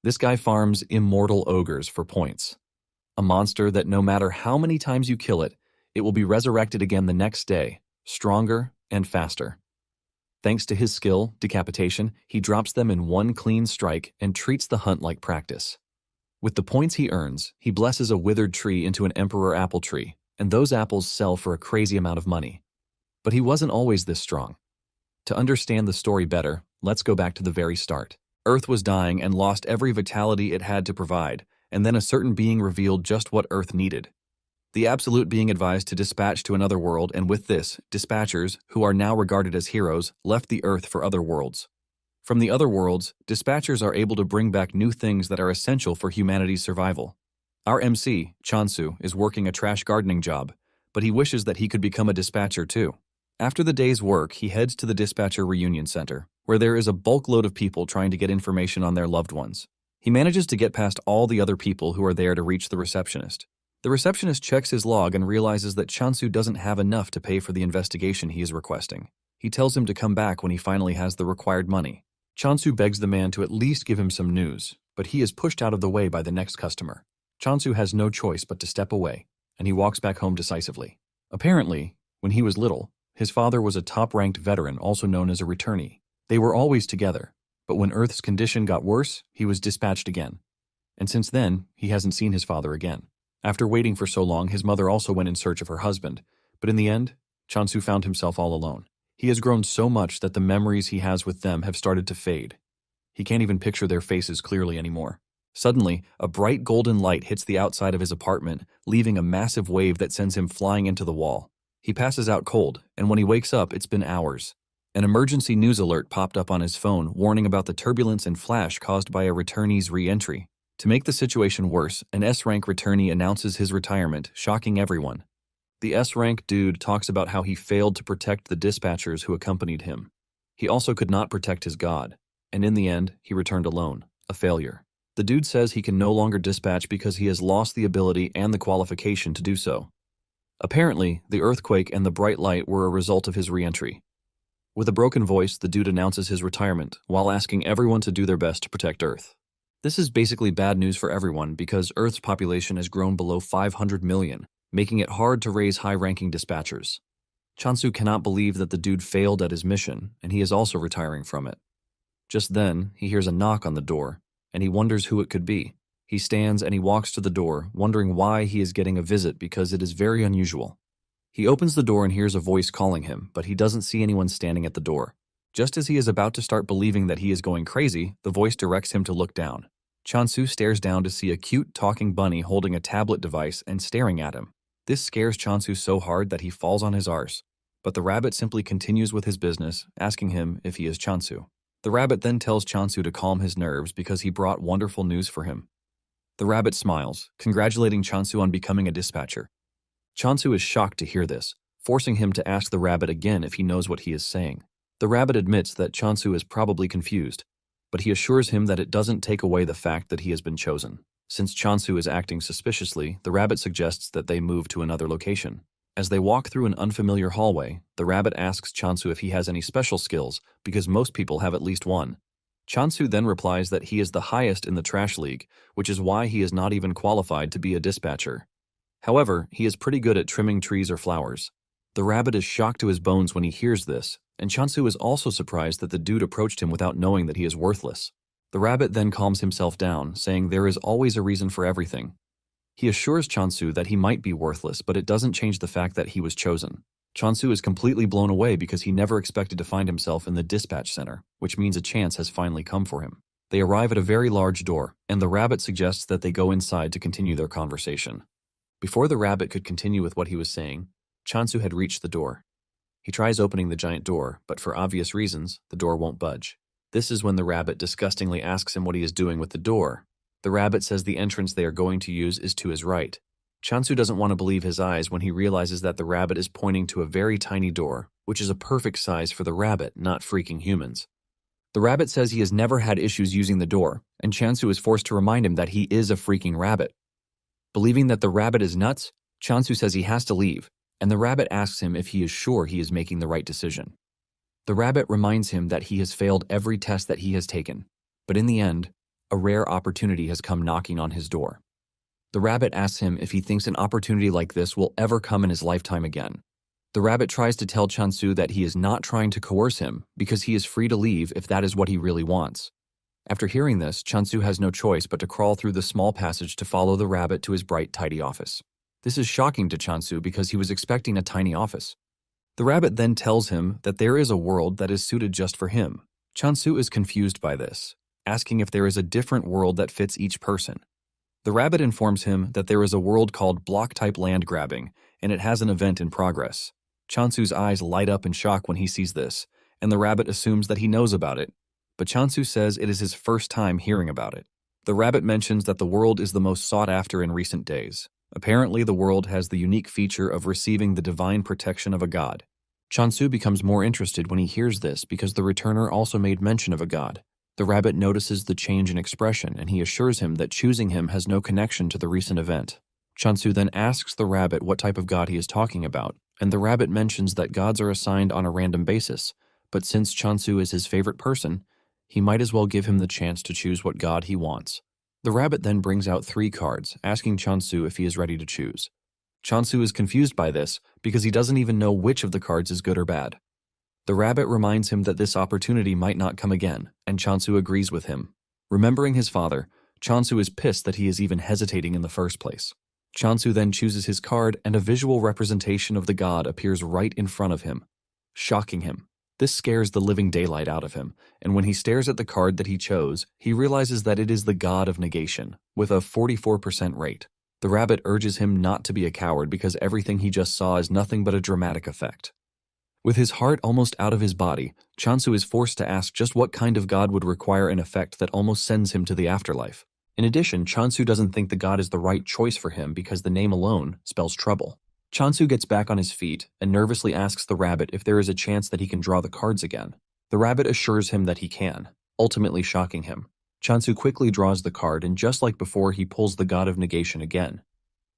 This guy farms immortal ogres for points. A monster that no matter how many times you kill it, it will be resurrected again the next day, stronger and faster. Thanks to his skill, decapitation, he drops them in one clean strike and treats the hunt like practice. With the points he earns, he blesses a withered tree into an emperor apple tree, and those apples sell for a crazy amount of money. But he wasn't always this strong. To understand the story better, let's go back to the very start. Earth was dying and lost every vitality it had to provide, and then a certain being revealed just what Earth needed. The Absolute being advised to dispatch to another world, and with this, dispatchers, who are now regarded as heroes, left the Earth for other worlds. From the other worlds, dispatchers are able to bring back new things that are essential for humanity's survival. Our MC, Chansu, is working a trash gardening job, but he wishes that he could become a dispatcher too. After the day's work, he heads to the dispatcher reunion center, where there is a bulk load of people trying to get information on their loved ones. He manages to get past all the other people who are there to reach the receptionist. The receptionist checks his log and realizes that Chansu doesn't have enough to pay for the investigation he is requesting. He tells him to come back when he finally has the required money. Chansu begs the man to at least give him some news, but he is pushed out of the way by the next customer. Chansu has no choice but to step away, and he walks back home decisively. Apparently, when he was little, his father was a top-ranked veteran, also known as a returnee. They were always together, but when Earth's condition got worse, he was dispatched again. And since then, he hasn't seen his father again. After waiting for so long, his mother also went in search of her husband, but in the end, Chansu found himself all alone. He has grown so much that the memories he has with them have started to fade. He can't even picture their faces clearly anymore. Suddenly, a bright golden light hits the outside of his apartment, leaving a massive wave that sends him flying into the wall. He passes out cold, and when he wakes up, it's been hours. An emergency news alert popped up on his phone, warning about the turbulence and flash caused by a returnee's re-entry. To make the situation worse, an S-rank returnee announces his retirement, shocking everyone. The S-rank dude talks about how he failed to protect the dispatchers who accompanied him. He also could not protect his god, and in the end, he returned alone, a failure. The dude says he can no longer dispatch because he has lost the ability and the qualification to do so. Apparently, the earthquake and the bright light were a result of his re-entry. With a broken voice, the dude announces his retirement, while asking everyone to do their best to protect Earth. This is basically bad news for everyone because Earth's population has grown below 500 million, making it hard to raise high-ranking dispatchers. Chansu cannot believe that the dude failed at his mission, and he is also retiring from it. Just then, he hears a knock on the door, and he wonders who it could be. He stands and he walks to the door, wondering why he is getting a visit because it is very unusual. He opens the door and hears a voice calling him, but he doesn't see anyone standing at the door. Just as he is about to start believing that he is going crazy, the voice directs him to look down. Chansu stares down to see a cute talking bunny holding a tablet device and staring at him. This scares Chansu so hard that he falls on his arse, but the rabbit simply continues with his business, asking him if he is Chansu. The rabbit then tells Chansu to calm his nerves because he brought wonderful news for him. The rabbit smiles, congratulating Chansu on becoming a dispatcher. Chansu is shocked to hear this, forcing him to ask the rabbit again if he knows what he is saying. The rabbit admits that Chansu is probably confused, but he assures him that it doesn't take away the fact that he has been chosen. Since Chansu is acting suspiciously, the rabbit suggests that they move to another location. As they walk through an unfamiliar hallway, the rabbit asks Chansu if he has any special skills, because most people have at least one. Chansu then replies that he is the highest in the trash league, which is why he is not even qualified to be a dispatcher. However, he is pretty good at trimming trees or flowers. The rabbit is shocked to his bones when he hears this, and Chansu is also surprised that the dude approached him without knowing that he is worthless. The rabbit then calms himself down, saying there is always a reason for everything. He assures Chansu that he might be worthless, but it doesn't change the fact that he was chosen. Chansu is completely blown away because he never expected to find himself in the dispatch center, which means a chance has finally come for him. They arrive at a very large door, and the rabbit suggests that they go inside to continue their conversation. Before the rabbit could continue with what he was saying, Chansu had reached the door. He tries opening the giant door, but for obvious reasons, the door won't budge. This is when the rabbit disgustingly asks him what he is doing with the door. The rabbit says the entrance they are going to use is to his right. Chansu doesn't want to believe his eyes when he realizes that the rabbit is pointing to a very tiny door, which is a perfect size for the rabbit, not freaking humans. The rabbit says he has never had issues using the door, and Chansu is forced to remind him that he is a freaking rabbit. Believing that the rabbit is nuts, Chansu says he has to leave, and the rabbit asks him if he is sure he is making the right decision. The rabbit reminds him that he has failed every test that he has taken, but in the end, a rare opportunity has come knocking on his door. The rabbit asks him if he thinks an opportunity like this will ever come in his lifetime again. The rabbit tries to tell Chansu that he is not trying to coerce him because he is free to leave if that is what he really wants. After hearing this, Chansu has no choice but to crawl through the small passage to follow the rabbit to his bright, tidy office. This is shocking to Chansu because he was expecting a tiny office. The rabbit then tells him that there is a world that is suited just for him. Chansu is confused by this, asking if there is a different world that fits each person. The rabbit informs him that there is a world called block-type land grabbing, and it has an event in progress. Chansu's eyes light up in shock when he sees this, and the rabbit assumes that he knows about it, but Chansu says it is his first time hearing about it. The rabbit mentions that the world is the most sought after in recent days. Apparently, the world has the unique feature of receiving the divine protection of a god. Chansu becomes more interested when he hears this because the returner also made mention of a god. The rabbit notices the change in expression, and he assures him that choosing him has no connection to the recent event. Chansu then asks the rabbit what type of god he is talking about, and the rabbit mentions that gods are assigned on a random basis, but since Chansu is his favorite person, he might as well give him the chance to choose what god he wants. The rabbit then brings out 3 cards, asking Chansu if he is ready to choose. Chansu is confused by this because he doesn't even know which of the cards is good or bad. The rabbit reminds him that this opportunity might not come again, and Chansu agrees with him. Remembering his father, Chansu is pissed that he is even hesitating in the first place. Chansu then chooses his card, and a visual representation of the god appears right in front of him, shocking him. This scares the living daylight out of him, and when he stares at the card that he chose, he realizes that it is the god of negation, with a 44% rate. The rabbit urges him not to be a coward because everything he just saw is nothing but a dramatic effect. With his heart almost out of his body, Chansu is forced to ask just what kind of god would require an effect that almost sends him to the afterlife. In addition, Chansu doesn't think the god is the right choice for him because the name alone spells trouble. Chansu gets back on his feet and nervously asks the rabbit if there is a chance that he can draw the cards again. The rabbit assures him that he can, ultimately shocking him. Chansu quickly draws the card, and just like before, he pulls the god of negation again.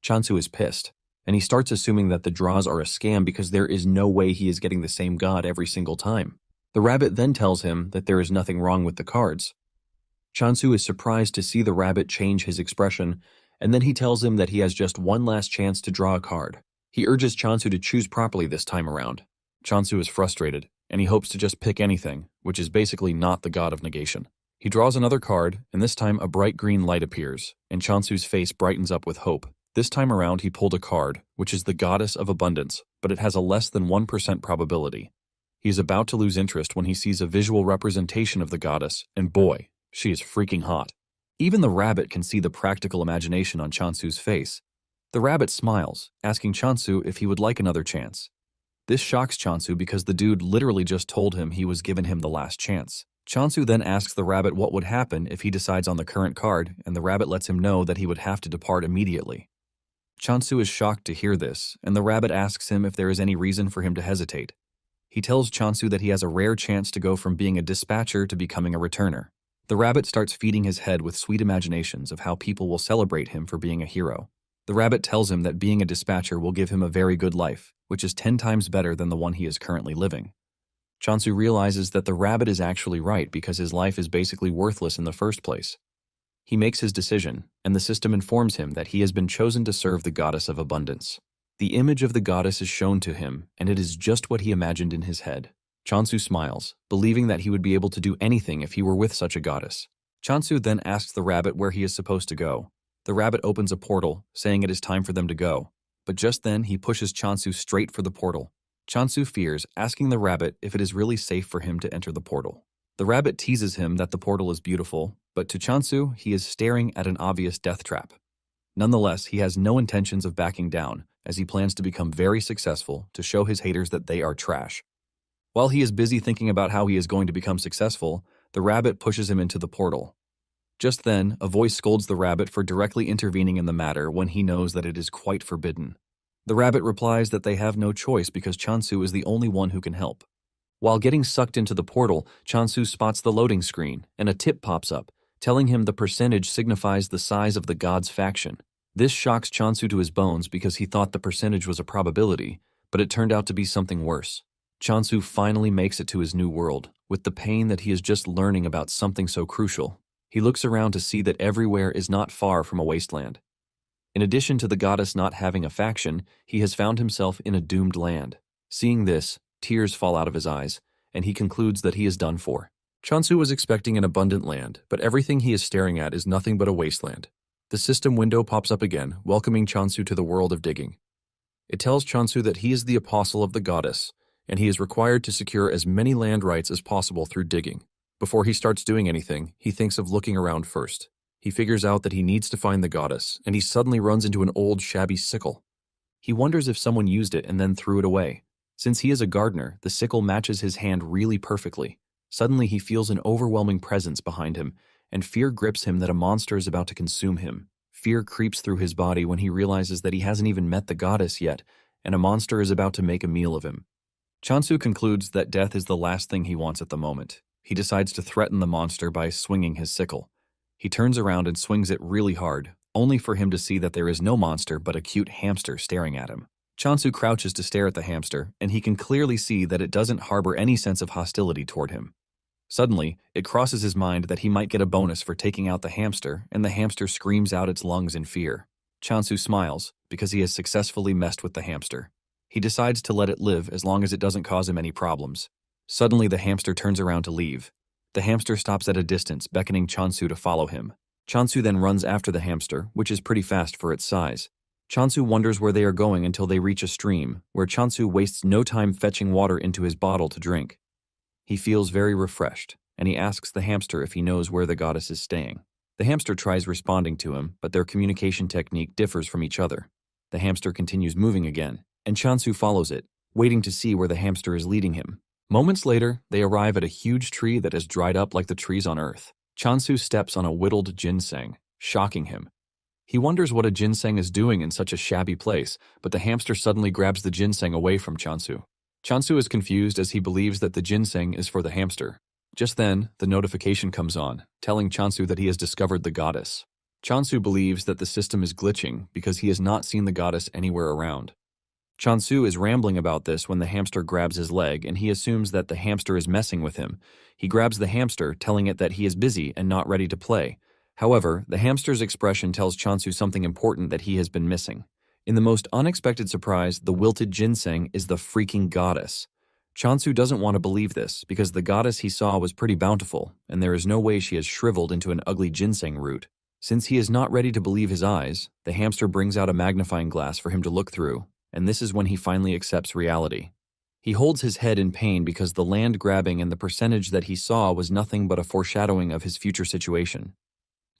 Chansu is pissed, and he starts assuming that the draws are a scam because there is no way he is getting the same god every single time. The rabbit then tells him that there is nothing wrong with the cards. Chansu is surprised to see the rabbit change his expression, and then he tells him that he has just one last chance to draw a card. He urges Chansu to choose properly this time around. Chansu is frustrated, and he hopes to just pick anything, which is basically not the god of negation. He draws another card, and this time a bright green light appears, and Chansu's face brightens up with hope. This time around he pulled a card, which is the goddess of abundance, but it has a less than 1% probability. He is about to lose interest when he sees a visual representation of the goddess, and boy, she is freaking hot. Even the rabbit can see the practical imagination on Chansu's face. The rabbit smiles, asking Chansu if he would like another chance. This shocks Chansu because the dude literally just told him he was giving him the last chance. Chansu then asks the rabbit what would happen if he decides on the current card, and the rabbit lets him know that he would have to depart immediately. Chansu is shocked to hear this, and the rabbit asks him if there is any reason for him to hesitate. He tells Chansu that he has a rare chance to go from being a dispatcher to becoming a returner. The rabbit starts feeding his head with sweet imaginations of how people will celebrate him for being a hero. The rabbit tells him that being a dispatcher will give him a very good life, which is 10 times better than the one he is currently living. Chansu realizes that the rabbit is actually right because his life is basically worthless in the first place. He makes his decision, and the system informs him that he has been chosen to serve the goddess of abundance. The image of the goddess is shown to him, and it is just what he imagined in his head. Chansu smiles, believing that he would be able to do anything if he were with such a goddess. Chansu then asks the rabbit where he is supposed to go. The rabbit opens a portal, saying it is time for them to go. But just then, he pushes Chansu straight for the portal. Chansu fears, asking the rabbit if it is really safe for him to enter the portal. The rabbit teases him that the portal is beautiful, but to Chansu, he is staring at an obvious death trap. Nonetheless, he has no intentions of backing down, as he plans to become very successful to show his haters that they are trash. While he is busy thinking about how he is going to become successful, the rabbit pushes him into the portal. Just then, a voice scolds the rabbit for directly intervening in the matter when he knows that it is quite forbidden. The rabbit replies that they have no choice because Chansu is the only one who can help. While getting sucked into the portal, Chansu spots the loading screen, and a tip pops up, telling him the percentage signifies the size of the god's faction. This shocks Chansu to his bones because he thought the percentage was a probability, but it turned out to be something worse. Chansu finally makes it to his new world, with the pain that he is just learning about something so crucial. He looks around to see that everywhere is not far from a wasteland. In addition to the goddess not having a faction, he has found himself in a doomed land. Seeing this, tears fall out of his eyes, and he concludes that he is done for. Chansu was expecting an abundant land, but everything he is staring at is nothing but a wasteland. The system window pops up again, welcoming Chansu to the world of digging. It tells Chansu that he is the apostle of the goddess, and he is required to secure as many land rights as possible through digging. Before he starts doing anything, he thinks of looking around first. He figures out that he needs to find the goddess, and he suddenly runs into an old, shabby sickle. He wonders if someone used it and then threw it away. Since he is a gardener, the sickle matches his hand really perfectly. Suddenly he feels an overwhelming presence behind him, and fear grips him that a monster is about to consume him. Fear creeps through his body when he realizes that he hasn't even met the goddess yet, and a monster is about to make a meal of him. Chansu concludes that death is the last thing he wants at the moment. He decides to threaten the monster by swinging his sickle. He turns around and swings it really hard, only for him to see that there is no monster but a cute hamster staring at him. Chansu crouches to stare at the hamster, and he can clearly see that it doesn't harbor any sense of hostility toward him. Suddenly, it crosses his mind that he might get a bonus for taking out the hamster, and the hamster screams out its lungs in fear. Chansu smiles, because he has successfully messed with the hamster. He decides to let it live as long as it doesn't cause him any problems. Suddenly, the hamster turns around to leave. The hamster stops at a distance, beckoning Chansu to follow him. Chansu then runs after the hamster, which is pretty fast for its size. Chansu wonders where they are going until they reach a stream, where Chansu wastes no time fetching water into his bottle to drink. He feels very refreshed, and he asks the hamster if he knows where the goddess is staying. The hamster tries responding to him, but their communication technique differs from each other. The hamster continues moving again, and Chansu follows it, waiting to see where the hamster is leading him. Moments later, they arrive at a huge tree that has dried up like the trees on Earth. Chansu steps on a whittled ginseng, shocking him. He wonders what a ginseng is doing in such a shabby place, but the hamster suddenly grabs the ginseng away from Chansu. Chansu is confused as he believes that the ginseng is for the hamster. Just then, the notification comes on, telling Chansu that he has discovered the goddess. Chansu believes that the system is glitching because he has not seen the goddess anywhere around. Chansu is rambling about this when the hamster grabs his leg, and he assumes that the hamster is messing with him. He grabs the hamster, telling it that he is busy and not ready to play. However, the hamster's expression tells Chansu something important that he has been missing. In the most unexpected surprise, the wilted ginseng is the freaking goddess. Chansu doesn't want to believe this because the goddess he saw was pretty bountiful, and there is no way she has shriveled into an ugly ginseng root. Since he is not ready to believe his eyes, the hamster brings out a magnifying glass for him to look through, and this is when he finally accepts reality. He holds his head in pain because the land grabbing and the percentage that he saw was nothing but a foreshadowing of his future situation.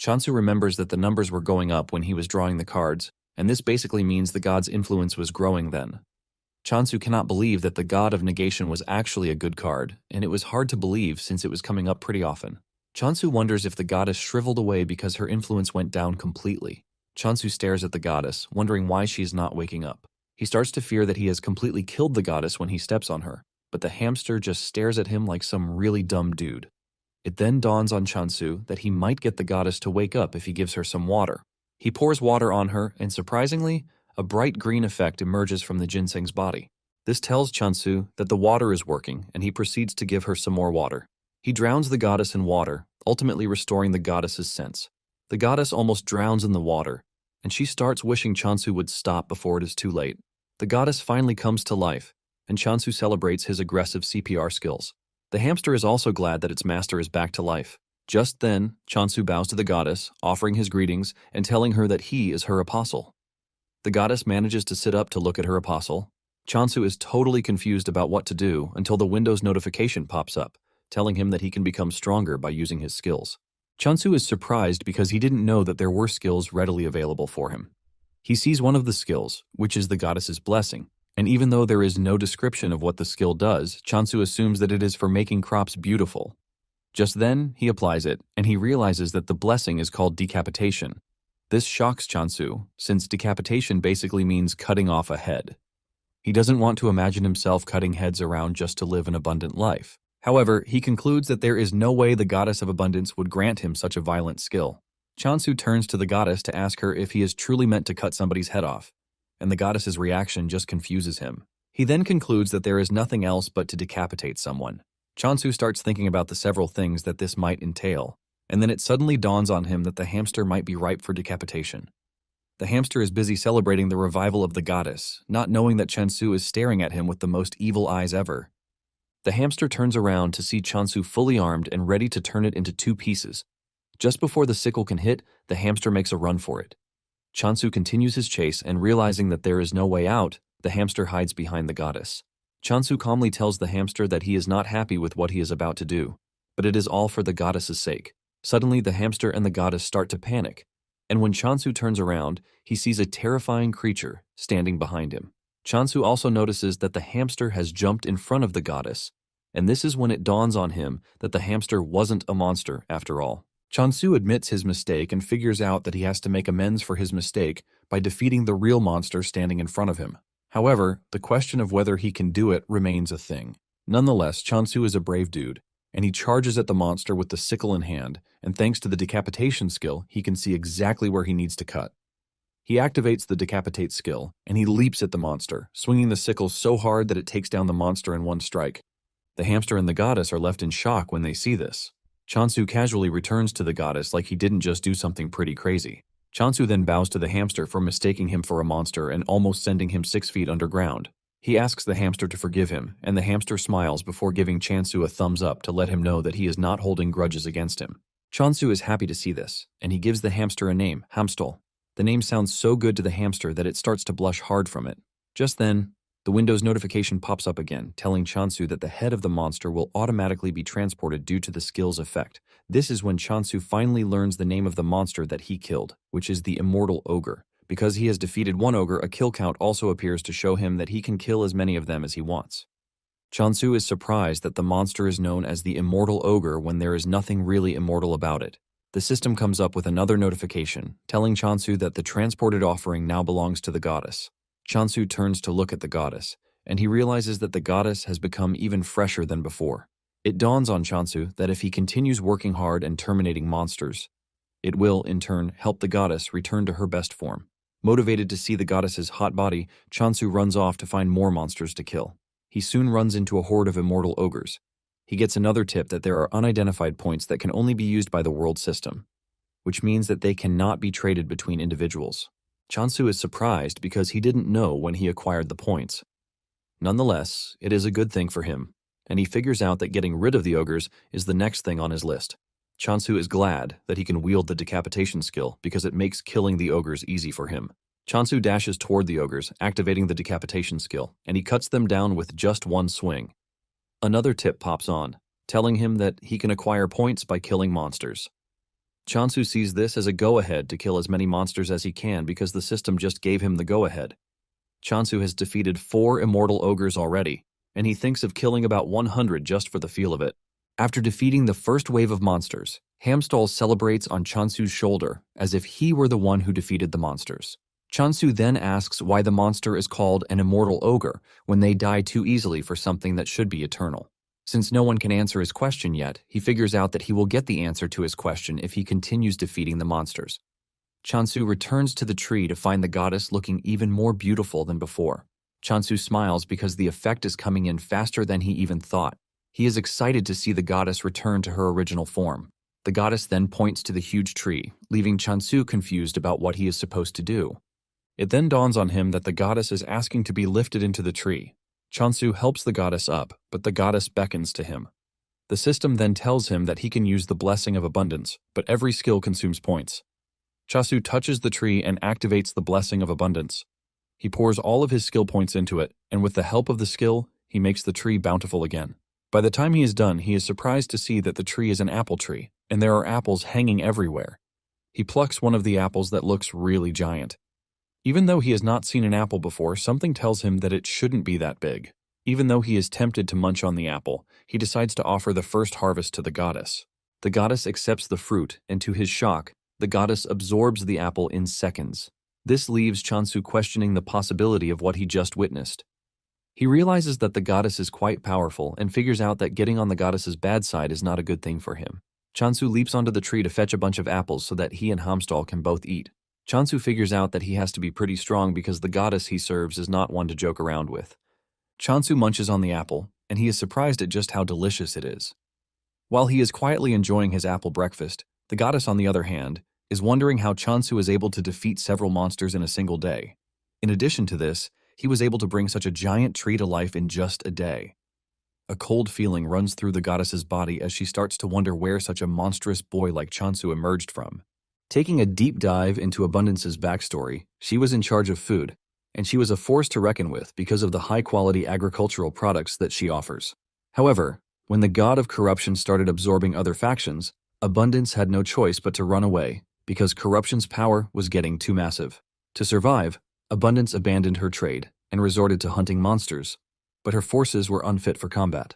Chansu remembers that the numbers were going up when he was drawing the cards, and this basically means the god's influence was growing then. Chansu cannot believe that the god of negation was actually a good card, and it was hard to believe since it was coming up pretty often. Chansu wonders if the goddess shriveled away because her influence went down completely. Chansu stares at the goddess, wondering why she is not waking up. He starts to fear that he has completely killed the goddess when he steps on her, but the hamster just stares at him like some really dumb dude. It then dawns on Chansu that he might get the goddess to wake up if he gives her some water. He pours water on her, and surprisingly, a bright green effect emerges from the ginseng's body. This tells Chansu that the water is working, and he proceeds to give her some more water. He drowns the goddess in water, ultimately restoring the goddess's sense. The goddess almost drowns in the water, and she starts wishing Chansu would stop before it is too late. The goddess finally comes to life, and Chansu celebrates his aggressive CPR skills. The hamster is also glad that its master is back to life. Just then, Chansu bows to the goddess, offering his greetings and telling her that he is her apostle. The goddess manages to sit up to look at her apostle. Chansu is totally confused about what to do until the Windows notification pops up, telling him that he can become stronger by using his skills. Chansu is surprised because he didn't know that there were skills readily available for him. He sees one of the skills, which is the goddess's blessing, and even though there is no description of what the skill does, Chansu assumes that it is for making crops beautiful. Just then, he applies it, and he realizes that the blessing is called decapitation. This shocks Chansu, since decapitation basically means cutting off a head. He doesn't want to imagine himself cutting heads around just to live an abundant life. However, he concludes that there is no way the goddess of abundance would grant him such a violent skill. Chansu turns to the goddess to ask her if he is truly meant to cut somebody's head off, and the goddess's reaction just confuses him. He then concludes that there is nothing else but to decapitate someone. Chansu starts thinking about the several things that this might entail. And then it suddenly dawns on him that the hamster might be ripe for decapitation. The hamster is busy celebrating the revival of the goddess, not knowing that Chansu is staring at him with the most evil eyes ever. The hamster turns around to see Chansu fully armed and ready to turn it into 2 pieces. Just before the sickle can hit, the hamster makes a run for it. Chansu continues his chase, and realizing that there is no way out, the hamster hides behind the goddess. Chansu calmly tells the hamster that he is not happy with what he is about to do, but it is all for the goddess's sake. Suddenly, the hamster and the goddess start to panic, and when Chansu turns around, he sees a terrifying creature standing behind him. Chansu also notices that the hamster has jumped in front of the goddess, and this is when it dawns on him that the hamster wasn't a monster after all. Chansu admits his mistake and figures out that he has to make amends for his mistake by defeating the real monster standing in front of him. However, the question of whether he can do it remains a thing. Nonetheless, Chansu is a brave dude, and he charges at the monster with the sickle in hand, and thanks to the decapitation skill, he can see exactly where he needs to cut. He activates the decapitate skill, and he leaps at the monster, swinging the sickle so hard that it takes down the monster in one strike. The hamster and the goddess are left in shock when they see this. Chansu casually returns to the goddess like he didn't just do something pretty crazy. Chansu then bows to the hamster for mistaking him for a monster and almost sending him 6 feet underground. He asks the hamster to forgive him, and the hamster smiles before giving Chansu a thumbs up to let him know that he is not holding grudges against him. Chansu is happy to see this, and he gives the hamster a name, Hamstol. The name sounds so good to the hamster that it starts to blush hard from it. Just then, the Windows notification pops up again, telling Chansu that the head of the monster will automatically be transported due to the skill's effect. This is when Chansu finally learns the name of the monster that he killed, which is the Immortal Ogre. Because he has defeated one ogre, a kill count also appears to show him that he can kill as many of them as he wants. Chansu is surprised that the monster is known as the Immortal Ogre when there is nothing really immortal about it. The system comes up with another notification, telling Chansu that the transported offering now belongs to the goddess. Chansu turns to look at the goddess, and he realizes that the goddess has become even fresher than before. It dawns on Chansu that if he continues working hard and terminating monsters, it will, in turn, help the goddess return to her best form. Motivated to see the goddess's hot body, Chansu runs off to find more monsters to kill. He soon runs into a horde of immortal ogres. He gets another tip that there are unidentified points that can only be used by the world system, which means that they cannot be traded between individuals. Chansu is surprised because he didn't know when he acquired the points. Nonetheless, it is a good thing for him, and he figures out that getting rid of the ogres is the next thing on his list. Chansu is glad that he can wield the decapitation skill because it makes killing the ogres easy for him. Chansu dashes toward the ogres, activating the decapitation skill, and he cuts them down with just one swing. Another tip pops on, telling him that he can acquire points by killing monsters. Chansu sees this as a go-ahead to kill as many monsters as he can because the system just gave him the go-ahead. Chansu has defeated 4 immortal ogres already, and he thinks of killing about 100 just for the feel of it. After defeating the first wave of monsters, Hamstol celebrates on Chansu's shoulder as if he were the one who defeated the monsters. Chansu then asks why the monster is called an immortal ogre when they die too easily for something that should be eternal. Since no one can answer his question yet, he figures out that he will get the answer to his question if he continues defeating the monsters. Chansu returns to the tree to find the goddess looking even more beautiful than before. Chansu smiles because the effect is coming in faster than he even thought. He is excited to see the goddess return to her original form. The goddess then points to the huge tree, leaving Chansu confused about what he is supposed to do. It then dawns on him that the goddess is asking to be lifted into the tree. Chansu helps the goddess up, but the goddess beckons to him. The system then tells him that he can use the Blessing of Abundance, but every skill consumes points. Chansu touches the tree and activates the Blessing of Abundance. He pours all of his skill points into it, and with the help of the skill, he makes the tree bountiful again. By the time he is done, he is surprised to see that the tree is an apple tree, and there are apples hanging everywhere. He plucks one of the apples that looks really giant. Even though he has not seen an apple before, something tells him that it shouldn't be that big. Even though he is tempted to munch on the apple, he decides to offer the first harvest to the goddess. The goddess accepts the fruit, and to his shock, the goddess absorbs the apple in seconds. This leaves Chansu questioning the possibility of what he just witnessed. He realizes that the goddess is quite powerful and figures out that getting on the goddess's bad side is not a good thing for him. Chansu leaps onto the tree to fetch a bunch of apples so that he and Hamstol can both eat. Chansu figures out that he has to be pretty strong because the goddess he serves is not one to joke around with. Chansu munches on the apple, and he is surprised at just how delicious it is. While he is quietly enjoying his apple breakfast, The goddess, on the other hand, is wondering how Chansu is able to defeat several monsters in a single day. In addition to this, he was able to bring such a giant tree to life in just a day. A cold feeling runs through the goddess's body as she starts to wonder where such a monstrous boy like Chansu emerged from. Taking a deep dive into Abundance's backstory, she was in charge of food, and she was a force to reckon with because of the high-quality agricultural products that she offers. However, when the god of corruption started absorbing other factions, Abundance had no choice but to run away because corruption's power was getting too massive. To survive, Abundance abandoned her trade and resorted to hunting monsters, but her forces were unfit for combat.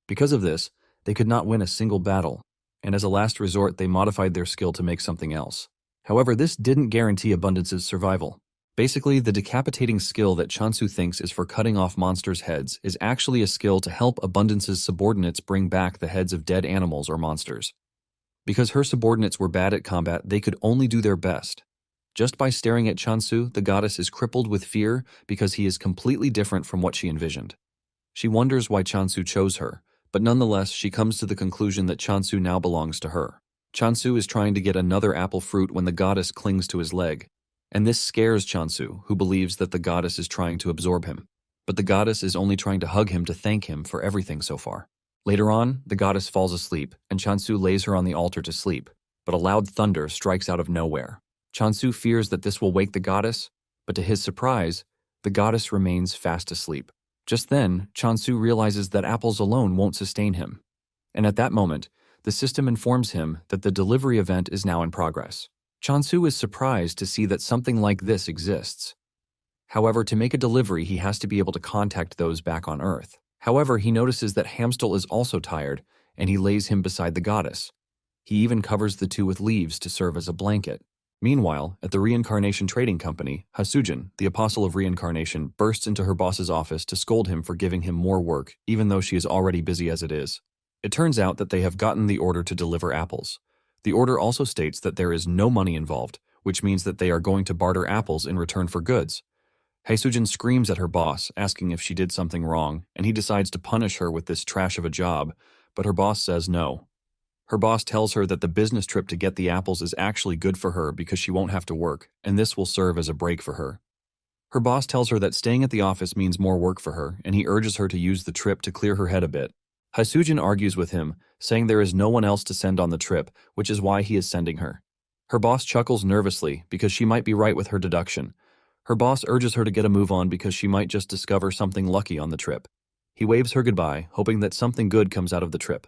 Because of this, they could not win a single battle, and as a last resort they modified their skill to make something else. However, this didn't guarantee Abundance's survival. Basically, the decapitating skill that Chansu thinks is for cutting off monsters' heads is actually a skill to help Abundance's subordinates bring back the heads of dead animals or monsters. Because her subordinates were bad at combat, they could only do their best. Just by staring at Chansu, the goddess is crippled with fear because he is completely different from what she envisioned. She wonders why Chansu chose her, but nonetheless she comes to the conclusion that Chansu now belongs to her. Chansu is trying to get another apple fruit when the goddess clings to his leg, and this scares Chansu, who believes that the goddess is trying to absorb him. But the goddess is only trying to hug him to thank him for everything so far. Later on, the goddess falls asleep, and Chansu lays her on the altar to sleep, but a loud thunder strikes out of nowhere. Chansu fears that this will wake the goddess, but to his surprise, the goddess remains fast asleep. Just then, Chansu realizes that apples alone won't sustain him. And at that moment, the system informs him that the delivery event is now in progress. Chansu is surprised to see that something like this exists. However, to make a delivery, he has to be able to contact those back on Earth. However, he notices that Hamstel is also tired, and he lays him beside the goddess. He even covers the two with leaves to serve as a blanket. Meanwhile, at the Reincarnation Trading Company, Hasujin, the Apostle of Reincarnation, bursts into her boss's office to scold him for giving him more work, even though she is already busy as it is. It turns out that they have gotten the order to deliver apples. The order also states that there is no money involved, which means that they are going to barter apples in return for goods. Haesujin screams at her boss, asking if she did something wrong, and he decides to punish her with this trash of a job, but her boss says no. Her boss tells her that the business trip to get the apples is actually good for her because she won't have to work, and this will serve as a break for her. Her boss tells her that staying at the office means more work for her, and he urges her to use the trip to clear her head a bit. Haesujin argues with him, saying there is no one else to send on the trip, which is why he is sending her. Her boss chuckles nervously because she might be right with her deduction. Her boss urges her to get a move on because she might just discover something lucky on the trip. He waves her goodbye, hoping that something good comes out of the trip.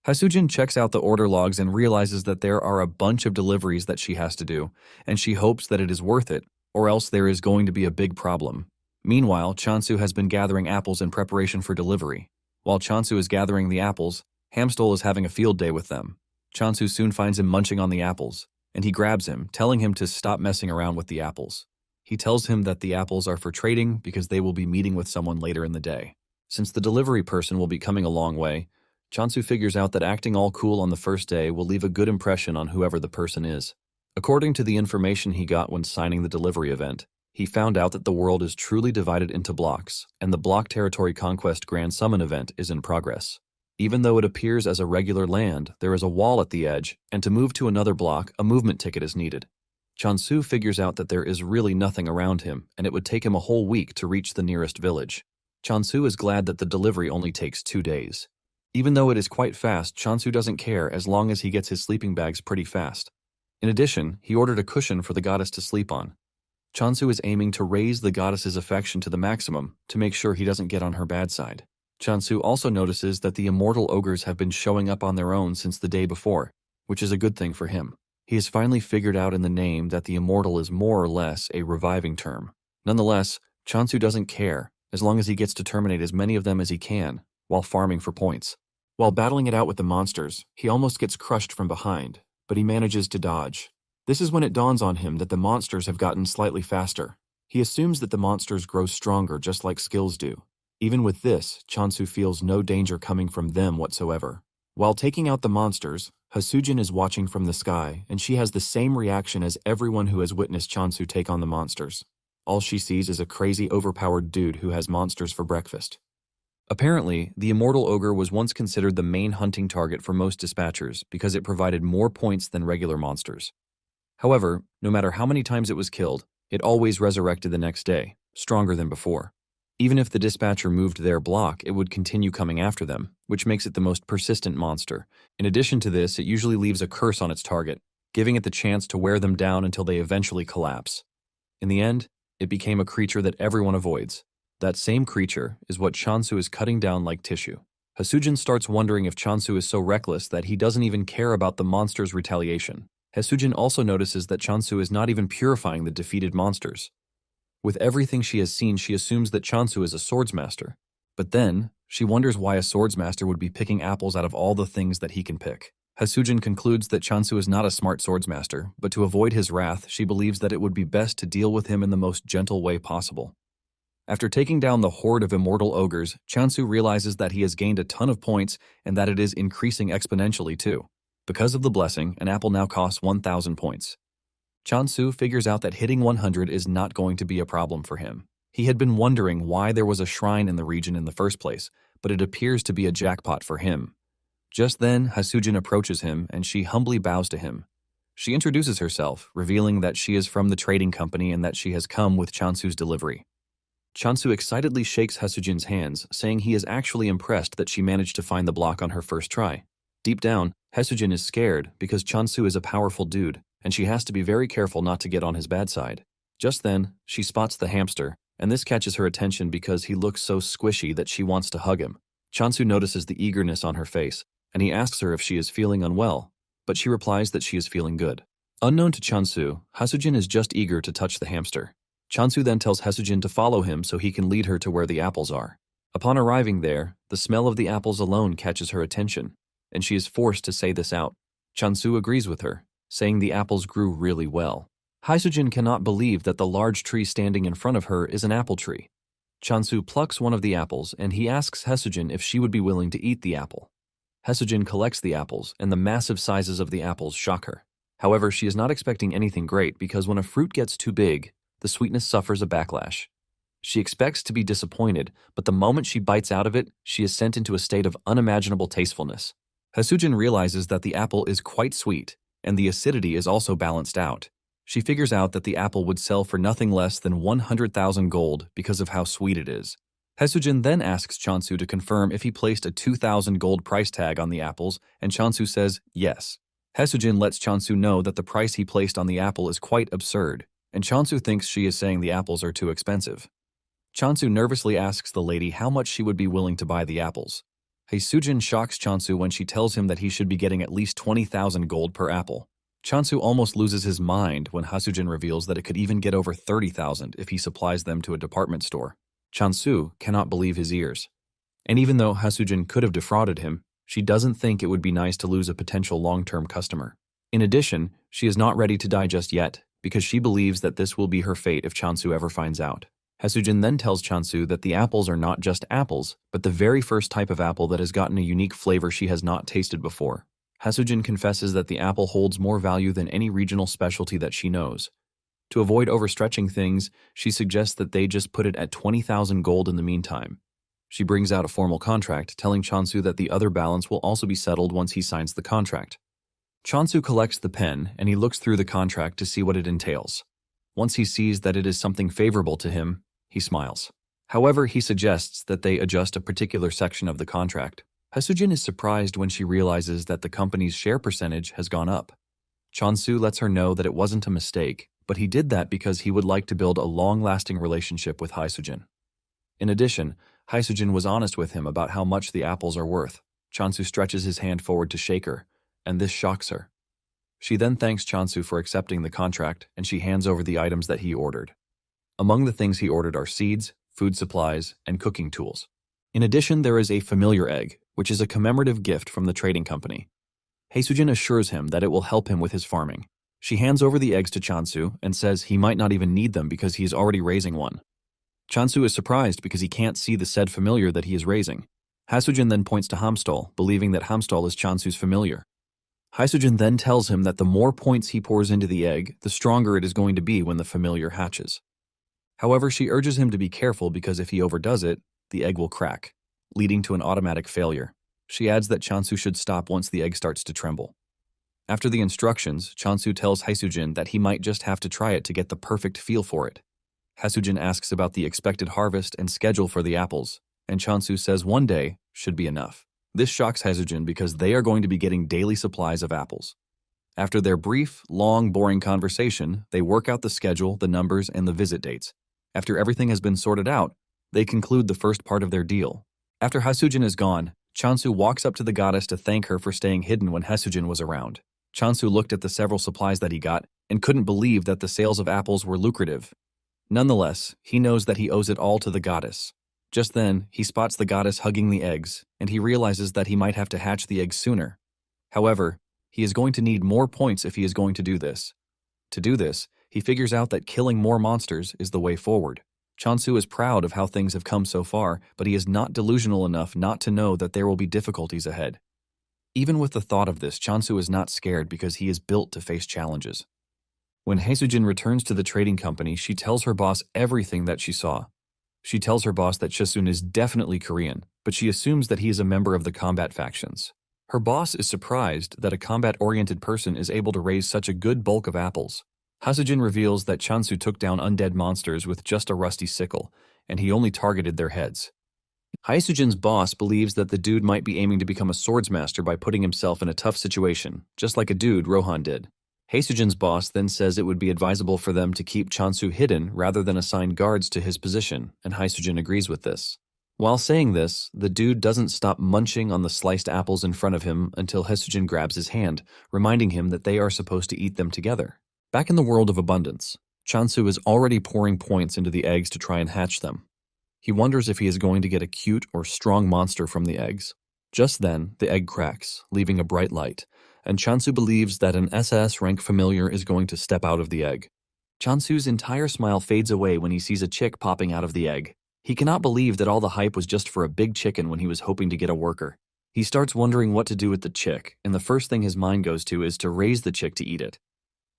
Haesujin checks out the order logs and realizes that there are a bunch of deliveries that she has to do, and she hopes that it is worth it, or else there is going to be a big problem. Meanwhile, Chansu has been gathering apples in preparation for delivery. While Chansu is gathering the apples, Hamstel is having a field day with them. Chansu soon finds him munching on the apples, and he grabs him, telling him to stop messing around with the apples. He tells him that the apples are for trading because they will be meeting with someone later in the day. Since the delivery person will be coming a long way, Chansu figures out that acting all cool on the first day will leave a good impression on whoever the person is. According to the information he got when signing the delivery event, he found out that the world is truly divided into blocks, and the Block Territory Conquest Grand Summon event is in progress. Even though it appears as a regular land, there is a wall at the edge, and to move to another block, a movement ticket is needed. Chansu figures out that there is really nothing around him, and it would take him a whole week to reach the nearest village. Chansu is glad that the delivery only takes 2 days. Even though it is quite fast, Chansu doesn't care as long as he gets his sleeping bags pretty fast. In addition, he ordered a cushion for the goddess to sleep on. Chansu is aiming to raise the goddess's affection to the maximum to make sure he doesn't get on her bad side. Chansu also notices that the immortal ogres have been showing up on their own since the day before, which is a good thing for him. He has finally figured out in the name that the immortal is more or less a reviving term. Nonetheless, Chansu doesn't care, as long as he gets to terminate as many of them as he can, while farming for points. While battling it out with the monsters, he almost gets crushed from behind, but he manages to dodge. This is when it dawns on him that the monsters have gotten slightly faster. He assumes that the monsters grow stronger just like skills do. Even with this, Chansu feels no danger coming from them whatsoever. While taking out the monsters, Hasujin is watching from the sky, and she has the same reaction as everyone who has witnessed Chansu take on the monsters. All she sees is a crazy, overpowered dude who has monsters for breakfast. Apparently, the immortal ogre was once considered the main hunting target for most dispatchers because it provided more points than regular monsters. However, no matter how many times it was killed, it always resurrected the next day, stronger than before. Even if the dispatcher moved their block, it would continue coming after them, which makes it the most persistent monster. In addition to this, it usually leaves a curse on its target, giving it the chance to wear them down until they eventually collapse. In the end, it became a creature that everyone avoids. That same creature is what Chansu is cutting down like tissue. Hasujin starts wondering if Chansu is so reckless that he doesn't even care about the monster's retaliation. Hasujin also notices that Chansu is not even purifying the defeated monsters. With everything she has seen, she assumes that Chansu is a swordsmaster. But then, she wonders why a swordsmaster would be picking apples out of all the things that he can pick. Hasujin concludes that Chansu is not a smart swordsmaster, but to avoid his wrath, she believes that it would be best to deal with him in the most gentle way possible. After taking down the horde of immortal ogres, Chansu realizes that he has gained a ton of points and that it is increasing exponentially too. Because of the blessing, an apple now costs 1,000 points. Chansu figures out that hitting 100 is not going to be a problem for him. He had been wondering why there was a shrine in the region in the first place, but it appears to be a jackpot for him. Just then, Hasujin approaches him and she humbly bows to him. She introduces herself, revealing that she is from the trading company and that she has come with Chansu's delivery. Chansu excitedly shakes Hasujin's hands, saying he is actually impressed that she managed to find the block on her first try. Deep down, Hasujin is scared because Chansu is a powerful dude, and she has to be very careful not to get on his bad side. Just then, she spots the hamster, and this catches her attention because he looks so squishy that she wants to hug him. Chansu notices the eagerness on her face, and he asks her if she is feeling unwell, but she replies that she is feeling good. Unknown to Chansu, Hasujin is just eager to touch the hamster. Chansu then tells Hasujin to follow him so he can lead her to where the apples are. Upon arriving there, the smell of the apples alone catches her attention, and she is forced to say this out. Chansu agrees with her, saying the apples grew really well. Hasujin cannot believe that the large tree standing in front of her is an apple tree. Chansu plucks one of the apples and he asks Hasujin if she would be willing to eat the apple. Hasujin collects the apples, and the massive sizes of the apples shock her. However, she is not expecting anything great because when a fruit gets too big, the sweetness suffers a backlash. She expects to be disappointed, but the moment she bites out of it, she is sent into a state of unimaginable tastefulness. Hasujin realizes that the apple is quite sweet, and the acidity is also balanced out. She figures out that the apple would sell for nothing less than 100,000 gold because of how sweet it is. Hasujin then asks Chansu to confirm if he placed a 2,000 gold price tag on the apples, and Chansu says yes. Hasujin lets Chansu know that the price he placed on the apple is quite absurd, and Chansu thinks she is saying the apples are too expensive. Chansu nervously asks the lady how much she would be willing to buy the apples. Hasujin shocks Chansu when she tells him that he should be getting at least 20,000 gold per apple. Chansu almost loses his mind when Hasujin reveals that it could even get over 30,000 if he supplies them to a department store. Chansu cannot believe his ears. And even though Hasujin could have defrauded him, she doesn't think it would be nice to lose a potential long-term customer. In addition, she is not ready to die just yet, because she believes that this will be her fate if Chansu ever finds out. Hasujin then tells Chansu that the apples are not just apples, but the very first type of apple that has gotten a unique flavor she has not tasted before. Hasujin confesses that the apple holds more value than any regional specialty that she knows. To avoid overstretching things, she suggests that they just put it at 20,000 gold in the meantime. She brings out a formal contract, telling Chansu that the other balance will also be settled once he signs the contract. Chansu collects the pen, and he looks through the contract to see what it entails. Once he sees that it is something favorable to him, he smiles. However, he suggests that they adjust a particular section of the contract. Hasujin is surprised when she realizes that the company's share percentage has gone up. Chansu lets her know that it wasn't a mistake, but he did that because he would like to build a long-lasting relationship with Hasujin. In addition, Hasujin was honest with him about how much the apples are worth. Chansu stretches his hand forward to shake her, and this shocks her. She then thanks Chansu for accepting the contract, and she hands over the items that he ordered. Among the things he ordered are seeds, food supplies, and cooking tools. In addition, there is a familiar egg, which is a commemorative gift from the trading company. Hasujin assures him that it will help him with his farming. She hands over the eggs to Chansu and says he might not even need them because he is already raising one. Chansu is surprised because he can't see the said familiar that he is raising. Hasujin then points to Hamstall, believing that Hamstall is Chansu's familiar. Hasujin then tells him that the more points he pours into the egg, the stronger it is going to be when the familiar hatches. However, she urges him to be careful because if he overdoes it, the egg will crack. leading to an automatic failure. She adds that Chansu should stop once the egg starts to tremble. After the instructions, Chansu tells Haesujin that he might just have to try it to get the perfect feel for it. Haesujin asks about the expected harvest and schedule for the apples, and Chansu says one day should be enough. This shocks Haesujin because they are going to be getting daily supplies of apples. After their brief, long, boring conversation, they work out the schedule, the numbers, and the visit dates. After everything has been sorted out, they conclude the first part of their deal. After Haesujin is gone, Chansu walks up to the goddess to thank her for staying hidden when Haesujin was around. Chansu looked at the several supplies that he got and couldn't believe that the sales of apples were lucrative. Nonetheless, he knows that he owes it all to the goddess. Just then, he spots the goddess hugging the eggs, and he realizes that he might have to hatch the eggs sooner. However, he is going to need more points if he is going to do this. To do this, he figures out that killing more monsters is the way forward. Chansu is proud of how things have come so far, but he is not delusional enough not to know that there will be difficulties ahead. Even with the thought of this, Chansu is not scared because he is built to face challenges. When Haesujin returns to the trading company, she tells her boss everything that she saw. She tells her boss that Chasun is definitely Korean, but she assumes that he is a member of the combat factions. Her boss is surprised that a combat-oriented person is able to raise such a good bulk of apples. Haesujin reveals that Chansu took down undead monsters with just a rusty sickle, and he only targeted their heads. Haesujin's boss believes that the dude might be aiming to become a swordsmaster by putting himself in a tough situation, just like a dude Rohan did. Haesujin's boss then says it would be advisable for them to keep Chansu hidden rather than assign guards to his position, and Haesujin agrees with this. While saying this, the dude doesn't stop munching on the sliced apples in front of him until Haesujin grabs his hand, reminding him that they are supposed to eat them together. Back in the world of abundance, Chansu is already pouring points into the eggs to try and hatch them. He wonders if he is going to get a cute or strong monster from the eggs. Just then, the egg cracks, leaving a bright light, and Chansu believes that an SS rank familiar is going to step out of the egg. Chansu's entire smile fades away when he sees a chick popping out of the egg. He cannot believe that all the hype was just for a big chicken when he was hoping to get a worker. He starts wondering what to do with the chick, and the first thing his mind goes to is to raise the chick to eat it.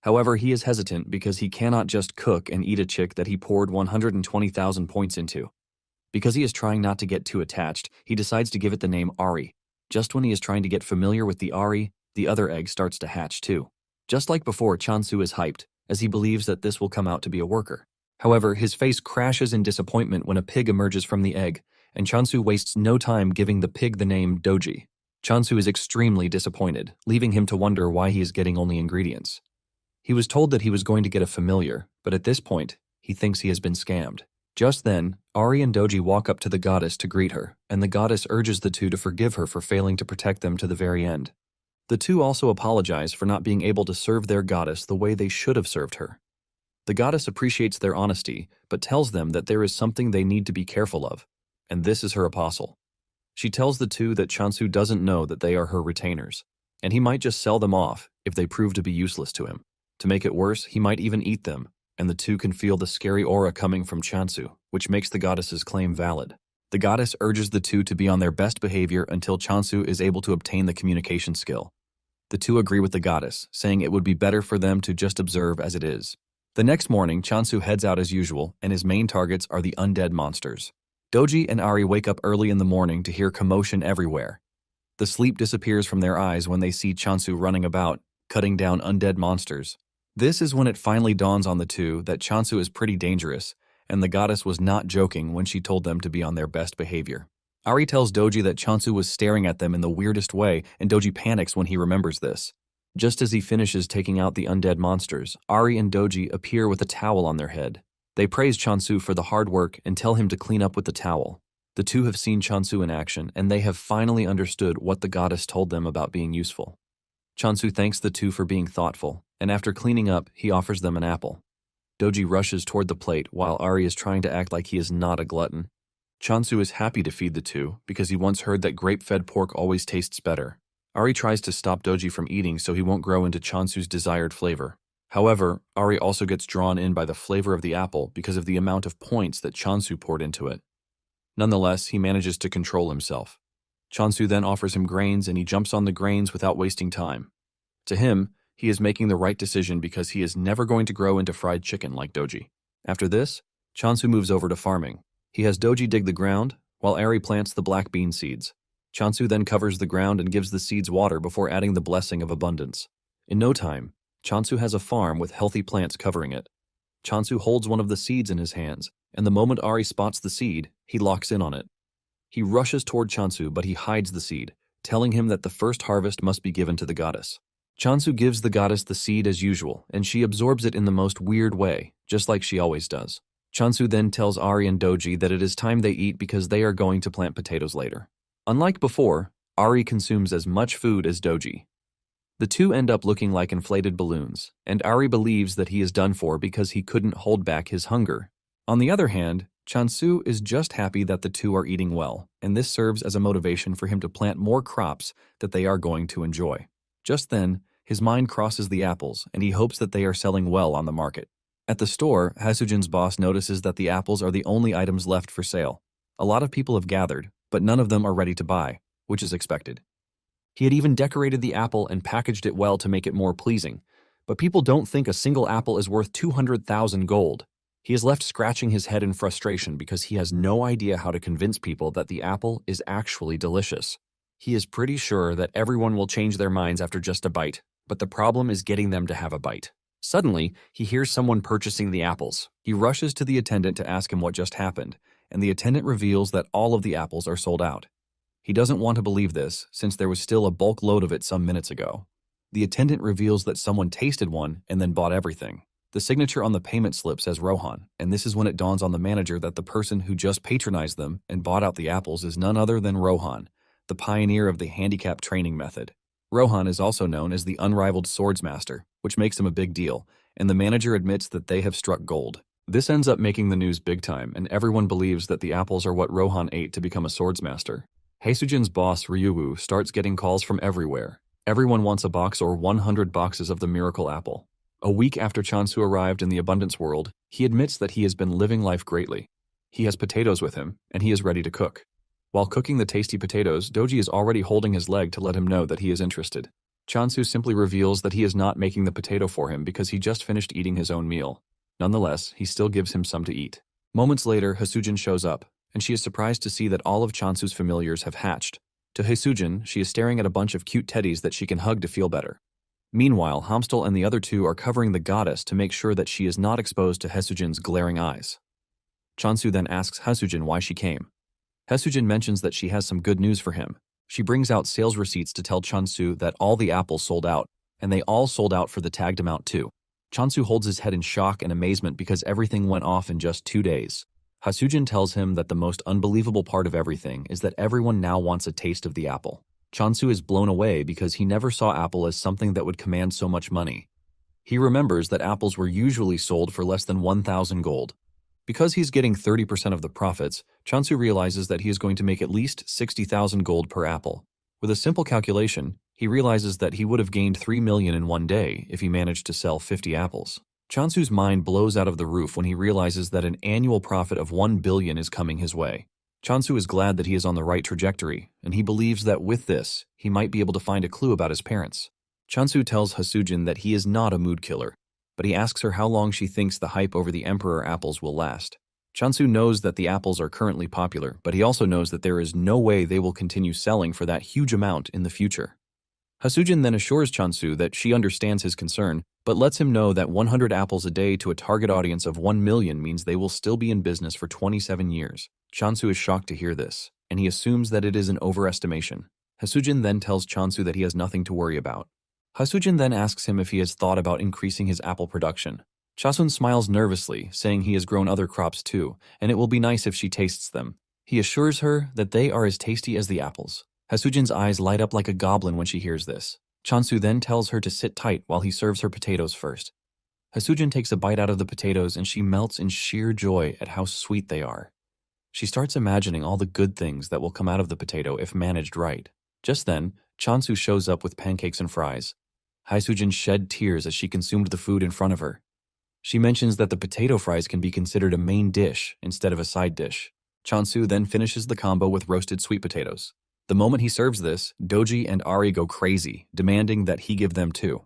However, he is hesitant because he cannot just cook and eat a chick that he poured 120,000 points into. Because he is trying not to get too attached, he decides to give it the name Ari. Just when he is trying to get familiar with the Ari, the other egg starts to hatch too. Just like before, Chansu is hyped, as he believes that this will come out to be a worker. However, his face crashes in disappointment when a pig emerges from the egg, and Chansu wastes no time giving the pig the name Doji. Chansu is extremely disappointed, leaving him to wonder why he is getting only ingredients. He was told that he was going to get a familiar, but at this point, he thinks he has been scammed. Just then, Ari and Doji walk up to the goddess to greet her, and the goddess urges the two to forgive her for failing to protect them to the very end. The two also apologize for not being able to serve their goddess the way they should have served her. The goddess appreciates their honesty, but tells them that there is something they need to be careful of, and this is her apostle. She tells the two that Chansu doesn't know that they are her retainers, and he might just sell them off if they prove to be useless to him. To make it worse, he might even eat them, and the two can feel the scary aura coming from Chansu, which makes the goddess's claim valid. The goddess urges the two to be on their best behavior until Chansu is able to obtain the communication skill. The two agree with the goddess, saying it would be better for them to just observe as it is. The next morning, Chansu heads out as usual, and his main targets are the undead monsters. Doji and Ari wake up early in the morning to hear commotion everywhere. The sleep disappears from their eyes when they see Chansu running about, cutting down undead monsters. This is when it finally dawns on the two that Chansu is pretty dangerous, and the goddess was not joking when she told them to be on their best behavior. Ari tells Doji that Chansu was staring at them in the weirdest way, and Doji panics when he remembers this. Just as he finishes taking out the undead monsters, Ari and Doji appear with a towel on their head. They praise Chansu for the hard work and tell him to clean up with the towel. The two have seen Chansu in action, and they have finally understood what the goddess told them about being useful. Chansu thanks the two for being thoughtful, and after cleaning up, he offers them an apple. Doji rushes toward the plate while Ari is trying to act like he is not a glutton. Chansu is happy to feed the two because he once heard that grape-fed pork always tastes better. Ari tries to stop Doji from eating so he won't grow into Chansu's desired flavor. However, Ari also gets drawn in by the flavor of the apple because of the amount of points that Chansu poured into it. Nonetheless, he manages to control himself. Chansu then offers him grains and he jumps on the grains without wasting time. To him, he is making the right decision because he is never going to grow into fried chicken like Doji. After this, Chansu moves over to farming. He has Doji dig the ground, while Ari plants the black bean seeds. Chansu then covers the ground and gives the seeds water before adding the blessing of abundance. In no time, Chansu has a farm with healthy plants covering it. Chansu holds one of the seeds in his hands, and the moment Ari spots the seed, he locks in on it. He rushes toward Chansu, but he hides the seed, telling him that the first harvest must be given to the goddess. Chansu gives the goddess the seed as usual, and she absorbs it in the most weird way, just like she always does. Chansu then tells Ari and Doji that it is time they eat because they are going to plant potatoes later. Unlike before, Ari consumes as much food as Doji. The two end up looking like inflated balloons, and Ari believes that he is done for because he couldn't hold back his hunger. On the other hand, Chansu is just happy that the two are eating well, and this serves as a motivation for him to plant more crops that they are going to enjoy. Just then, his mind crosses the apples, and he hopes that they are selling well on the market. At the store, Hasujin's boss notices that the apples are the only items left for sale. A lot of people have gathered, but none of them are ready to buy, which is expected. He had even decorated the apple and packaged it well to make it more pleasing, but people don't think a single apple is worth 200,000 gold. He is left scratching his head in frustration because he has no idea how to convince people that the apple is actually delicious. He is pretty sure that everyone will change their minds after just a bite, but the problem is getting them to have a bite. Suddenly, he hears someone purchasing the apples. He rushes to the attendant to ask him what just happened, and the attendant reveals that all of the apples are sold out. He doesn't want to believe this, since there was still a bulk load of it some minutes ago. The attendant reveals that someone tasted one and then bought everything. The signature on the payment slip says Rohan, and this is when it dawns on the manager that the person who just patronized them and bought out the apples is none other than Rohan, the pioneer of the handicap training method. Rohan is also known as the unrivaled swordsmaster, which makes him a big deal, and the manager admits that they have struck gold. This ends up making the news big time, and everyone believes that the apples are what Rohan ate to become a swordsmaster. Haesujin's boss, Ryuwoo, starts getting calls from everywhere. Everyone wants a box or 100 boxes of the miracle apple. A week after Chansu arrived in the abundance world, he admits that he has been living life greatly. He has potatoes with him, and he is ready to cook. While cooking the tasty potatoes, Doji is already holding his leg to let him know that he is interested. Chansu simply reveals that he is not making the potato for him because he just finished eating his own meal. Nonetheless, he still gives him some to eat. Moments later, Haesujin shows up, and she is surprised to see that all of Chansu's familiars have hatched. To Haesujin, she is staring at a bunch of cute teddies that she can hug to feel better. Meanwhile, Hamstal and the other two are covering the goddess to make sure that she is not exposed to Haesujin's glaring eyes. Chansu then asks Haesujin why she came. Haesujin mentions that she has some good news for him. She brings out sales receipts to tell Chansu that all the apples sold out, and they all sold out for the tagged amount too. Chansu holds his head in shock and amazement because everything went off in just 2 days. Haesujin tells him that the most unbelievable part of everything is that everyone now wants a taste of the apple. Chansu is blown away because he never saw apple as something that would command so much money. He remembers that apples were usually sold for less than 1,000 gold. Because he's getting 30% of the profits, Chansu realizes that he is going to make at least 60,000 gold per apple. With a simple calculation, he realizes that he would have gained 3 million in one day if he managed to sell 50 apples. Chansu's mind blows out of the roof when he realizes that an annual profit of 1 billion is coming his way. Chansu is glad that he is on the right trajectory, and he believes that with this, he might be able to find a clue about his parents. Chansu tells Haesujin that he is not a mood killer, but he asks her how long she thinks the hype over the Emperor apples will last. Chansu knows that the apples are currently popular, but he also knows that there is no way they will continue selling for that huge amount in the future. Haesujin then assures Chansu that she understands his concern, but lets him know that 100 apples a day to a target audience of 1 million means they will still be in business for 27 years. Chansu is shocked to hear this, and he assumes that it is an overestimation. Haesujin then tells Chansu that he has nothing to worry about. Haesujin then asks him if he has thought about increasing his apple production. Chasun smiles nervously, saying he has grown other crops too, and it will be nice if she tastes them. He assures her that they are as tasty as the apples. Haesujin's eyes light up like a goblin when she hears this. Chansu then tells her to sit tight while he serves her potatoes first. Haesujin takes a bite out of the potatoes and she melts in sheer joy at how sweet they are. She starts imagining all the good things that will come out of the potato if managed right. Just then, Chansu shows up with pancakes and fries. Haesujin shed tears as she consumed the food in front of her. She mentions that the potato fries can be considered a main dish instead of a side dish. Chansu then finishes the combo with roasted sweet potatoes. The moment he serves this, Doji and Ari go crazy, demanding that he give them too.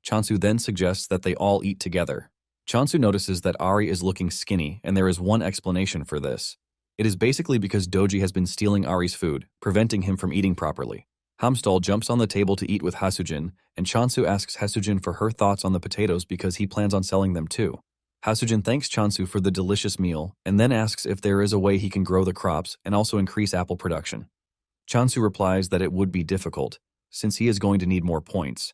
Chansu then suggests that they all eat together. Chansu notices that Ari is looking skinny, and there is one explanation for this. It is basically because Doji has been stealing Ari's food, preventing him from eating properly. Hamstal jumps on the table to eat with Hasujin, and Chansu asks Hasujin for her thoughts on the potatoes because he plans on selling them too. Hasujin thanks Chansu for the delicious meal, and then asks if there is a way he can grow the crops and also increase apple production. Chansu replies that it would be difficult, since he is going to need more points.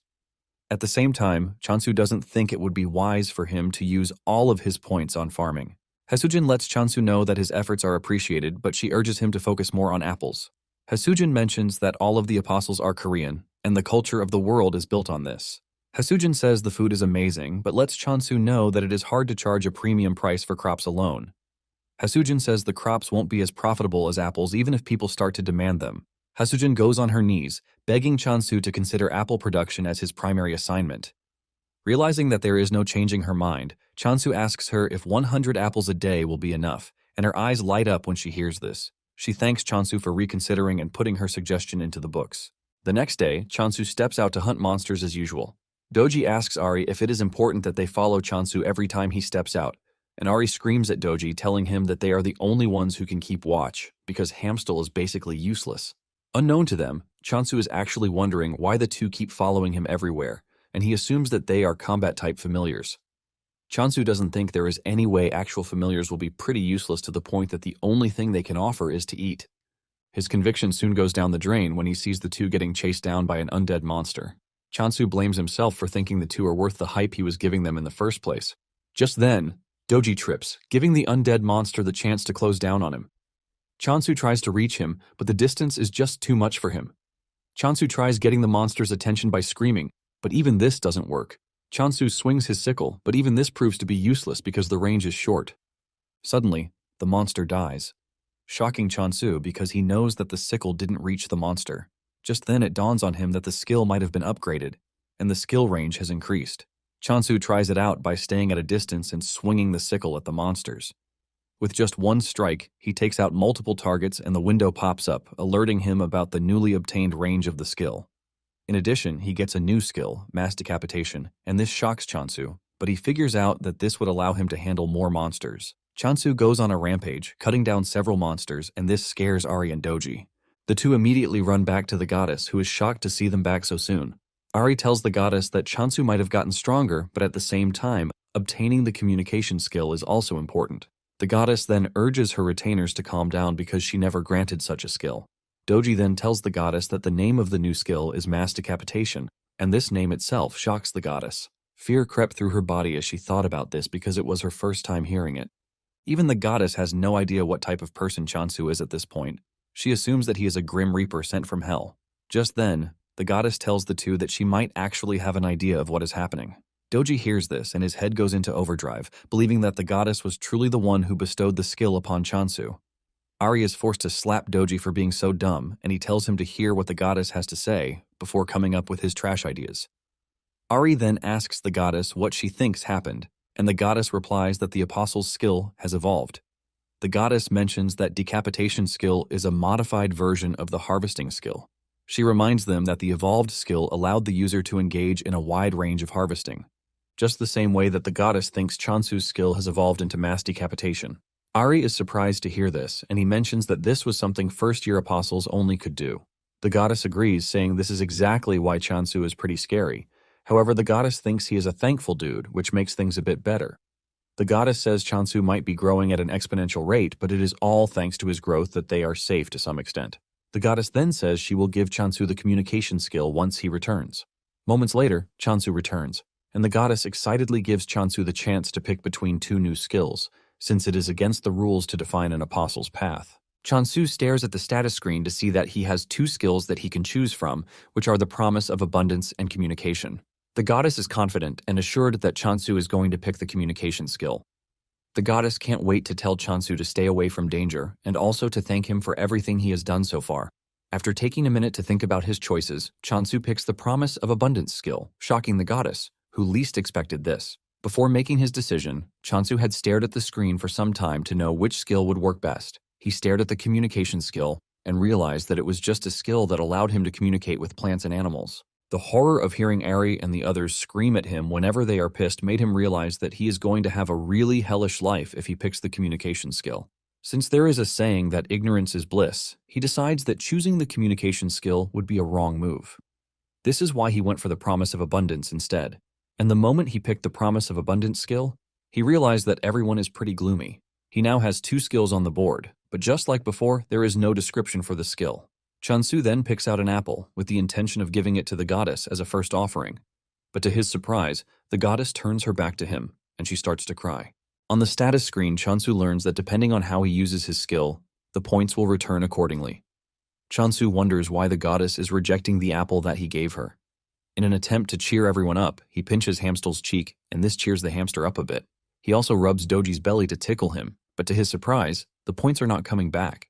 At the same time, Chansu doesn't think it would be wise for him to use all of his points on farming. Hasujin lets Chansu know that his efforts are appreciated, but she urges him to focus more on apples. Hasujin mentions that all of the apostles are Korean, and the culture of the world is built on this. Hasujin says the food is amazing, but lets Chansu know that it is hard to charge a premium price for crops alone. Hasujin says the crops won't be as profitable as apples even if people start to demand them. Hasujin goes on her knees, begging Chansu to consider apple production as his primary assignment. Realizing that there is no changing her mind, Chansu asks her if 100 apples a day will be enough, and her eyes light up when she hears this. She thanks Chansu for reconsidering and putting her suggestion into the books. The next day, Chansu steps out to hunt monsters as usual. Doji asks Ari if it is important that they follow Chansu every time he steps out, and Ari screams at Doji, telling him that they are the only ones who can keep watch, because Hamstal is basically useless. Unknown to them, Chansu is actually wondering why the two keep following him everywhere, and he assumes that they are combat-type familiars. Chansu doesn't think there is any way actual familiars will be pretty useless to the point that the only thing they can offer is to eat. His conviction soon goes down the drain when he sees the two getting chased down by an undead monster. Chansu blames himself for thinking the two are worth the hype he was giving them in the first place. Just then, Doji trips, giving the undead monster the chance to close down on him. Chansu tries to reach him, but the distance is just too much for him. Chansu tries getting the monster's attention by screaming, but even this doesn't work. Chansu swings his sickle, but even this proves to be useless because the range is short. Suddenly, the monster dies, shocking Chansu because he knows that the sickle didn't reach the monster. Just then it dawns on him that the skill might have been upgraded, and the skill range has increased. Chansu tries it out by staying at a distance and swinging the sickle at the monsters. With just one strike, he takes out multiple targets and the window pops up, alerting him about the newly obtained range of the skill. In addition, he gets a new skill, mass decapitation, and this shocks Chansu, but he figures out that this would allow him to handle more monsters. Chansu goes on a rampage, cutting down several monsters, and this scares Ari and Doji. The two immediately run back to the goddess, who is shocked to see them back so soon. Ari tells the goddess that Chansu might have gotten stronger, but at the same time, obtaining the communication skill is also important. The goddess then urges her retainers to calm down because she never granted such a skill. Doji then tells the goddess that the name of the new skill is mass decapitation, and this name itself shocks the goddess. Fear crept through her body as she thought about this because it was her first time hearing it. Even the goddess has no idea what type of person Chansu is at this point. She assumes that he is a grim reaper sent from hell. Just then, the goddess tells the two that she might actually have an idea of what is happening. Doji hears this and his head goes into overdrive, believing that the goddess was truly the one who bestowed the skill upon Chansu. Ari is forced to slap Doji for being so dumb, and he tells him to hear what the goddess has to say before coming up with his trash ideas. Ari then asks the goddess what she thinks happened, and the goddess replies that the apostle's skill has evolved. The goddess mentions that decapitation skill is a modified version of the harvesting skill. She reminds them that the evolved skill allowed the user to engage in a wide range of harvesting, just the same way that the goddess thinks Chansu's skill has evolved into mass decapitation. Ari is surprised to hear this, and he mentions that this was something first-year apostles only could do. The goddess agrees, saying this is exactly why Chansu is pretty scary. However, the goddess thinks he is a thankful dude, which makes things a bit better. The goddess says Chansu might be growing at an exponential rate, but it is all thanks to his growth that they are safe to some extent. The goddess then says she will give Chansu the communication skill once he returns. Moments later, Chansu returns, and the goddess excitedly gives Chansu the chance to pick between two new skills, since it is against the rules to define an apostle's path. Chansu stares at the status screen to see that he has two skills that he can choose from, which are the promise of abundance and communication. The goddess is confident and assured that Chansu is going to pick the communication skill. The goddess can't wait to tell Chansu to stay away from danger and also to thank him for everything he has done so far. After taking a minute to think about his choices, Chansu picks the promise of abundance skill, shocking the goddess, who least expected this. Before making his decision, Chansu had stared at the screen for some time to know which skill would work best. He stared at the communication skill and realized that it was just a skill that allowed him to communicate with plants and animals. The horror of hearing Ari and the others scream at him whenever they are pissed made him realize that he is going to have a really hellish life if he picks the communication skill. Since there is a saying that ignorance is bliss, he decides that choosing the communication skill would be a wrong move. This is why he went for the promise of abundance instead. And the moment he picked the promise of abundance skill, he realized that everyone is pretty gloomy. He now has 2 skills on the board, but just like before, there is no description for the skill. Chansu then picks out an apple with the intention of giving it to the goddess as a first offering. But to his surprise, the goddess turns her back to him, and she starts to cry. On the status screen, Chansu learns that depending on how he uses his skill, the points will return accordingly. Chansu wonders why the goddess is rejecting the apple that he gave her. In an attempt to cheer everyone up, he pinches Hamstel's cheek, and this cheers the hamster up a bit. He also rubs Doji's belly to tickle him, but to his surprise, the points are not coming back.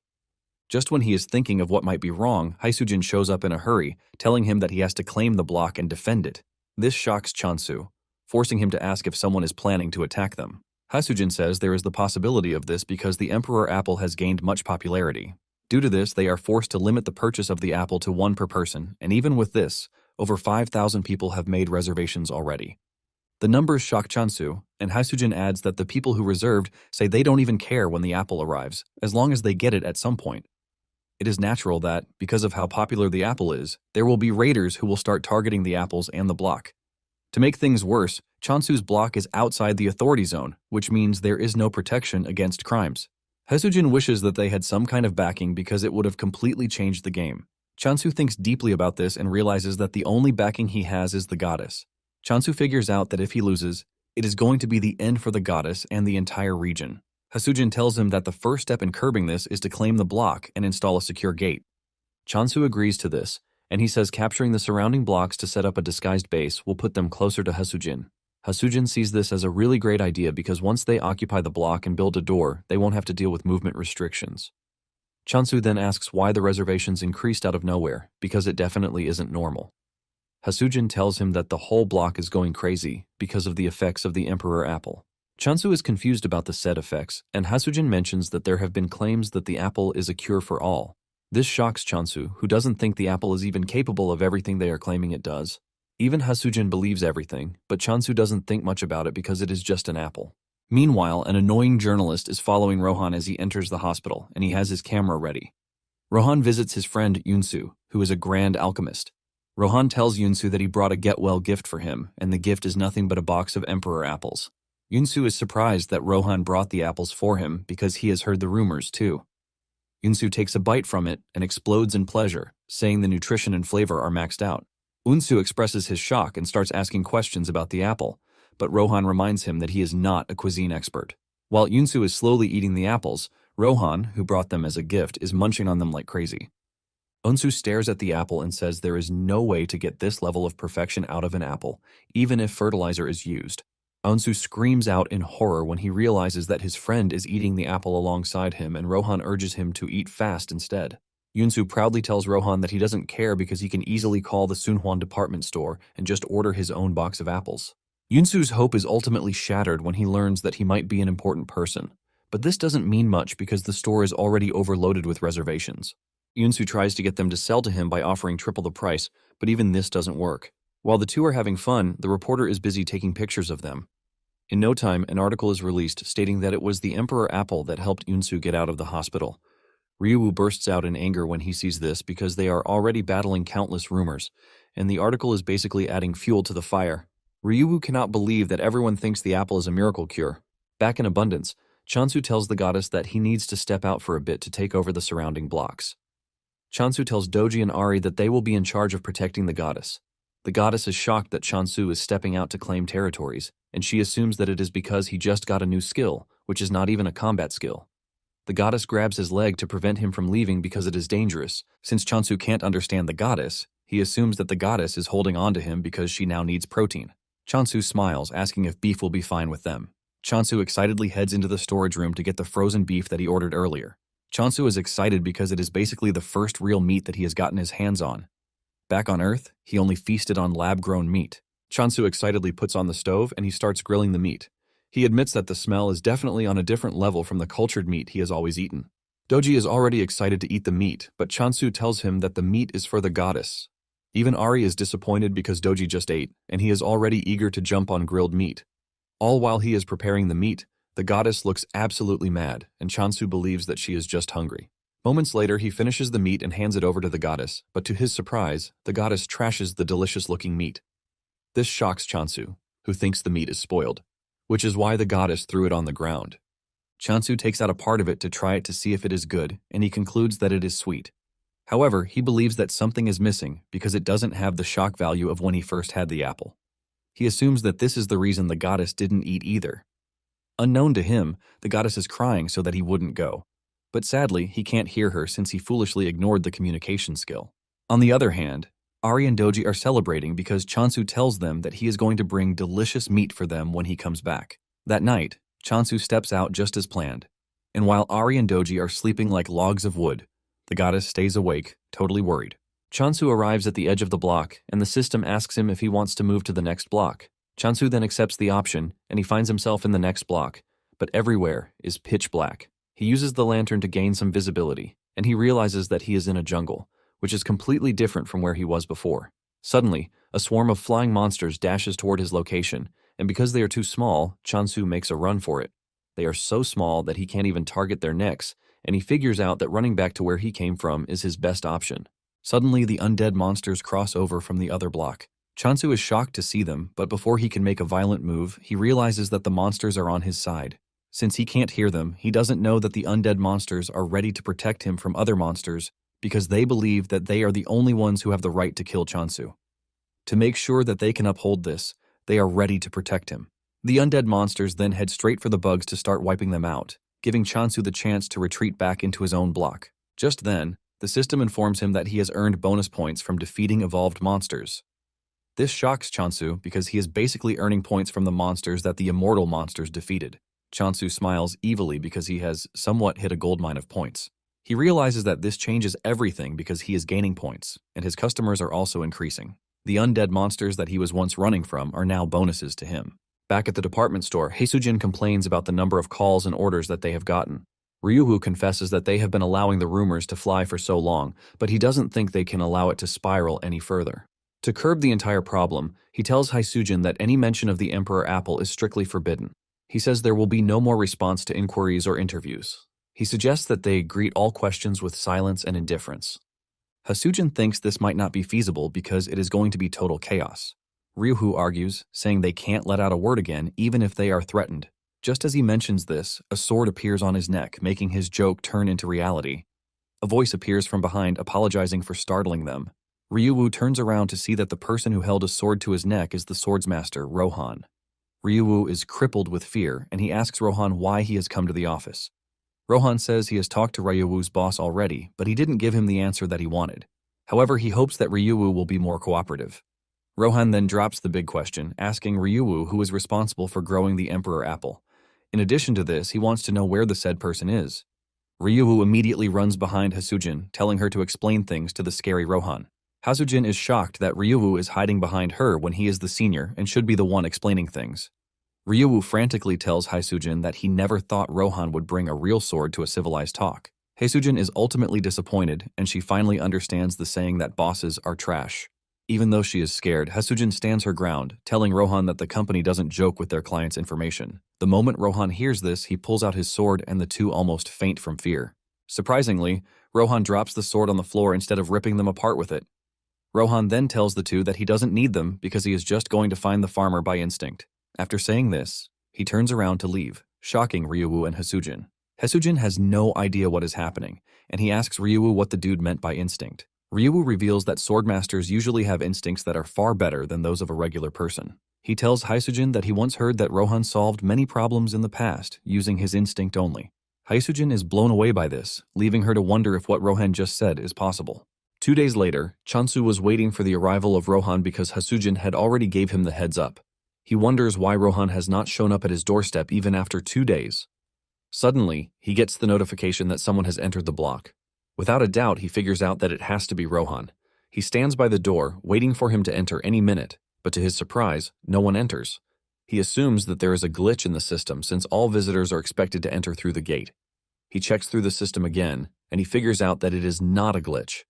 Just when he is thinking of what might be wrong, Haisujin shows up in a hurry, telling him that he has to claim the block and defend it. This shocks Chansu, forcing him to ask if someone is planning to attack them. Haisujin says there is the possibility of this because the Emperor Apple has gained much popularity. Due to this, they are forced to limit the purchase of the apple to 1 per person, and even with this, over 5,000 people have made reservations already. The numbers shock Chansu, and Haisujin adds that the people who reserved say they don't even care when the apple arrives, as long as they get it at some point. It is natural that, because of how popular the apple is, there will be raiders who will start targeting the apples and the block. To make things worse, Chansu's block is outside the authority zone, which means there is no protection against crimes. Haisujin wishes that they had some kind of backing because it would have completely changed the game. Chansu thinks deeply about this and realizes that the only backing he has is the goddess. Chansu figures out that if he loses, it is going to be the end for the goddess and the entire region. Haisujin tells him that the first step in curbing this is to claim the block and install a secure gate. Chansu agrees to this, and he says capturing the surrounding blocks to set up a disguised base will put them closer to Haisujin. Haisujin sees this as a really great idea because once they occupy the block and build a door, they won't have to deal with movement restrictions. Chansu then asks why the reservations increased out of nowhere, because it definitely isn't normal. Haisujin tells him that the whole block is going crazy because of the effects of the Emperor Apple. Chansu is confused about the said effects, and Haisujin mentions that there have been claims that the apple is a cure for all. This shocks Chansu, who doesn't think the apple is even capable of everything they are claiming it does. Even Haisujin believes everything, but Chansu doesn't think much about it because it is just an apple. Meanwhile, an annoying journalist is following Rohan as he enters the hospital, and he has his camera ready. Rohan visits his friend Yunsu, who is a grand alchemist. Rohan tells Yunsu that he brought a get-well gift for him, and the gift is nothing but a box of Emperor apples. Yunsu is surprised that Rohan brought the apples for him because he has heard the rumors too. Yunsu takes a bite from it and explodes in pleasure, saying the nutrition and flavor are maxed out. Unsu expresses his shock and starts asking questions about the apple, but Rohan reminds him that he is not a cuisine expert. While Yunsu is slowly eating the apples, Rohan, who brought them as a gift, is munching on them like crazy. Unsu stares at the apple and says there is no way to get this level of perfection out of an apple, even if fertilizer is used. Unsu screams out in horror when he realizes that his friend is eating the apple alongside him, and Rohan urges him to eat fast instead. Yunsu proudly tells Rohan that he doesn't care because he can easily call the Sunhwan department store and just order his own box of apples. Yunsu's hope is ultimately shattered when he learns that he might be an important person, but this doesn't mean much because the store is already overloaded with reservations. Yunsu tries to get them to sell to him by offering triple the price, but even this doesn't work. While the two are having fun, the reporter is busy taking pictures of them. In no time, an article is released stating that it was the Emperor Apple that helped Yunsu get out of the hospital. Ryu bursts out in anger when he sees this because they are already battling countless rumors, and the article is basically adding fuel to the fire. Ryu cannot believe that everyone thinks the apple is a miracle cure. Back in abundance, Chansu tells the goddess that he needs to step out for a bit to take over the surrounding blocks. Chansu tells Doji and Ari that they will be in charge of protecting the goddess. The goddess is shocked that Chansu is stepping out to claim territories, and she assumes that it is because he just got a new skill, which is not even a combat skill. The goddess grabs his leg to prevent him from leaving because it is dangerous. Since Chansu can't understand the goddess, he assumes that the goddess is holding on to him because she now needs protein. Chansu smiles, asking if beef will be fine with them. Chansu excitedly heads into the storage room to get the frozen beef that he ordered earlier. Chansu is excited because it is basically the first real meat that he has gotten his hands on. Back on Earth, he only feasted on lab-grown meat. Chansu excitedly puts on the stove and he starts grilling the meat. He admits that the smell is definitely on a different level from the cultured meat he has always eaten. Doji is already excited to eat the meat, but Chansu tells him that the meat is for the goddess. Even Ari is disappointed because Doji just ate, and he is already eager to jump on grilled meat. All while he is preparing the meat, The goddess looks absolutely mad, and Chansu believes that she is just hungry. Moments later, he finishes the meat and hands it over to the goddess, but to his surprise, the goddess trashes the delicious-looking meat. This shocks Chansu, who thinks the meat is spoiled, which is why the goddess threw it on the ground. Chansu takes out a part of it to try it to see if it is good, and he concludes that it is sweet. However, he believes that something is missing because it doesn't have the shock value of when he first had the apple. He assumes that this is the reason the goddess didn't eat either. Unknown to him, the goddess is crying so that he wouldn't go. But sadly, he can't hear her since he foolishly ignored the communication skill. On the other hand, Ari and Doji are celebrating because Chansu tells them that he is going to bring delicious meat for them when he comes back. That night, Chansu steps out just as planned. And while Ari and Doji are sleeping like logs of wood, the goddess stays awake, totally worried. Chansu arrives at the edge of the block, and the system asks him if he wants to move to the next block. Chansu then accepts the option, and he finds himself in the next block, but everywhere is pitch black. He uses the lantern to gain some visibility, and he realizes that he is in a jungle, which is completely different from where he was before. Suddenly, a swarm of flying monsters dashes toward his location, and because they are too small, Chansu makes a run for it. They are so small that he can't even target their necks, and he figures out that running back to where he came from is his best option. Suddenly, the undead monsters cross over from the other block. Chansu is shocked to see them, but before he can make a violent move, he realizes that the monsters are on his side. Since he can't hear them, he doesn't know that the undead monsters are ready to protect him from other monsters because they believe that they are the only ones who have the right to kill Chansu. To make sure that they can uphold this, they are ready to protect him. The undead monsters then head straight for the bugs to start wiping them out, giving Chansu the chance to retreat back into his own block. Just then, the system informs him that he has earned bonus points from defeating evolved monsters. This shocks Chansu because he is basically earning points from the monsters that the immortal monsters defeated. Chansu smiles evilly because he has somewhat hit a goldmine of points. He realizes that this changes everything because he is gaining points, and his customers are also increasing. The undead monsters that he was once running from are now bonuses to him. Back at the department store, Haesujin complains about the number of calls and orders that they have gotten. Ryuhu confesses that they have been allowing the rumors to fly for so long, but he doesn't think they can allow it to spiral any further. To curb the entire problem, he tells Haesujin that any mention of the Emperor Apple is strictly forbidden. He says there will be no more response to inquiries or interviews. He suggests that they greet all questions with silence and indifference. Haesujin thinks this might not be feasible because it is going to be total chaos. Ryuhu argues, saying they can't let out a word again even if they are threatened. Just as he mentions this, a sword appears on his neck, making his joke turn into reality. A voice appears from behind, apologizing for startling them. Ryuhu turns around to see that the person who held a sword to his neck is the swordsmaster, Rohan. Ryuhu is crippled with fear, and he asks Rohan why he has come to the office. Rohan says he has talked to Ryuhu's boss already, but he didn't give him the answer that he wanted. However, he hopes that Ryuhu will be more cooperative. Rohan then drops the big question, asking Ryuhu who is responsible for growing the Emperor Apple. In addition to this, he wants to know where the said person is. Ryuhu immediately runs behind Haesujin, telling her to explain things to the scary Rohan. Haesujin is shocked that Ryuhu is hiding behind her when he is the senior and should be the one explaining things. Ryuhu frantically tells Haesujin that he never thought Rohan would bring a real sword to a civilized talk. Haesujin is ultimately disappointed, and she finally understands the saying that bosses are trash. Even though she is scared, Haesujin stands her ground, telling Rohan that the company doesn't joke with their clients' information. The moment Rohan hears this, he pulls out his sword and the two almost faint from fear. Surprisingly, Rohan drops the sword on the floor instead of ripping them apart with it. Rohan then tells the two that he doesn't need them because he is just going to find the farmer by instinct. After saying this, he turns around to leave, shocking Ryuhu and Haesujin. Haesujin has no idea what is happening, and he asks Ryuhu what the dude meant by instinct. Ryuhu reveals that swordmasters usually have instincts that are far better than those of a regular person. He tells Haesujin that he once heard that Rohan solved many problems in the past using his instinct only. Haesujin is blown away by this, leaving her to wonder if what Rohan just said is possible. 2 days later, Chansu was waiting for the arrival of Rohan because Haesujin had already gave him the heads up. He wonders why Rohan has not shown up at his doorstep even after 2 days. Suddenly, he gets the notification that someone has entered the block. Without a doubt, he figures out that it has to be Rohan. He stands by the door, waiting for him to enter any minute, but to his surprise, no one enters. He assumes that there is a glitch in the system since all visitors are expected to enter through the gate. He checks through the system again, and he figures out that it is not a glitch.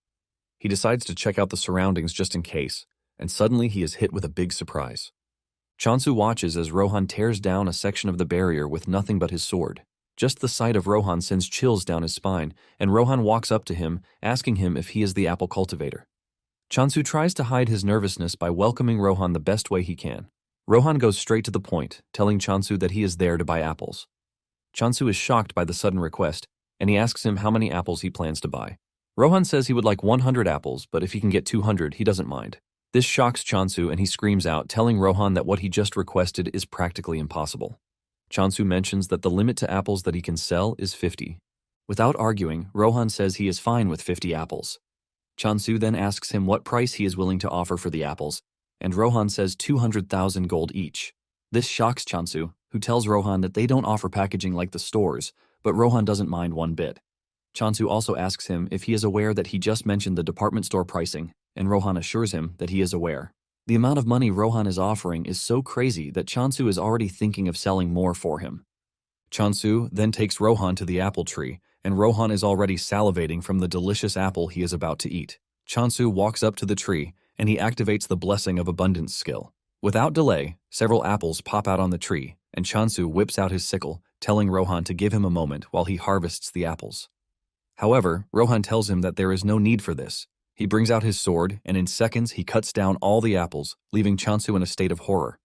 He decides to check out the surroundings just in case, and suddenly he is hit with a big surprise. Chansu watches as Rohan tears down a section of the barrier with nothing but his sword. Just the sight of Rohan sends chills down his spine, and Rohan walks up to him, asking him if he is the apple cultivator. Chansu tries to hide his nervousness by welcoming Rohan the best way he can. Rohan goes straight to the point, telling Chansu that he is there to buy apples. Chansu is shocked by the sudden request, and he asks him how many apples he plans to buy. Rohan says he would like 100 apples, but if he can get 200, he doesn't mind. This shocks Chansu and he screams out, telling Rohan that what he just requested is practically impossible. Chansu mentions that the limit to apples that he can sell is 50. Without arguing, Rohan says he is fine with 50 apples. Chansu then asks him what price he is willing to offer for the apples, and Rohan says 200,000 gold each. This shocks Chansu, who tells Rohan that they don't offer packaging like the stores, but Rohan doesn't mind one bit. Chansu also asks him if he is aware that he just mentioned the department store pricing, and Rohan assures him that he is aware. The amount of money Rohan is offering is so crazy that Chansu is already thinking of selling more for him. Chansu then takes Rohan to the apple tree, and Rohan is already salivating from the delicious apple he is about to eat. Chansu walks up to the tree, and he activates the Blessing of Abundance skill. Without delay, several apples pop out on the tree, and Chansu whips out his sickle, telling Rohan to give him a moment while he harvests the apples. However, Rohan tells him that there is no need for this. He brings out his sword, and in seconds he cuts down all the apples, leaving Chansu in a state of horror.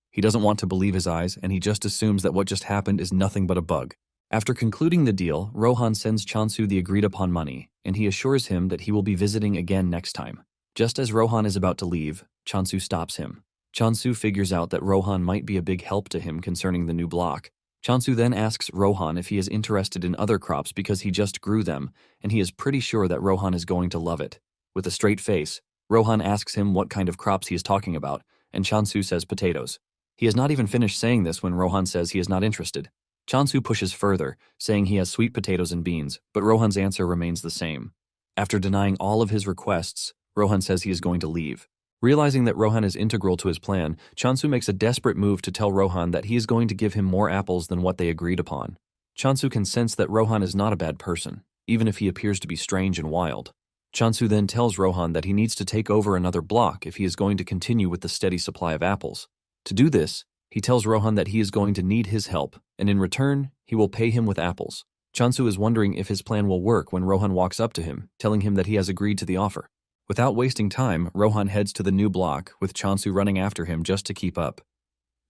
He doesn't want to believe his eyes, and he just assumes that what just happened is nothing but a bug. After concluding the deal, Rohan sends Chansu the agreed-upon money, and he assures him that he will be visiting again next time. Just as Rohan is about to leave, Chansu stops him. Chansu figures out that Rohan might be a big help to him concerning the new block. Chansu then asks Rohan if he is interested in other crops because he just grew them, and he is pretty sure that Rohan is going to love it. With a straight face, Rohan asks him what kind of crops he is talking about, and Chansu says potatoes. He has not even finished saying this when Rohan says he is not interested. Chansu pushes further, saying he has sweet potatoes and beans, but Rohan's answer remains the same. After denying all of his requests, Rohan says he is going to leave. Realizing that Rohan is integral to his plan, Chansu makes a desperate move to tell Rohan that he is going to give him more apples than what they agreed upon. Chansu can sense that Rohan is not a bad person, even if he appears to be strange and wild. Chansu then tells Rohan that he needs to take over another block if he is going to continue with the steady supply of apples. To do this, he tells Rohan that he is going to need his help, and in return, he will pay him with apples. Chansu is wondering if his plan will work when Rohan walks up to him, telling him that he has agreed to the offer. Without wasting time, Rohan heads to the new block, with Chansu running after him just to keep up.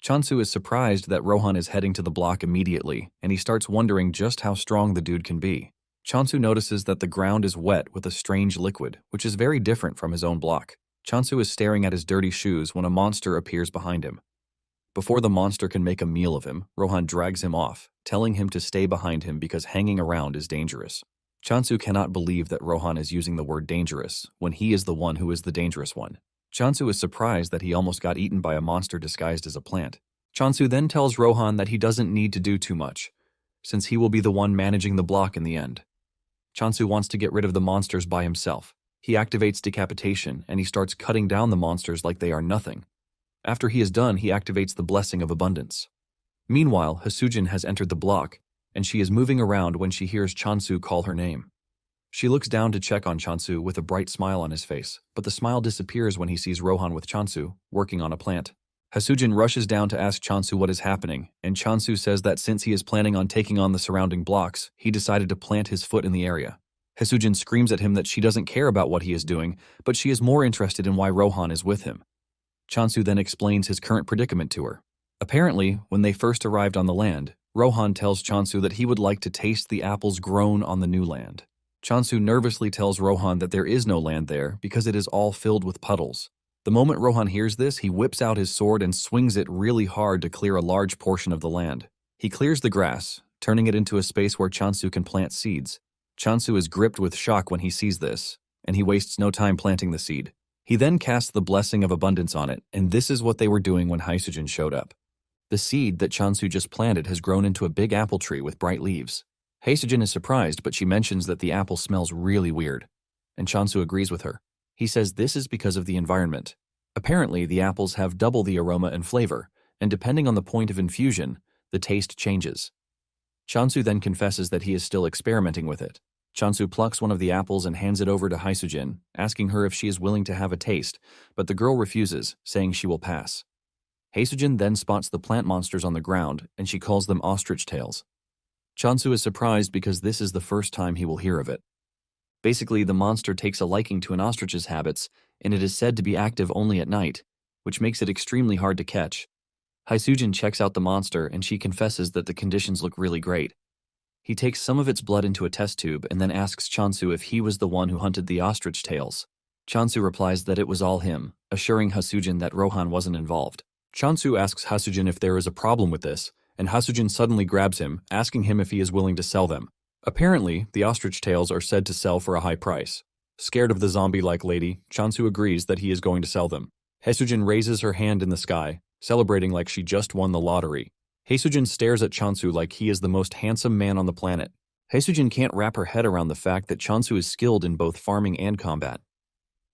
Chansu is surprised that Rohan is heading to the block immediately, and he starts wondering just how strong the dude can be. Chansu notices that the ground is wet with a strange liquid, which is very different from his own block. Chansu is staring at his dirty shoes when a monster appears behind him. Before the monster can make a meal of him, Rohan drags him off, telling him to stay behind him because hanging around is dangerous. Chansu cannot believe that Rohan is using the word dangerous when he is the one who is the dangerous one. Chansu is surprised that he almost got eaten by a monster disguised as a plant. Chansu then tells Rohan that he doesn't need to do too much, since he will be the one managing the block in the end. Chansu wants to get rid of the monsters by himself. He activates decapitation and he starts cutting down the monsters like they are nothing. After he is done, he activates the Blessing of Abundance. Meanwhile, Hasujin has entered the block, and she is moving around when she hears Chansu call her name. She looks down to check on Chansu with a bright smile on his face, but the smile disappears when he sees Rohan with Chansu, working on a plant. Hasujin rushes down to ask Chansu what is happening, and Chansu says that since he is planning on taking on the surrounding blocks, he decided to plant his foot in the area. Hasujin screams at him that she doesn't care about what he is doing, but she is more interested in why Rohan is with him. Chansu then explains his current predicament to her. Apparently, when they first arrived on the land, Rohan tells Chansu that he would like to taste the apples grown on the new land. Chansu nervously tells Rohan that there is no land there because it is all filled with puddles. The moment Rohan hears this, he whips out his sword and swings it really hard to clear a large portion of the land. He clears the grass, turning it into a space where Chansu can plant seeds. Chansu is gripped with shock when he sees this, and he wastes no time planting the seed. He then casts the Blessing of Abundance on it, and this is what they were doing when Hasujin showed up. The seed that Chansu just planted has grown into a big apple tree with bright leaves. Hasujin is surprised, but she mentions that the apple smells really weird, and Chansu agrees with her. He says this is because of the environment. Apparently, the apples have double the aroma and flavor, and depending on the point of infusion, the taste changes. Chansu then confesses that he is still experimenting with it. Chansu plucks one of the apples and hands it over to Hasujin, asking her if she is willing to have a taste, but the girl refuses, saying she will pass. Haesujin then spots the plant monsters on the ground, and she calls them ostrich tails. Chansu is surprised because this is the first time he will hear of it. Basically, the monster takes a liking to an ostrich's habits, and it is said to be active only at night, which makes it extremely hard to catch. Haesujin checks out the monster, and she confesses that the conditions look really great. He takes some of its blood into a test tube and then asks Chansu if he was the one who hunted the ostrich tails. Chansu replies that it was all him, assuring Haesujin that Rohan wasn't involved. Chansu asks Haesujin if there is a problem with this, and Haesujin suddenly grabs him, asking him if he is willing to sell them. Apparently, the ostrich tails are said to sell for a high price. Scared of the zombie-like lady, Chansu agrees that he is going to sell them. Haesujin raises her hand in the sky, celebrating like she just won the lottery. Haesujin stares at Chansu like he is the most handsome man on the planet. Haesujin can't wrap her head around the fact that Chansu is skilled in both farming and combat.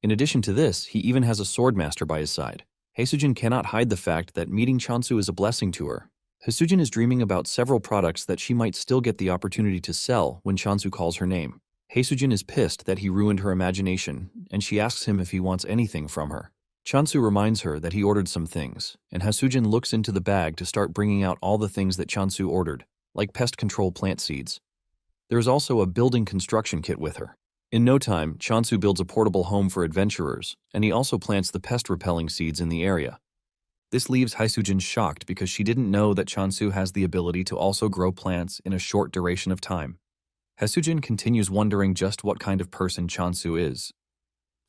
In addition to this, he even has a swordmaster by his side. Haesujin cannot hide the fact that meeting Chansu is a blessing to her. Haesujin is dreaming about several products that she might still get the opportunity to sell when Chansu calls her name. Haesujin is pissed that he ruined her imagination, and she asks him if he wants anything from her. Chansu reminds her that he ordered some things, and Haesujin looks into the bag to start bringing out all the things that Chansu ordered, like pest control plant seeds. There is also a building construction kit with her. In no time, Chansu builds a portable home for adventurers, and he also plants the pest-repelling seeds in the area. This leaves Haesujin shocked because she didn't know that Chansu has the ability to also grow plants in a short duration of time. Haesujin continues wondering just what kind of person Chansu is.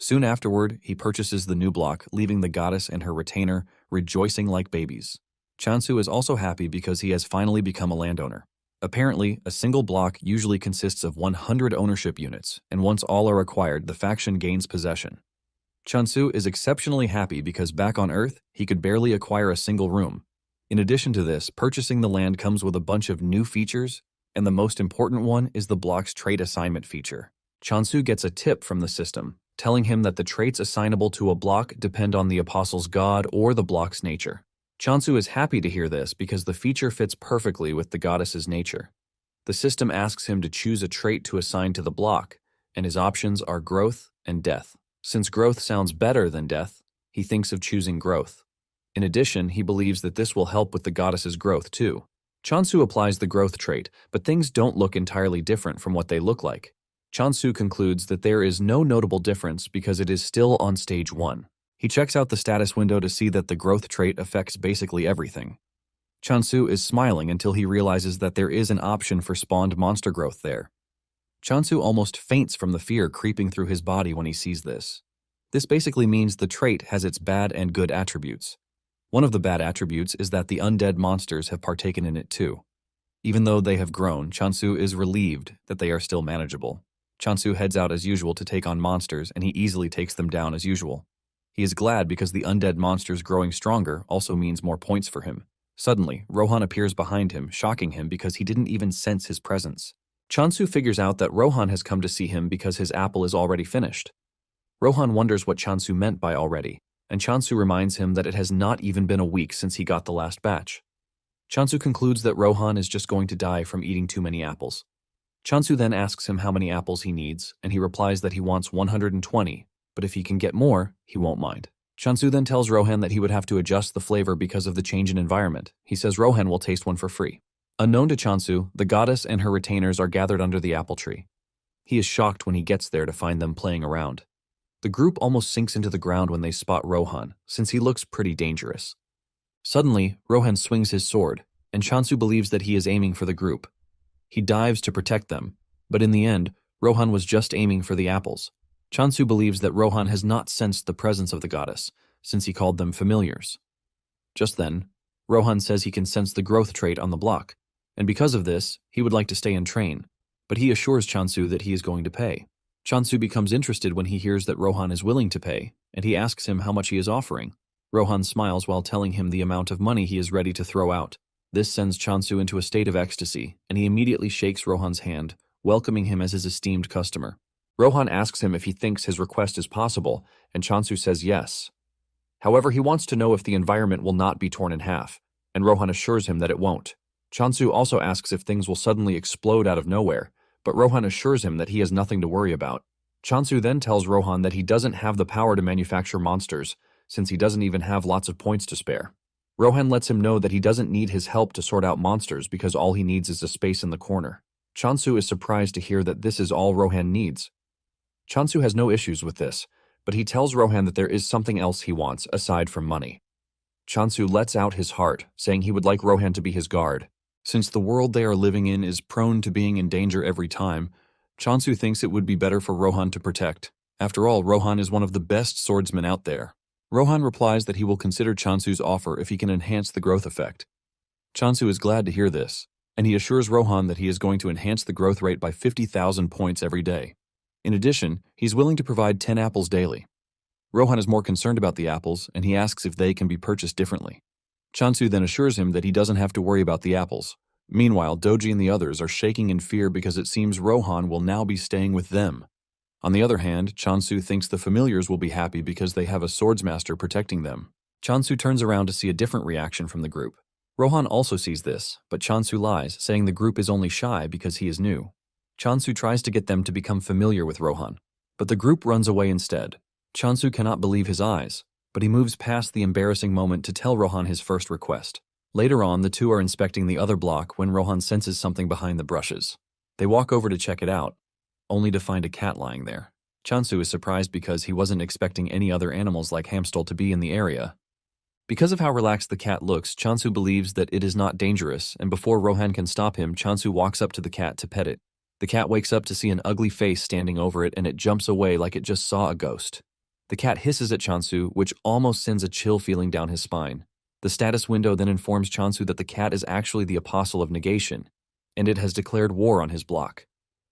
Soon afterward, he purchases the new block, leaving the goddess and her retainer rejoicing like babies. Chansu is also happy because he has finally become a landowner. Apparently, a single block usually consists of 100 ownership units, and once all are acquired, the faction gains possession. Chansu is exceptionally happy because back on Earth, he could barely acquire a single room. In addition to this, purchasing the land comes with a bunch of new features, and the most important one is the block's trait assignment feature. Chansu gets a tip from the system, telling him that the traits assignable to a block depend on the apostle's god or the block's nature. Chansu is happy to hear this because the feature fits perfectly with the goddess's nature. The system asks him to choose a trait to assign to the block, and his options are growth and death. Since growth sounds better than death, he thinks of choosing growth. In addition, he believes that this will help with the goddess's growth too. Chansu applies the growth trait, but things don't look entirely different from what they look like. Chansu concludes that there is no notable difference because it is still on stage 1. He checks out the status window to see that the growth trait affects basically everything. Chansu is smiling until he realizes that there is an option for spawned monster growth there. Chansu almost faints from the fear creeping through his body when he sees this. This basically means the trait has its bad and good attributes. One of the bad attributes is that the undead monsters have partaken in it too. Even though they have grown, Chansu is relieved that they are still manageable. Chansu heads out as usual to take on monsters, and he easily takes them down as usual. He is glad because the undead monsters growing stronger also means more points for him. Suddenly, Rohan appears behind him, shocking him because he didn't even sense his presence. Chansu figures out that Rohan has come to see him because his apple is already finished. Rohan wonders what Chansu meant by already, and Chansu reminds him that it has not even been a week since he got the last batch. Chansu concludes that Rohan is just going to die from eating too many apples. Chansu then asks him how many apples he needs, and he replies that he wants 120, but if he can get more, he won't mind. Chansu then tells Rohan that he would have to adjust the flavor because of the change in environment. He says Rohan will taste one for free. Unknown to Chansu, the goddess and her retainers are gathered under the apple tree. He is shocked when he gets there to find them playing around. The group almost sinks into the ground when they spot Rohan, since he looks pretty dangerous. Suddenly, Rohan swings his sword, and Chansu believes that he is aiming for the group. He dives to protect them, but in the end, Rohan was just aiming for the apples. Chansu believes that Rohan has not sensed the presence of the goddess, since he called them familiars. Just then, Rohan says he can sense the growth trait on the block, and because of this, he would like to stay and train, but he assures Chansu that he is going to pay. Chansu becomes interested when he hears that Rohan is willing to pay, and he asks him how much he is offering. Rohan smiles while telling him the amount of money he is ready to throw out. This sends Chansu into a state of ecstasy, and he immediately shakes Rohan's hand, welcoming him as his esteemed customer. Rohan asks him if he thinks his request is possible, and Chansu says yes. However, he wants to know if the environment will not be torn in half, and Rohan assures him that it won't. Chansu also asks if things will suddenly explode out of nowhere, but Rohan assures him that he has nothing to worry about. Chansu then tells Rohan that he doesn't have the power to manufacture monsters, since he doesn't even have lots of points to spare. Rohan lets him know that he doesn't need his help to sort out monsters because all he needs is a space in the corner. Chansu is surprised to hear that this is all Rohan needs. Chansu has no issues with this, but he tells Rohan that there is something else he wants aside from money. Chansu lets out his heart, saying he would like Rohan to be his guard. Since the world they are living in is prone to being in danger every time, Chansu thinks it would be better for Rohan to protect. After all, Rohan is one of the best swordsmen out there. Rohan replies that he will consider Chansu's offer if he can enhance the growth effect. Chansu is glad to hear this, and he assures Rohan that he is going to enhance the growth rate by 50,000 points every day. In addition, he's willing to provide 10 apples daily. Rohan is more concerned about the apples, and he asks if they can be purchased differently. Chansu then assures him that he doesn't have to worry about the apples. Meanwhile, Doji and the others are shaking in fear because it seems Rohan will now be staying with them. On the other hand, Chansu thinks the familiars will be happy because they have a swordsmaster protecting them. Chansu turns around to see a different reaction from the group. Rohan also sees this, but Chansu lies, saying the group is only shy because he is new. Chansu tries to get them to become familiar with Rohan, but the group runs away instead. Chansu cannot believe his eyes, but he moves past the embarrassing moment to tell Rohan his first request. Later on, the two are inspecting the other block when Rohan senses something behind the brushes. They walk over to check it out, only to find a cat lying there. Chansu is surprised because he wasn't expecting any other animals like Hamstol to be in the area. Because of how relaxed the cat looks, Chansu believes that it is not dangerous, and before Rohan can stop him, Chansu walks up to the cat to pet it. The cat wakes up to see an ugly face standing over it, and it jumps away like it just saw a ghost. The cat hisses at Chansu, which almost sends a chill feeling down his spine. The status window then informs Chansu that the cat is actually the Apostle of Negation, and it has declared war on his block.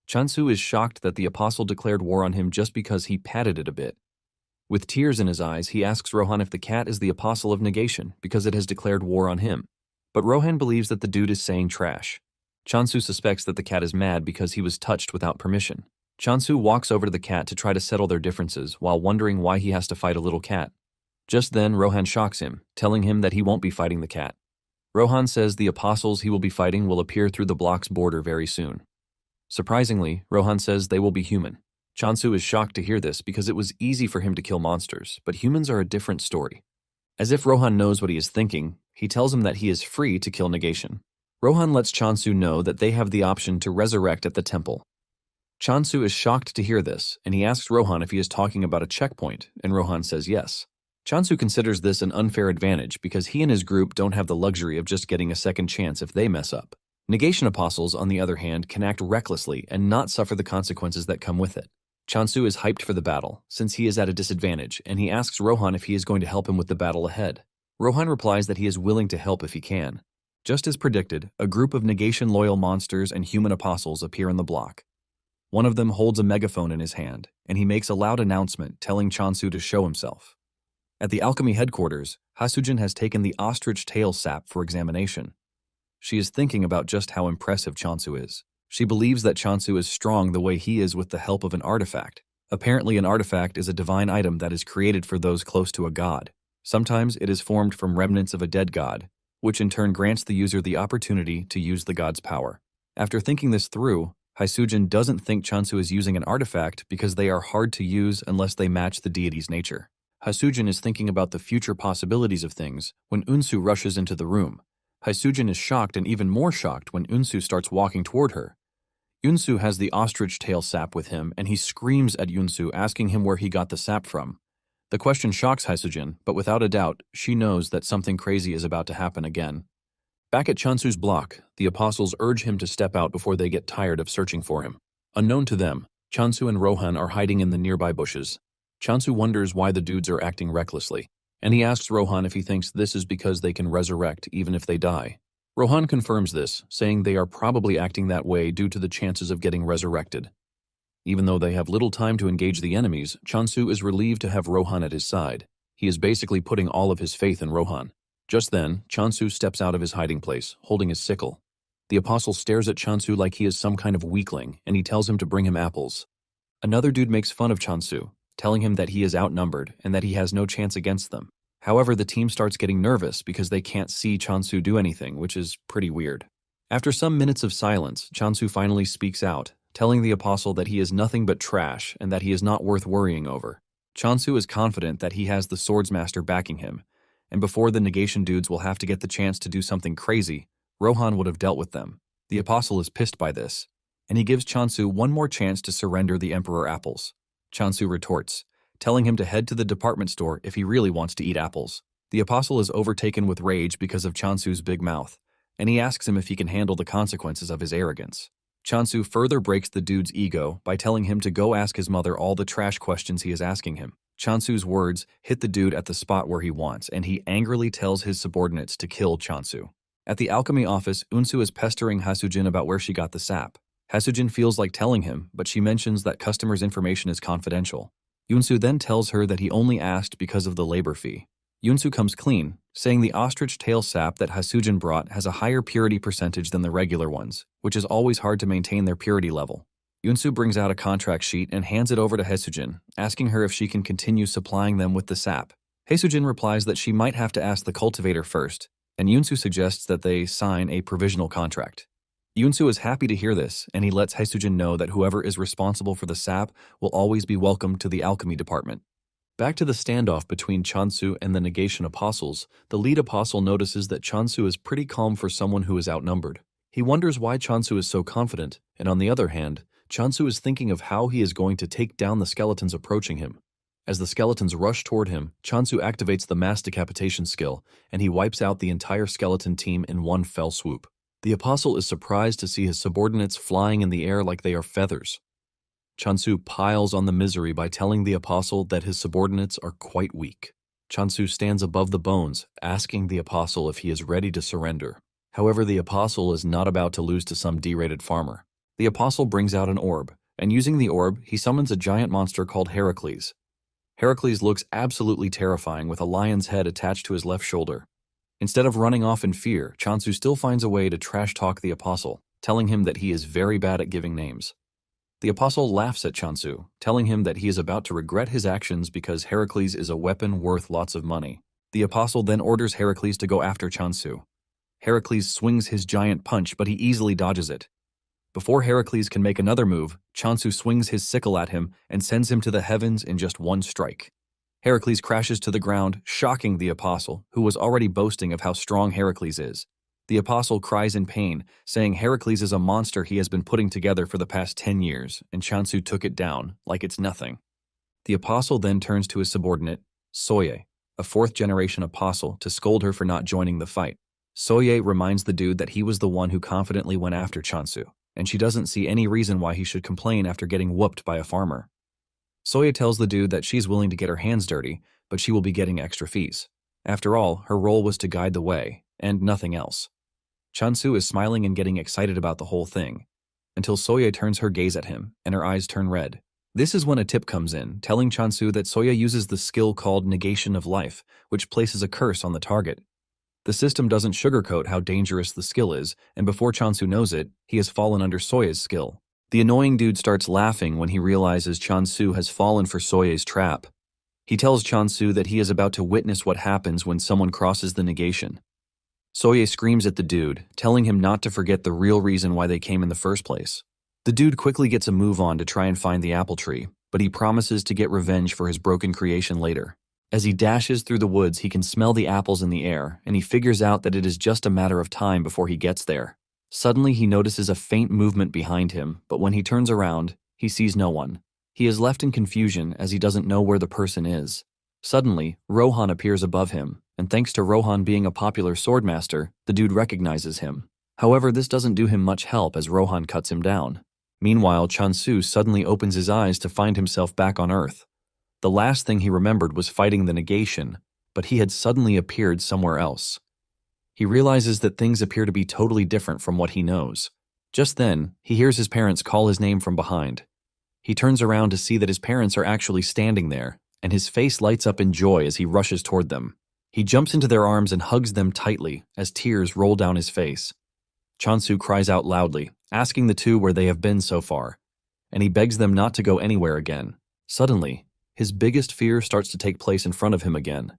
Chansu is shocked that the Apostle declared war on him just because he patted it a bit. With tears in his eyes, he asks Rohan if the cat is the Apostle of Negation because it has declared war on him. But Rohan believes that the dude is saying trash. Chansu suspects that the cat is mad because he was touched without permission. Chansu walks over to the cat to try to settle their differences while wondering why he has to fight a little cat. Just then, Rohan shocks him, telling him that he won't be fighting the cat. Rohan says the apostles he will be fighting will appear through the block's border very soon. Surprisingly, Rohan says they will be human. Chansu is shocked to hear this because it was easy for him to kill monsters, but humans are a different story. As if Rohan knows what he is thinking, he tells him that he is free to kill Negation. Rohan lets Chansu know that they have the option to resurrect at the temple. Chansu is shocked to hear this, and he asks Rohan if he is talking about a checkpoint, and Rohan says yes. Chansu considers this an unfair advantage because he and his group don't have the luxury of just getting a second chance if they mess up. Negation apostles, on the other hand, can act recklessly and not suffer the consequences that come with it. Chansu is hyped for the battle, since he is at a disadvantage, and he asks Rohan if he is going to help him with the battle ahead. Rohan replies that he is willing to help if he can. Just as predicted, a group of Negation-loyal monsters and human apostles appear in the block. One of them holds a megaphone in his hand, and he makes a loud announcement telling Chansu to show himself. At the alchemy headquarters, Hasujin has taken the ostrich tail sap for examination. She is thinking about just how impressive Chansu is. She believes that Chansu is strong the way he is with the help of an artifact. Apparently, an artifact is a divine item that is created for those close to a god. Sometimes it is formed from remnants of a dead god, which in turn grants the user the opportunity to use the god's power. After thinking this through, Hasujin doesn't think Chansu is using an artifact because they are hard to use unless they match the deity's nature. Hasujin is thinking about the future possibilities of things when Unsu rushes into the room. Hasujin is shocked and even more shocked when Unsu starts walking toward her. Unsu has the ostrich tail sap with him, and he screams at Unsu, asking him where he got the sap from. The question shocks Hasujin, but without a doubt, she knows that something crazy is about to happen again. Back at Chansu's block, the apostles urge him to step out before they get tired of searching for him. Unknown to them, Chansu and Rohan are hiding in the nearby bushes. Chansu wonders why the dudes are acting recklessly, and he asks Rohan if he thinks this is because they can resurrect even if they die. Rohan confirms this, saying they are probably acting that way due to the chances of getting resurrected. Even though they have little time to engage the enemies, Chansu is relieved to have Rohan at his side. He is basically putting all of his faith in Rohan. Just then, Chansu steps out of his hiding place, holding his sickle. The apostle stares at Chansu like he is some kind of weakling, and he tells him to bring him apples. Another dude makes fun of Chansu, telling him that he is outnumbered and that he has no chance against them. However, the team starts getting nervous because they can't see Chansu do anything, which is pretty weird. After some minutes of silence, Chansu finally speaks out, telling the apostle that he is nothing but trash and that he is not worth worrying over. Chansu is confident that he has the swordsmaster backing him, and before the negation dudes will have to get the chance to do something crazy, Rohan would have dealt with them. The apostle is pissed by this, and he gives Chansu one more chance to surrender the Emperor apples. Chansu retorts, telling him to head to the department store if he really wants to eat apples. The apostle is overtaken with rage because of Chansu's big mouth, and he asks him if he can handle the consequences of his arrogance. Chansu further breaks the dude's ego by telling him to go ask his mother all the trash questions he is asking him. Chansu's words hit the dude at the spot where he wants, and he angrily tells his subordinates to kill Chansu. At the alchemy office, Unsu is pestering Hasujin about where she got the sap. Hasujin feels like telling him, but she mentions that customers' information is confidential. Unsu then tells her that he only asked because of the labor fee. Unsu comes clean, saying the ostrich tail sap that Hasujin brought has a higher purity percentage than the regular ones, which is always hard to maintain their purity level. Unsu brings out a contract sheet and hands it over to Hasujin, asking her if she can continue supplying them with the sap. Hasujin replies that she might have to ask the cultivator first, and Unsu suggests that they sign a provisional contract. Unsu is happy to hear this, and he lets Hasujin know that whoever is responsible for the sap will always be welcome to the alchemy department. Back to the standoff between Chansu and the negation apostles, the lead apostle notices that Chansu is pretty calm for someone who is outnumbered. He wonders why Chansu is so confident, and on the other hand, Chansu is thinking of how he is going to take down the skeletons approaching him. As the skeletons rush toward him, Chansu activates the mass decapitation skill, and he wipes out the entire skeleton team in one fell swoop. The apostle is surprised to see his subordinates flying in the air like they are feathers. Chansu piles on the misery by telling the apostle that his subordinates are quite weak. Chansu stands above the bones, asking the apostle if he is ready to surrender. However, the apostle is not about to lose to some derated farmer. The apostle brings out an orb, and using the orb, he summons a giant monster called Heracles. Heracles looks absolutely terrifying with a lion's head attached to his left shoulder. Instead of running off in fear, Chansu still finds a way to trash-talk the apostle, telling him that he is very bad at giving names. The apostle laughs at Chansu, telling him that he is about to regret his actions because Heracles is a weapon worth lots of money. The apostle then orders Heracles to go after Chansu. Heracles swings his giant punch, but he easily dodges it. Before Heracles can make another move, Chansu swings his sickle at him and sends him to the heavens in just one strike. Heracles crashes to the ground, shocking the apostle, who was already boasting of how strong Heracles is. The apostle cries in pain, saying Heracles is a monster he has been putting together for the past 10 years, and Chansu took it down, like it's nothing. The apostle then turns to his subordinate, Soye, a fourth-generation apostle, to scold her for not joining the fight. Soye reminds the dude that he was the one who confidently went after Chansu, and she doesn't see any reason why he should complain after getting whooped by a farmer. Soye tells the dude that she's willing to get her hands dirty, but she will be getting extra fees. After all, her role was to guide the way, and nothing else. Chansu is smiling and getting excited about the whole thing, until Soye turns her gaze at him, and her eyes turn red. This is when a tip comes in, telling Chansu that Soye uses the skill called Negation of Life, which places a curse on the target. The system doesn't sugarcoat how dangerous the skill is, and before Chansu knows it, he has fallen under Soye's skill. The annoying dude starts laughing when he realizes Chansu has fallen for Soye's trap. He tells Chansu that he is about to witness what happens when someone crosses the negation. Soye screams at the dude, telling him not to forget the real reason why they came in the first place. The dude quickly gets a move on to try and find the apple tree, but he promises to get revenge for his broken creation later. As he dashes through the woods, he can smell the apples in the air, and he figures out that it is just a matter of time before he gets there. Suddenly, he notices a faint movement behind him, but when he turns around, he sees no one. He is left in confusion as he doesn't know where the person is. Suddenly, Rohan appears above him, and thanks to Rohan being a popular swordmaster, the dude recognizes him. However, this doesn't do him much help as Rohan cuts him down. Meanwhile, Chansu suddenly opens his eyes to find himself back on Earth. The last thing he remembered was fighting the negation, but he had suddenly appeared somewhere else. He realizes that things appear to be totally different from what he knows. Just then, he hears his parents call his name from behind. He turns around to see that his parents are actually standing there, and his face lights up in joy as he rushes toward them. He jumps into their arms and hugs them tightly as tears roll down his face. Chansu cries out loudly, asking the two where they have been so far, and he begs them not to go anywhere again. Suddenly, his biggest fear starts to take place in front of him again.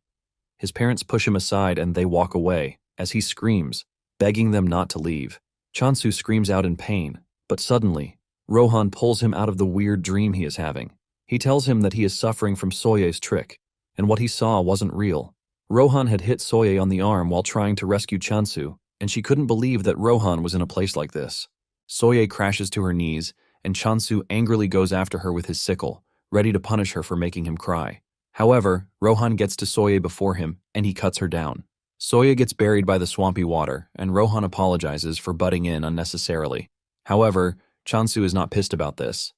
His parents push him aside and they walk away, as he screams, begging them not to leave. Chansu screams out in pain, but suddenly, Rohan pulls him out of the weird dream he is having. He tells him that he is suffering from Soye's trick, and what he saw wasn't real. Rohan had hit Soye on the arm while trying to rescue Chansu, and she couldn't believe that Rohan was in a place like this. Soye crashes to her knees, and Chansu angrily goes after her with his sickle, ready to punish her for making him cry. However, Rohan gets to Soye before him, and he cuts her down. Soye gets buried by the swampy water, and Rohan apologizes for butting in unnecessarily. However, Chansu is not pissed about this,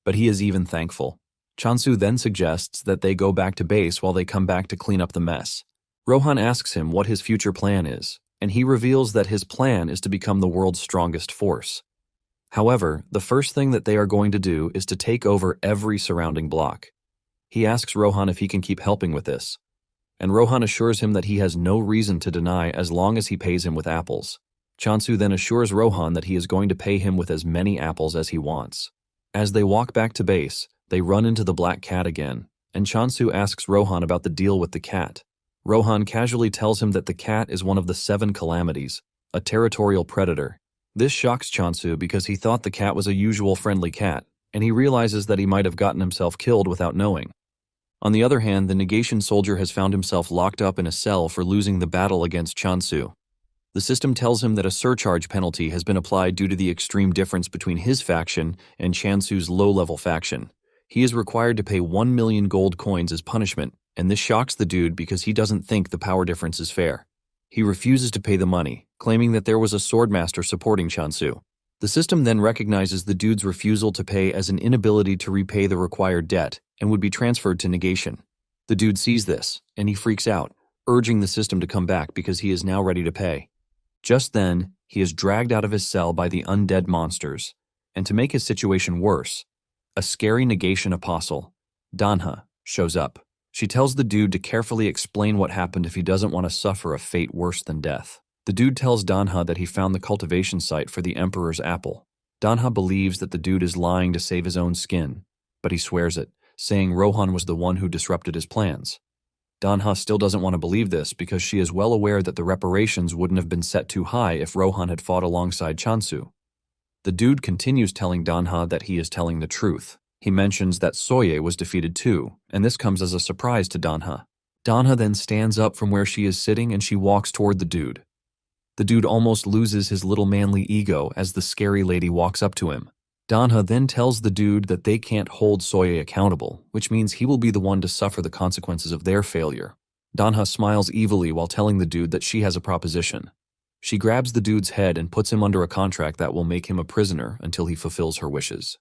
but he is even thankful. Chansu then suggests that they go back to base while they come back to clean up the mess. Rohan asks him what his future plan is, and he reveals that his plan is to become the world's strongest force. However, the first thing that they are going to do is to take over every surrounding block. He asks Rohan if he can keep helping with this, and Rohan assures him that he has no reason to deny as long as he pays him with apples. Chansu then assures Rohan that he is going to pay him with as many apples as he wants. As they walk back to base, they run into the black cat again, and Chansu asks Rohan about the deal with the cat. Rohan casually tells him that the cat is one of the 7 calamities, a territorial predator. This shocks Chansu because he thought the cat was a usual friendly cat, and he realizes that he might have gotten himself killed without knowing. On the other hand, the negation soldier has found himself locked up in a cell for losing the battle against Chansu. The system tells him that a surcharge penalty has been applied due to the extreme difference between his faction and Chansu's low-level faction. He is required to pay 1 million gold coins as punishment, and this shocks the dude because he doesn't think the power difference is fair. He refuses to pay the money, claiming that there was a swordmaster supporting Chansu. The system then recognizes the dude's refusal to pay as an inability to repay the required debt and would be transferred to negation. The dude sees this, and he freaks out, urging the system to come back because he is now ready to pay. Just then, he is dragged out of his cell by the undead monsters, and to make his situation worse, a scary negation apostle, Danha, shows up. She tells the dude to carefully explain what happened if he doesn't want to suffer a fate worse than death. The dude tells Danha that he found the cultivation site for the Emperor's apple. Danha believes that the dude is lying to save his own skin, but he swears it, saying Rohan was the one who disrupted his plans. Danha still doesn't want to believe this because she is well aware that the reparations wouldn't have been set too high if Rohan had fought alongside Chansu. The dude continues telling Danha that he is telling the truth. He mentions that Soye was defeated too, and this comes as a surprise to Danha. Danha then stands up from where she is sitting and she walks toward the dude. The dude almost loses his little manly ego as the scary lady walks up to him. Danha then tells the dude that they can't hold Soye accountable, which means he will be the one to suffer the consequences of their failure. Danha smiles evilly while telling the dude that she has a proposition. She grabs the dude's head and puts him under a contract that will make him a prisoner until he fulfills her wishes.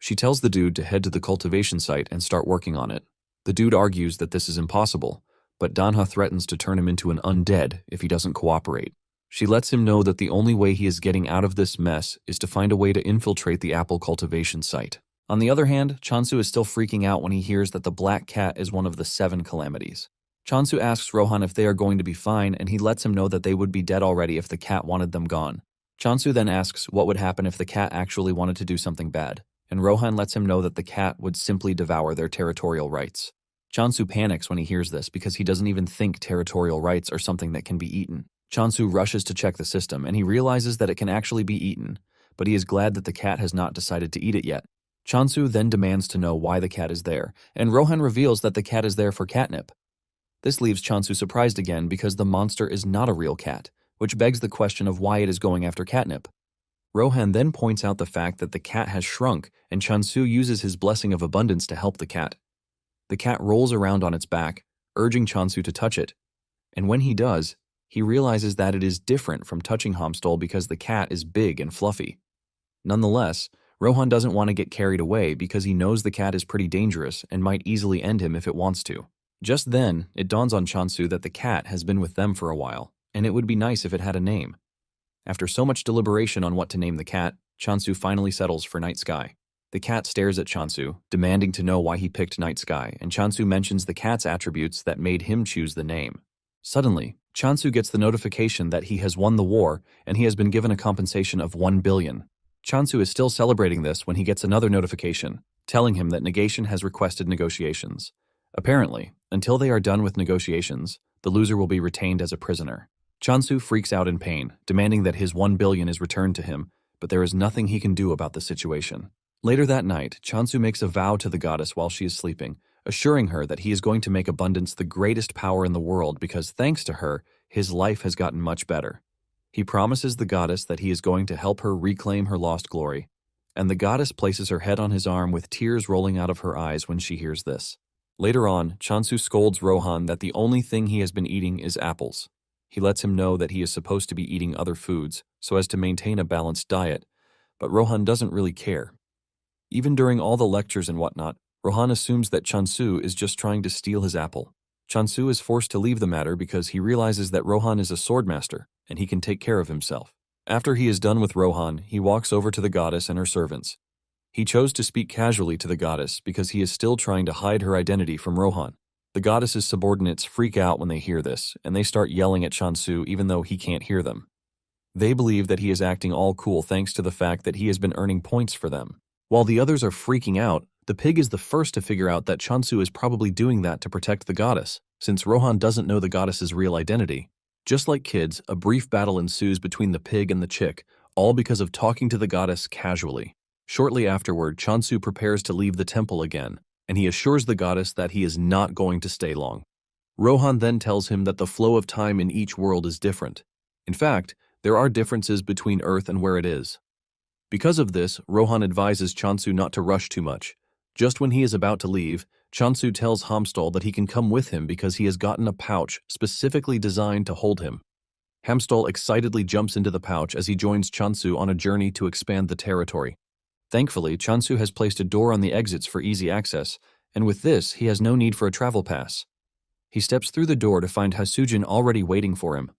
She tells the dude to head to the cultivation site and start working on it. The dude argues that this is impossible, but Danha threatens to turn him into an undead if he doesn't cooperate. She lets him know that the only way he is getting out of this mess is to find a way to infiltrate the apple cultivation site. On the other hand, Chansu is still freaking out when he hears that the black cat is one of the 7 calamities. Chansu asks Rohan if they are going to be fine, and he lets him know that they would be dead already if the cat wanted them gone. Chansu then asks what would happen if the cat actually wanted to do something bad, and Rohan lets him know that the cat would simply devour their territorial rights. Chansu panics when he hears this because he doesn't even think territorial rights are something that can be eaten. Chansu rushes to check the system, and he realizes that it can actually be eaten, but he is glad that the cat has not decided to eat it yet. Chansu then demands to know why the cat is there, and Rohan reveals that the cat is there for catnip. This leaves Chansu surprised again because the monster is not a real cat, which begs the question of why it is going after catnip. Rohan then points out the fact that the cat has shrunk, and Chansu uses his blessing of abundance to help the cat. The cat rolls around on its back, urging Chansu to touch it, and when he does, he realizes that it is different from touching Homstol because the cat is big and fluffy. Nonetheless, Rohan doesn't want to get carried away because he knows the cat is pretty dangerous and might easily end him if it wants to. Just then, it dawns on Chansu that the cat has been with them for a while, and it would be nice if it had a name. After so much deliberation on what to name the cat, Chansu finally settles for Night Sky. The cat stares at Chansu, demanding to know why he picked Night Sky, and Chansu mentions the cat's attributes that made him choose the name. Suddenly, Chansu gets the notification that he has won the war and he has been given a compensation of 1 billion. Chansu is still celebrating this when he gets another notification, telling him that Negation has requested negotiations. Apparently, until they are done with negotiations, the loser will be retained as a prisoner. Chansu freaks out in pain, demanding that his 1 billion is returned to him, but there is nothing he can do about the situation. Later that night, Chansu makes a vow to the goddess while she is sleeping, assuring her that he is going to make abundance the greatest power in the world because thanks to her, his life has gotten much better. He promises the goddess that he is going to help her reclaim her lost glory, and the goddess places her head on his arm with tears rolling out of her eyes when she hears this. Later on, Chansu scolds Rohan that the only thing he has been eating is apples. He lets him know that he is supposed to be eating other foods so as to maintain a balanced diet, but Rohan doesn't really care. Even during all the lectures and whatnot, Rohan assumes that Chansu is just trying to steal his apple. Chansu is forced to leave the matter because he realizes that Rohan is a swordmaster and he can take care of himself. After he is done with Rohan, he walks over to the goddess and her servants. He chose to speak casually to the goddess because he is still trying to hide her identity from Rohan. The goddess's subordinates freak out when they hear this, and they start yelling at Chansu even though he can't hear them. They believe that he is acting all cool thanks to the fact that he has been earning points for them. While the others are freaking out, the pig is the first to figure out that Chansu is probably doing that to protect the goddess, since Rohan doesn't know the goddess's real identity. Just like kids, a brief battle ensues between the pig and the chick, all because of talking to the goddess casually. Shortly afterward, Chansu prepares to leave the temple again, and he assures the goddess that he is not going to stay long. Rohan then tells him that the flow of time in each world is different. In fact, there are differences between Earth and where it is. Because of this, Rohan advises Chansu not to rush too much. Just when he is about to leave, Chansu tells Hamstall that he can come with him because he has gotten a pouch specifically designed to hold him. Hamstall excitedly jumps into the pouch as he joins Chansu on a journey to expand the territory. Thankfully, Chansu has placed a door on the exits for easy access, and with this, he has no need for a travel pass. He steps through the door to find Hasujin already waiting for him.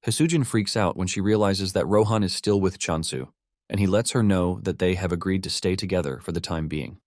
Hasujin freaks out when she realizes that Rohan is still with Chansu, and he lets her know that they have agreed to stay together for the time being.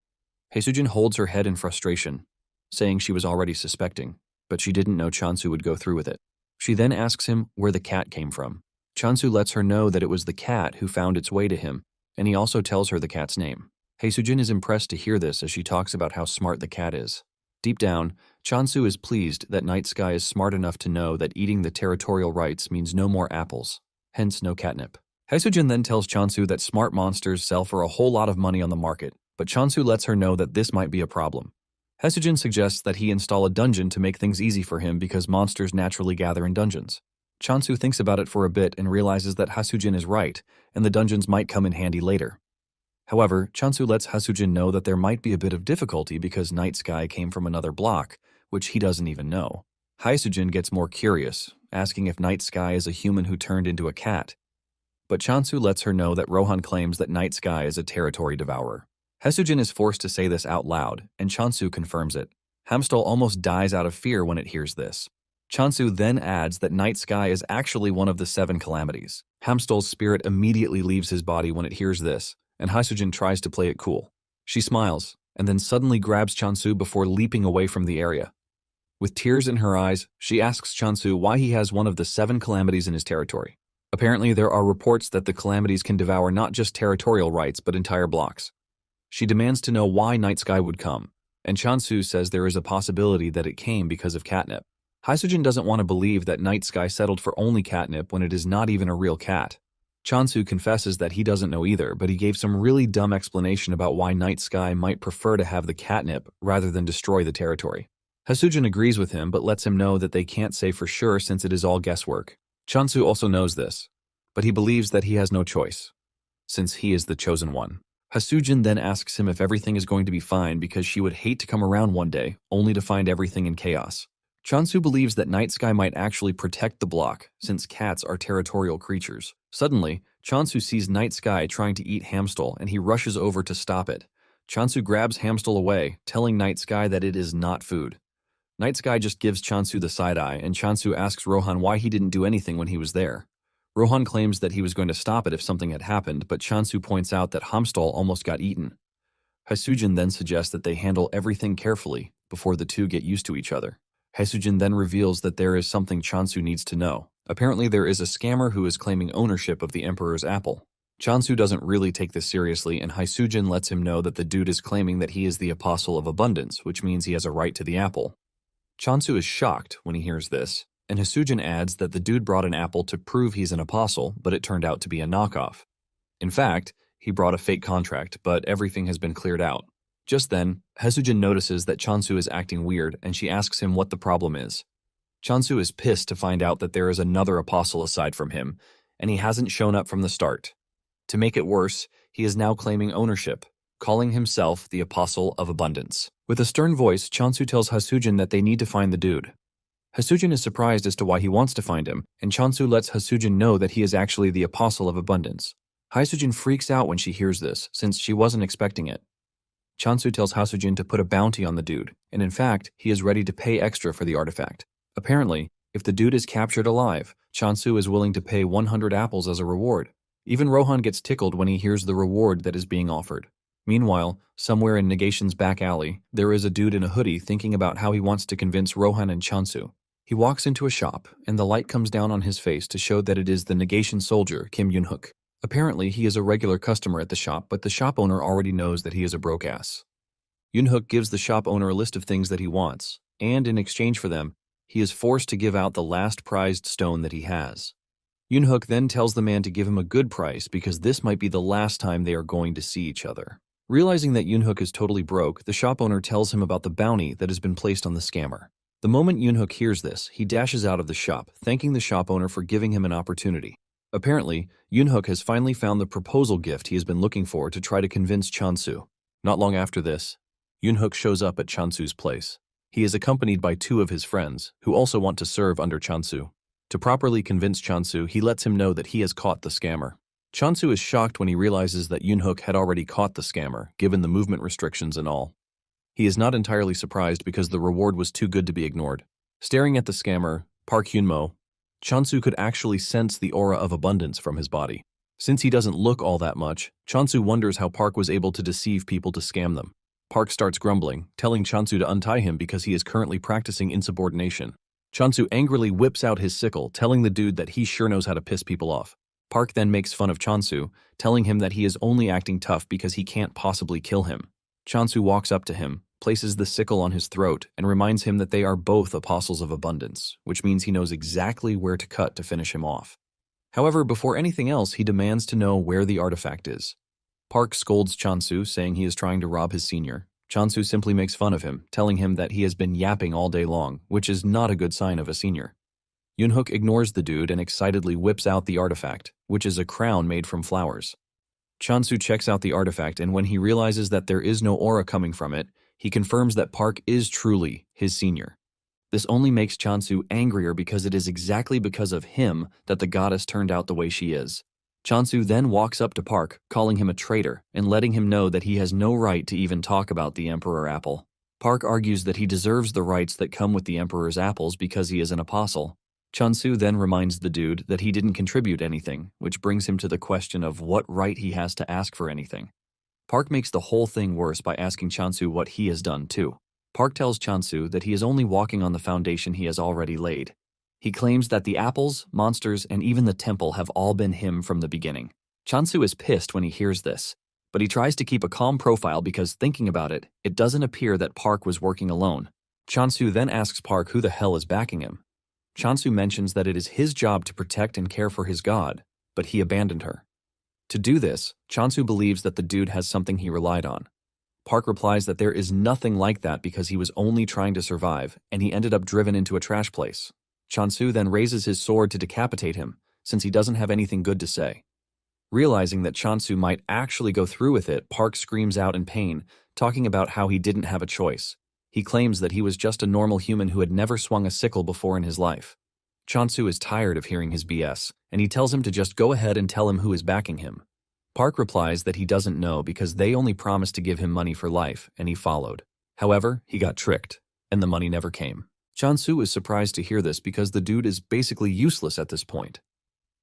Hasujin holds her head in frustration, saying she was already suspecting, but she didn't know Chansu would go through with it. She then asks him where the cat came from. Chansu lets her know that it was the cat who found its way to him, and he also tells her the cat's name. Hasujin is impressed to hear this as she talks about how smart the cat is. Deep down, Chansu is pleased that Night Sky is smart enough to know that eating the territorial rights means no more apples, hence no catnip. Hasujin then tells Chansu that smart monsters sell for a whole lot of money on the market, but Chansu lets her know that this might be a problem. Hasujin suggests that he install a dungeon to make things easy for him because monsters naturally gather in dungeons. Chansu thinks about it for a bit and realizes that Hasujin is right, and the dungeons might come in handy later. However, Chansu lets Hasujin know that there might be a bit of difficulty because Night Sky came from another block, which he doesn't even know. Hasujin gets more curious, asking if Night Sky is a human who turned into a cat. But Chansu lets her know that Rohan claims that Night Sky is a territory devourer. Hasujin is forced to say this out loud, and Chansu confirms it. Hamstall almost dies out of fear when it hears this. Chansu then adds that Night Sky is actually one of the 7 calamities. Hamstall's spirit immediately leaves his body when it hears this, and Hasujin tries to play it cool. She smiles, and then suddenly grabs Chansu before leaping away from the area. With tears in her eyes, she asks Chansu why he has one of the 7 calamities in his territory. Apparently, there are reports that the calamities can devour not just territorial rights but entire blocks. She demands to know why Night Sky would come, and Chansu says there is a possibility that it came because of catnip. Hasujin doesn't want to believe that Night Sky settled for only catnip when it is not even a real cat. Chansu confesses that he doesn't know either, but he gave some really dumb explanation about why Night Sky might prefer to have the catnip rather than destroy the territory. Hasujin agrees with him but lets him know that they can't say for sure since it is all guesswork. Chansu also knows this, but he believes that he has no choice, since he is the chosen one. Hasujin then asks him if everything is going to be fine because she would hate to come around one day, only to find everything in chaos. Chansu believes that Night Sky might actually protect the block, since cats are territorial creatures. Suddenly, Chansu sees Night Sky trying to eat Hamstall and he rushes over to stop it. Chansu grabs Hamstall away, telling Night Sky that it is not food. Night Sky just gives Chansu the side-eye, and Chansu asks Rohan why he didn't do anything when he was there. Rohan claims that he was going to stop it if something had happened, but Chansu points out that Hamstall almost got eaten. Hasujin then suggests that they handle everything carefully before the two get used to each other. Hasujin then reveals that there is something Chansu needs to know. Apparently there is a scammer who is claiming ownership of the Emperor's apple. Chansu doesn't really take this seriously, and Hasujin lets him know that the dude is claiming that he is the Apostle of Abundance, which means he has a right to the apple. Chansu is shocked when he hears this, and Hasujin adds that the dude brought an apple to prove he's an apostle, but it turned out to be a knockoff. In fact, he brought a fake contract, but everything has been cleared out. Just then, Haesujin notices that Chansu is acting weird and she asks him what the problem is. Chansu is pissed to find out that there is another apostle aside from him, and he hasn't shown up from the start. To make it worse, he is now claiming ownership, calling himself the Apostle of Abundance. With a stern voice, Chansu tells Haesujin that they need to find the dude. Haesujin is surprised as to why he wants to find him, and Chansu lets Haesujin know that he is actually the Apostle of Abundance. Haesujin freaks out when she hears this, since she wasn't expecting it. Chansu tells Haesujin to put a bounty on the dude, and in fact, he is ready to pay extra for the artifact. Apparently, if the dude is captured alive, Chansu is willing to pay 100 apples as a reward. Even Rohan gets tickled when he hears the reward that is being offered. Meanwhile, somewhere in Negation's back alley, there is a dude in a hoodie thinking about how he wants to convince Rohan and Chansu. He walks into a shop, and the light comes down on his face to show that it is the Negation soldier, Kim Yoonhook. Apparently, he is a regular customer at the shop, but the shop owner already knows that he is a broke ass. Yoonhook gives the shop owner a list of things that he wants, and in exchange for them, he is forced to give out the last prized stone that he has. Yoonhook then tells the man to give him a good price because this might be the last time they are going to see each other. Realizing that Yoonhook is totally broke, the shop owner tells him about the bounty that has been placed on the scammer. The moment Yoonhook hears this, he dashes out of the shop, thanking the shop owner for giving him an opportunity. Apparently, Yoonhook has finally found the proposal gift he has been looking for to try to convince Chansu. Not long after this, Yoonhook shows up at Chansu's place. He is accompanied by two of his friends, who also want to serve under Chansu. To properly convince Chansu, he lets him know that he has caught the scammer. Chansu is shocked when he realizes that Yoonhook had already caught the scammer, given the movement restrictions and all. He is not entirely surprised because the reward was too good to be ignored. Staring at the scammer, Park Hyunmo, Chansu could actually sense the aura of abundance from his body. Since he doesn't look all that much, Chansu wonders how Park was able to deceive people to scam them. Park starts grumbling, telling Chansu to untie him because he is currently practicing insubordination. Chansu angrily whips out his sickle, telling the dude that he sure knows how to piss people off. Park then makes fun of Chansu, telling him that he is only acting tough because he can't possibly kill him. Chansu walks up to him, places the sickle on his throat, and reminds him that they are both apostles of abundance, which means he knows exactly where to cut to finish him off. However, before anything else, he demands to know where the artifact is. Park scolds Chansu, saying he is trying to rob his senior. Chansu simply makes fun of him, telling him that he has been yapping all day long, which is not a good sign of a senior. Yoonhook ignores the dude and excitedly whips out the artifact, which is a crown made from flowers. Chansu checks out the artifact, and when he realizes that there is no aura coming from it, he confirms that Park is truly his senior. This only makes Chansu angrier because it is exactly because of him that the goddess turned out the way she is. Chansu then walks up to Park, calling him a traitor and letting him know that he has no right to even talk about the Emperor Apple. Park argues that he deserves the rights that come with the Emperor's apples because he is an apostle. Chansu then reminds the dude that he didn't contribute anything, which brings him to the question of what right he has to ask for anything. Park makes the whole thing worse by asking Chansu what he has done too. Park tells Chansu that he is only walking on the foundation he has already laid. He claims that the apples, monsters, and even the temple have all been him from the beginning. Chansu is pissed when he hears this, but he tries to keep a calm profile because, thinking about it, it doesn't appear that Park was working alone. Chansu then asks Park who the hell is backing him. Chansu mentions that it is his job to protect and care for his god, but he abandoned her. To do this, Chansu believes that the dude has something he relied on. Park replies that there is nothing like that because he was only trying to survive, and he ended up driven into a trash place. Chansu then raises his sword to decapitate him, since he doesn't have anything good to say. Realizing that Chansu might actually go through with it, Park screams out in pain, talking about how he didn't have a choice. He claims that he was just a normal human who had never swung a sickle before in his life. Chansu is tired of hearing his BS, and he tells him to just go ahead and tell him who is backing him. Park replies that he doesn't know because they only promised to give him money for life, and he followed. However, he got tricked, and the money never came. Chansu is surprised to hear this because the dude is basically useless at this point.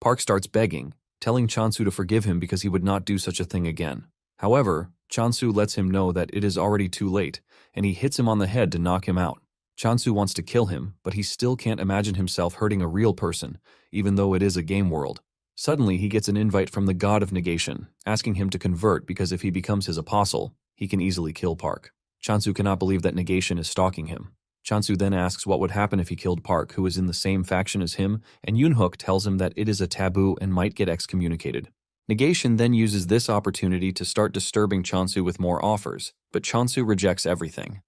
Park starts begging, telling Chansu to forgive him because he would not do such a thing again. However, Chansu lets him know that it is already too late, and he hits him on the head to knock him out. Chansu wants to kill him, but he still can't imagine himself hurting a real person, even though it is a game world. Suddenly, he gets an invite from the god of negation, asking him to convert because if he becomes his apostle, he can easily kill Park. Chansu cannot believe that negation is stalking him. Chansu then asks what would happen if he killed Park, who is in the same faction as him, and Yoonhook tells him that it is a taboo and might get excommunicated. Negation then uses this opportunity to start disturbing Chansu with more offers, but Chansu rejects everything.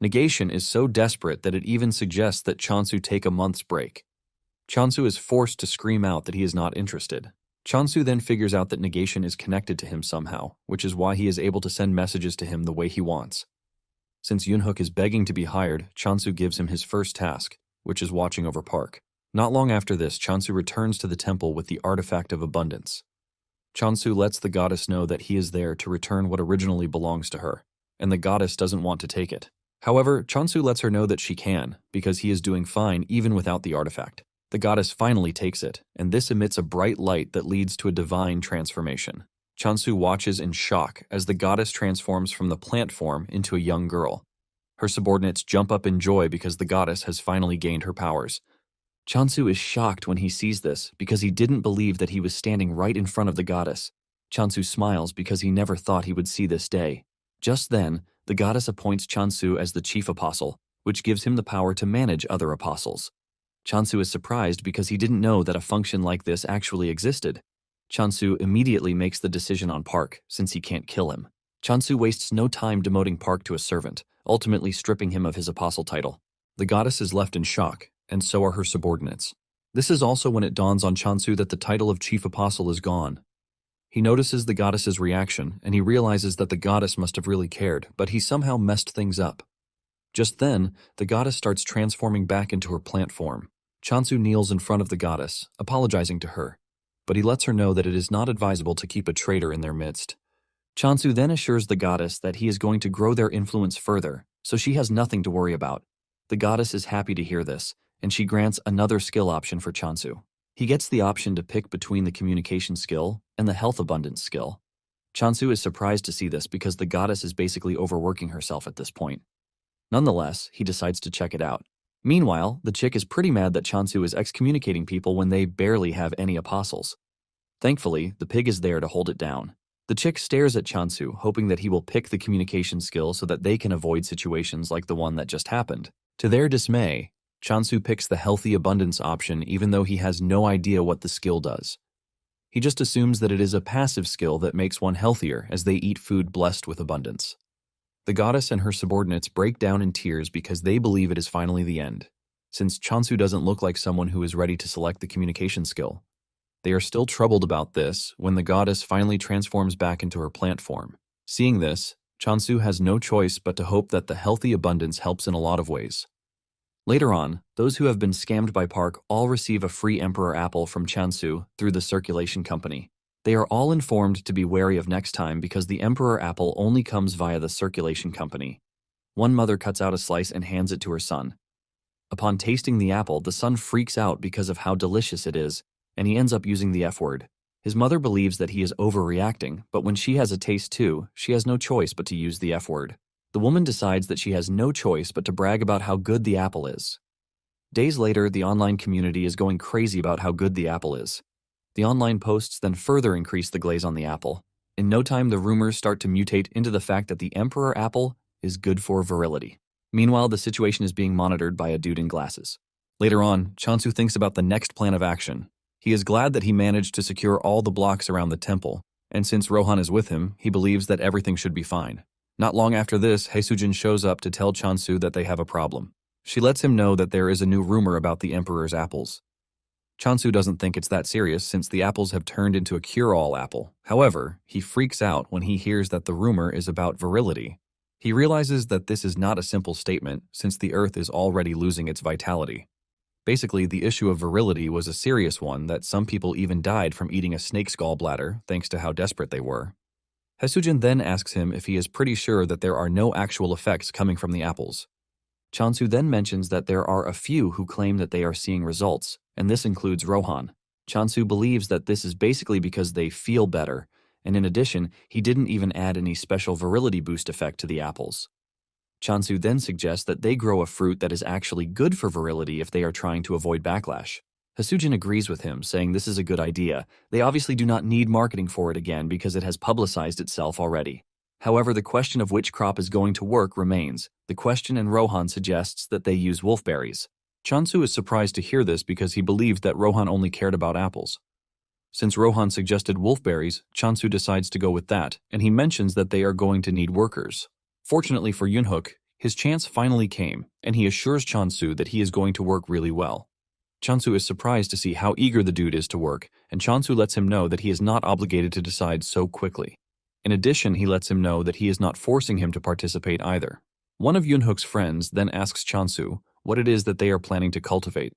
Negation is so desperate that it even suggests that Chansu take a month's break. Chansu is forced to scream out that he is not interested. Chansu then figures out that Negation is connected to him somehow, which is why he is able to send messages to him the way he wants. Since Yoonhook is begging to be hired, Chansu gives him his first task, which is watching over Park. Not long after this, Chansu returns to the temple with the artifact of abundance. Chansu lets the goddess know that he is there to return what originally belongs to her, and the goddess doesn't want to take it. However, Chansu lets her know that she can, because he is doing fine even without the artifact. The goddess finally takes it, and this emits a bright light that leads to a divine transformation. Chansu watches in shock as the goddess transforms from the plant form into a young girl. Her subordinates jump up in joy because the goddess has finally gained her powers. Chansu is shocked when he sees this because he didn't believe that he was standing right in front of the goddess. Chansu smiles because he never thought he would see this day. Just then, the goddess appoints Chansu as the chief apostle, which gives him the power to manage other apostles. Chansu is surprised because he didn't know that a function like this actually existed. Chansu immediately makes the decision on Park, since he can't kill him. Chansu wastes no time demoting Park to a servant, ultimately stripping him of his apostle title. The goddess is left in shock, and so are her subordinates. This is also when it dawns on Chansu that the title of chief apostle is gone. He notices the goddess's reaction, and he realizes that the goddess must have really cared, but he somehow messed things up. Just then, the goddess starts transforming back into her plant form. Chansu kneels in front of the goddess, apologizing to her, but he lets her know that it is not advisable to keep a traitor in their midst. Chansu then assures the goddess that he is going to grow their influence further, so she has nothing to worry about. The goddess is happy to hear this, and she grants another skill option for Chansu. He gets the option to pick between the communication skill and the health abundance skill. Chansu is surprised to see this because the goddess is basically overworking herself at this point. Nonetheless, he decides to check it out. Meanwhile, the chick is pretty mad that Chansu is excommunicating people when they barely have any apostles. Thankfully, the pig is there to hold it down. The chick stares at Chansu, hoping that he will pick the communication skill so that they can avoid situations like the one that just happened. To their dismay, Chansu picks the healthy abundance option even though he has no idea what the skill does. He just assumes that it is a passive skill that makes one healthier as they eat food blessed with abundance. The goddess and her subordinates break down in tears because they believe it is finally the end, since Chansu doesn't look like someone who is ready to select the communication skill. They are still troubled about this when the goddess finally transforms back into her plant form. Seeing this, Chansu has no choice but to hope that the healthy abundance helps in a lot of ways. Later on, those who have been scammed by Park all receive a free Emperor apple from Chansu through the circulation company. They are all informed to be wary of next time because the Emperor apple only comes via the circulation company. One mother cuts out a slice and hands it to her son. Upon tasting the apple, the son freaks out because of how delicious it is, and he ends up using the F word. His mother believes that he is overreacting, but when she has a taste too, she has no choice but to use the F word. The woman decides that she has no choice but to brag about how good the apple is. Days later, the online community is going crazy about how good the apple is. The online posts then further increase the glaze on the apple. In no time, the rumors start to mutate into the fact that the Emperor apple is good for virility. Meanwhile, the situation is being monitored by a dude in glasses. Later on, Chansu thinks about the next plan of action. He is glad that he managed to secure all the blocks around the temple, and since Rohan is with him, he believes that everything should be fine. Not long after this, Haesujin shows up to tell Chansu that they have a problem. She lets him know that there is a new rumor about the Emperor's apples. Chansu doesn't think it's that serious since the apples have turned into a cure-all apple. However, he freaks out when he hears that the rumor is about virility. He realizes that this is not a simple statement since the Earth is already losing its vitality. Basically, the issue of virility was a serious one that some people even died from eating a snake's gallbladder thanks to how desperate they were. Haesujin then asks him if he is pretty sure that there are no actual effects coming from the apples. Chansu then mentions that there are a few who claim that they are seeing results, and this includes Rohan. Chansu believes that this is basically because they feel better, and in addition, he didn't even add any special virility boost effect to the apples. Chansu then suggests that they grow a fruit that is actually good for virility if they are trying to avoid backlash. Haesujin agrees with him, saying this is a good idea. They obviously do not need marketing for it again because it has publicized itself already. However, the question of which crop is going to work remains. The question and Rohan suggests that they use wolfberries. Chansu is surprised to hear this because he believed that Rohan only cared about apples. Since Rohan suggested wolfberries, Chansu decides to go with that, and he mentions that they are going to need workers. Fortunately for Yunhook, his chance finally came, and he assures Chansu that he is going to work really well. Chansu is surprised to see how eager the dude is to work, and Chansu lets him know that he is not obligated to decide so quickly. In addition, he lets him know that he is not forcing him to participate either. One of Yunhook's friends then asks Chansu what it is that they are planning to cultivate.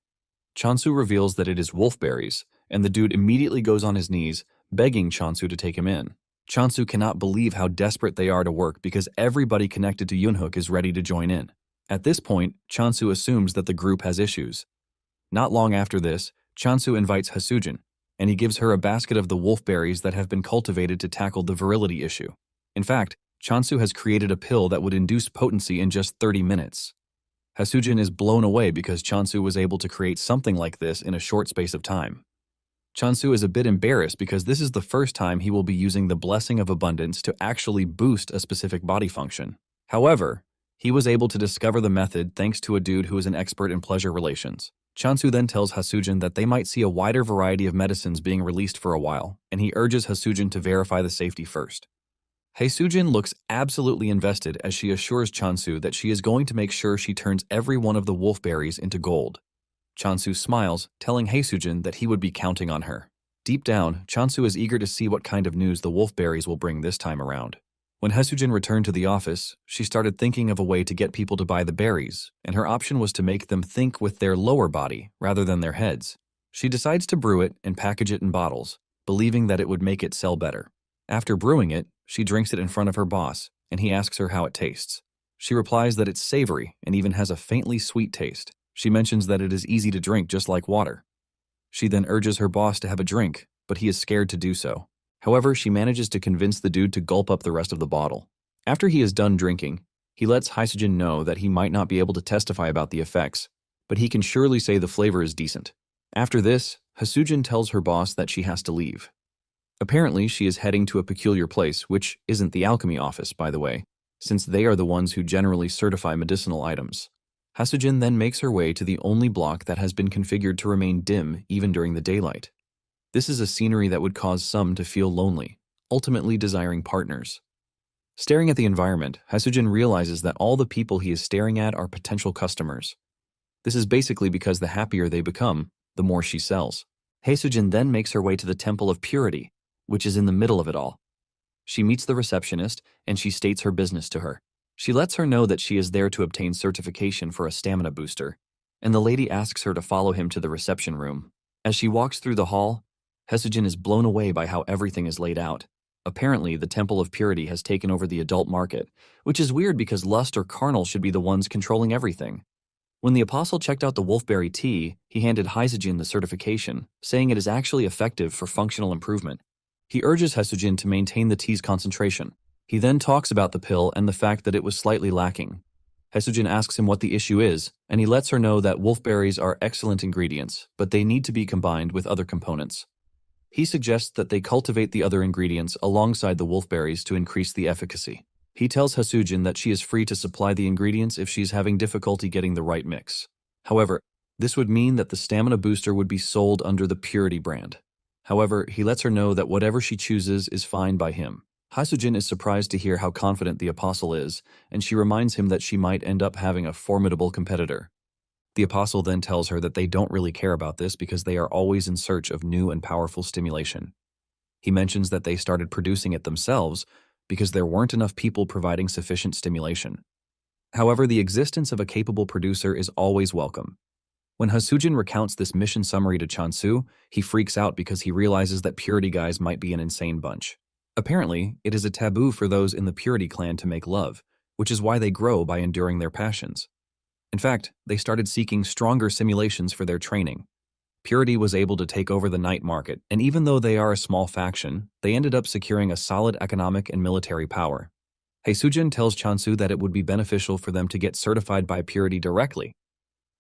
Chansu reveals that it is wolfberries, and the dude immediately goes on his knees, begging Chansu to take him in. Chansu cannot believe how desperate they are to work because everybody connected to Yunhook is ready to join in. At this point, Chansu assumes that the group has issues. Not long after this, Chansu invites Hasujin, and he gives her a basket of the wolfberries that have been cultivated to tackle the virility issue. In fact, Chansu has created a pill that would induce potency in just 30 minutes. Hasujin is blown away because Chansu was able to create something like this in a short space of time. Chansu is a bit embarrassed because this is the first time he will be using the blessing of abundance to actually boost a specific body function. However, he was able to discover the method thanks to a dude who is an expert in pleasure relations. Chansu then tells Hasujin that they might see a wider variety of medicines being released for a while, and he urges Hasujin to verify the safety first. Hasujin looks absolutely invested as she assures Chansu that she is going to make sure she turns every one of the wolfberries into gold. Chansu smiles, telling Hasujin that he would be counting on her. Deep down, Chansu is eager to see what kind of news the wolfberries will bring this time around. When Hasujin returned to the office, she started thinking of a way to get people to buy the berries, and her option was to make them think with their lower body rather than their heads. She decides to brew it and package it in bottles, believing that it would make it sell better. After brewing it, she drinks it in front of her boss, and he asks her how it tastes. She replies that it's savory and even has a faintly sweet taste. She mentions that it is easy to drink just like water. She then urges her boss to have a drink, but he is scared to do so. However, she manages to convince the dude to gulp up the rest of the bottle. After he is done drinking, he lets Hasujin know that he might not be able to testify about the effects, but he can surely say the flavor is decent. After this, Hasujin tells her boss that she has to leave. Apparently, she is heading to a peculiar place, which isn't the alchemy office, by the way, since they are the ones who generally certify medicinal items. Hasujin then makes her way to the only block that has been configured to remain dim even during the daylight. This is a scenery that would cause some to feel lonely, ultimately desiring partners. Staring at the environment, Hasujin realizes that all the people he is staring at are potential customers. This is basically because the happier they become, the more she sells. Hasujin then makes her way to the Temple of Purity, which is in the middle of it all. She meets the receptionist, and she states her business to her. She lets her know that she is there to obtain certification for a stamina booster, and the lady asks her to follow him to the reception room. As she walks through the hall, Hasujin is blown away by how everything is laid out. Apparently, the Temple of Purity has taken over the adult market, which is weird because lust or carnal should be the ones controlling everything. When the apostle checked out the wolfberry tea, he handed Hasujin the certification, saying it is actually effective for functional improvement. He urges Hasujin to maintain the tea's concentration. He then talks about the pill and the fact that it was slightly lacking. Hasujin asks him what the issue is, and he lets her know that wolfberries are excellent ingredients, but they need to be combined with other components. He suggests that they cultivate the other ingredients alongside the wolfberries to increase the efficacy. He tells Hasujin that she is free to supply the ingredients if she's having difficulty getting the right mix. However, this would mean that the stamina booster would be sold under the Purity brand. However, he lets her know that whatever she chooses is fine by him. Hasujin is surprised to hear how confident the apostle is, and she reminds him that she might end up having a formidable competitor. The apostle then tells her that they don't really care about this because they are always in search of new and powerful stimulation. He mentions that they started producing it themselves because there weren't enough people providing sufficient stimulation. However, the existence of a capable producer is always welcome. When Hasujin recounts this mission summary to Chansu, he freaks out because he realizes that Purity guys might be an insane bunch. Apparently, it is a taboo for those in the Purity clan to make love, which is why they grow by enduring their passions. In fact, they started seeking stronger simulations for their training. Purity was able to take over the night market, and even though they are a small faction, they ended up securing a solid economic and military power. Hasujin tells Chansu that it would be beneficial for them to get certified by Purity directly.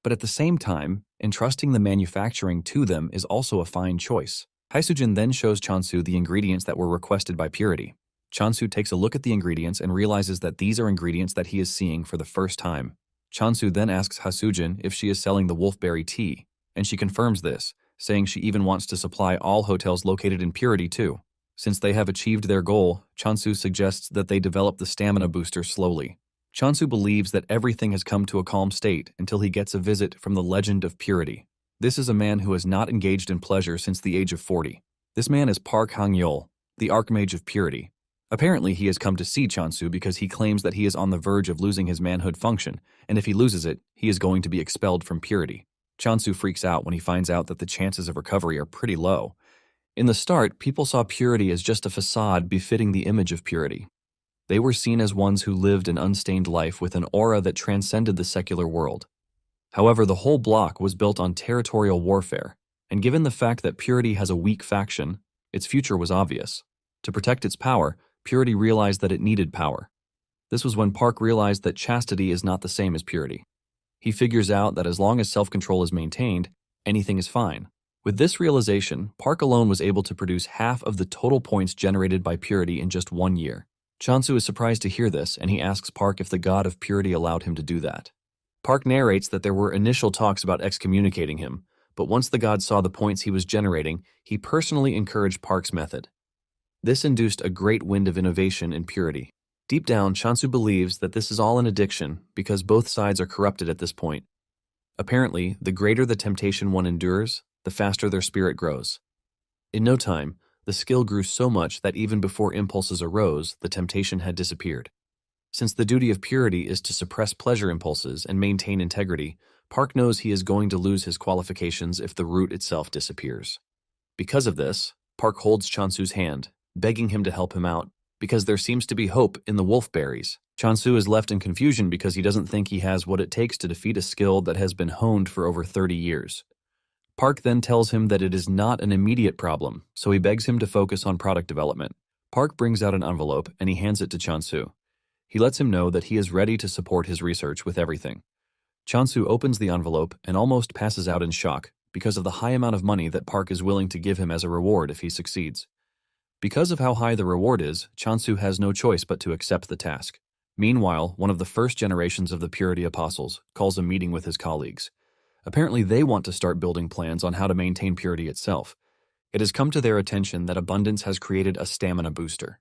But at the same time, entrusting the manufacturing to them is also a fine choice. Hasujin then shows Chansu the ingredients that were requested by Purity. Chansu takes a look at the ingredients and realizes that these are ingredients that he is seeing for the first time. Chansu then asks Hasujin if she is selling the wolfberry tea, and she confirms this, saying she even wants to supply all hotels located in Purity too. Since they have achieved their goal, Chansu suggests that they develop the stamina booster slowly. Chansu believes that everything has come to a calm state until he gets a visit from the Legend of Purity. This is a man who has not engaged in pleasure since the age of 40. This man is Park Hang-yeol, the Archmage of Purity. Apparently, he has come to see Chansu because he claims that he is on the verge of losing his manhood function, and if he loses it, he is going to be expelled from Purity. Chansu freaks out when he finds out that the chances of recovery are pretty low. In the start, people saw Purity as just a facade befitting the image of Purity. They were seen as ones who lived an unstained life with an aura that transcended the secular world. However, the whole block was built on territorial warfare, and given the fact that Purity has a weak faction, its future was obvious. To protect its power, Purity realized that it needed power. This was when Park realized that chastity is not the same as purity. He figures out that as long as self-control is maintained, anything is fine. With this realization, Park alone was able to produce half of the total points generated by Purity in just 1 year. Chansu is surprised to hear this, and he asks Park if the god of Purity allowed him to do that. Park narrates that there were initial talks about excommunicating him, but once the god saw the points he was generating, he personally encouraged Park's method. This induced a great wind of innovation in Purity. Deep down, Chansu believes that this is all an addiction because both sides are corrupted at this point. Apparently, the greater the temptation one endures, the faster their spirit grows. In no time, the skill grew so much that even before impulses arose, the temptation had disappeared. Since the duty of purity is to suppress pleasure impulses and maintain integrity, Park knows he is going to lose his qualifications if the root itself disappears. Because of this, Park holds Chansu's hand, begging him to help him out, because there seems to be hope in the wolf berries. Chansu is left in confusion because he doesn't think he has what it takes to defeat a skill that has been honed for over 30 years. Park then tells him that it is not an immediate problem, so he begs him to focus on product development. Park brings out an envelope and he hands it to Chansu. He lets him know that he is ready to support his research with everything. Chansu opens the envelope and almost passes out in shock because of the high amount of money that Park is willing to give him as a reward if he succeeds. Because of how high the reward is, Chansu has no choice but to accept the task. Meanwhile, one of the first generations of the Purity Apostles calls a meeting with his colleagues. Apparently, they want to start building plans on how to maintain purity itself. It has come to their attention that Abundance has created a stamina booster.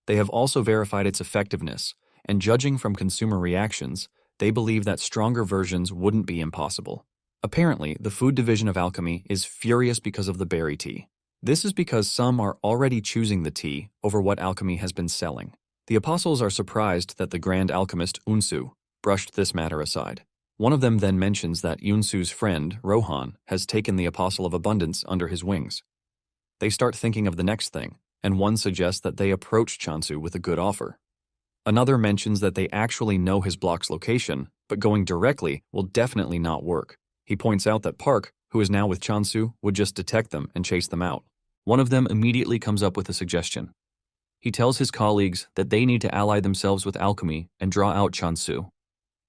They have also verified its effectiveness, and judging from consumer reactions, they believe that stronger versions wouldn't be impossible. Apparently, the food division of alchemy is furious because of the berry tea. This is because some are already choosing the tea over what alchemy has been selling. The apostles are surprised that the grand alchemist Unsu brushed this matter aside. One of them then mentions that Yunsu's friend, Rohan, has taken the Apostle of Abundance under his wings. They start thinking of the next thing, and one suggests that they approach Chansu with a good offer. Another mentions that they actually know his block's location, but going directly will definitely not work. He points out that Park, who is now with Chansu, would just detect them and chase them out. One of them immediately comes up with a suggestion. He tells his colleagues that they need to ally themselves with alchemy and draw out Chansu.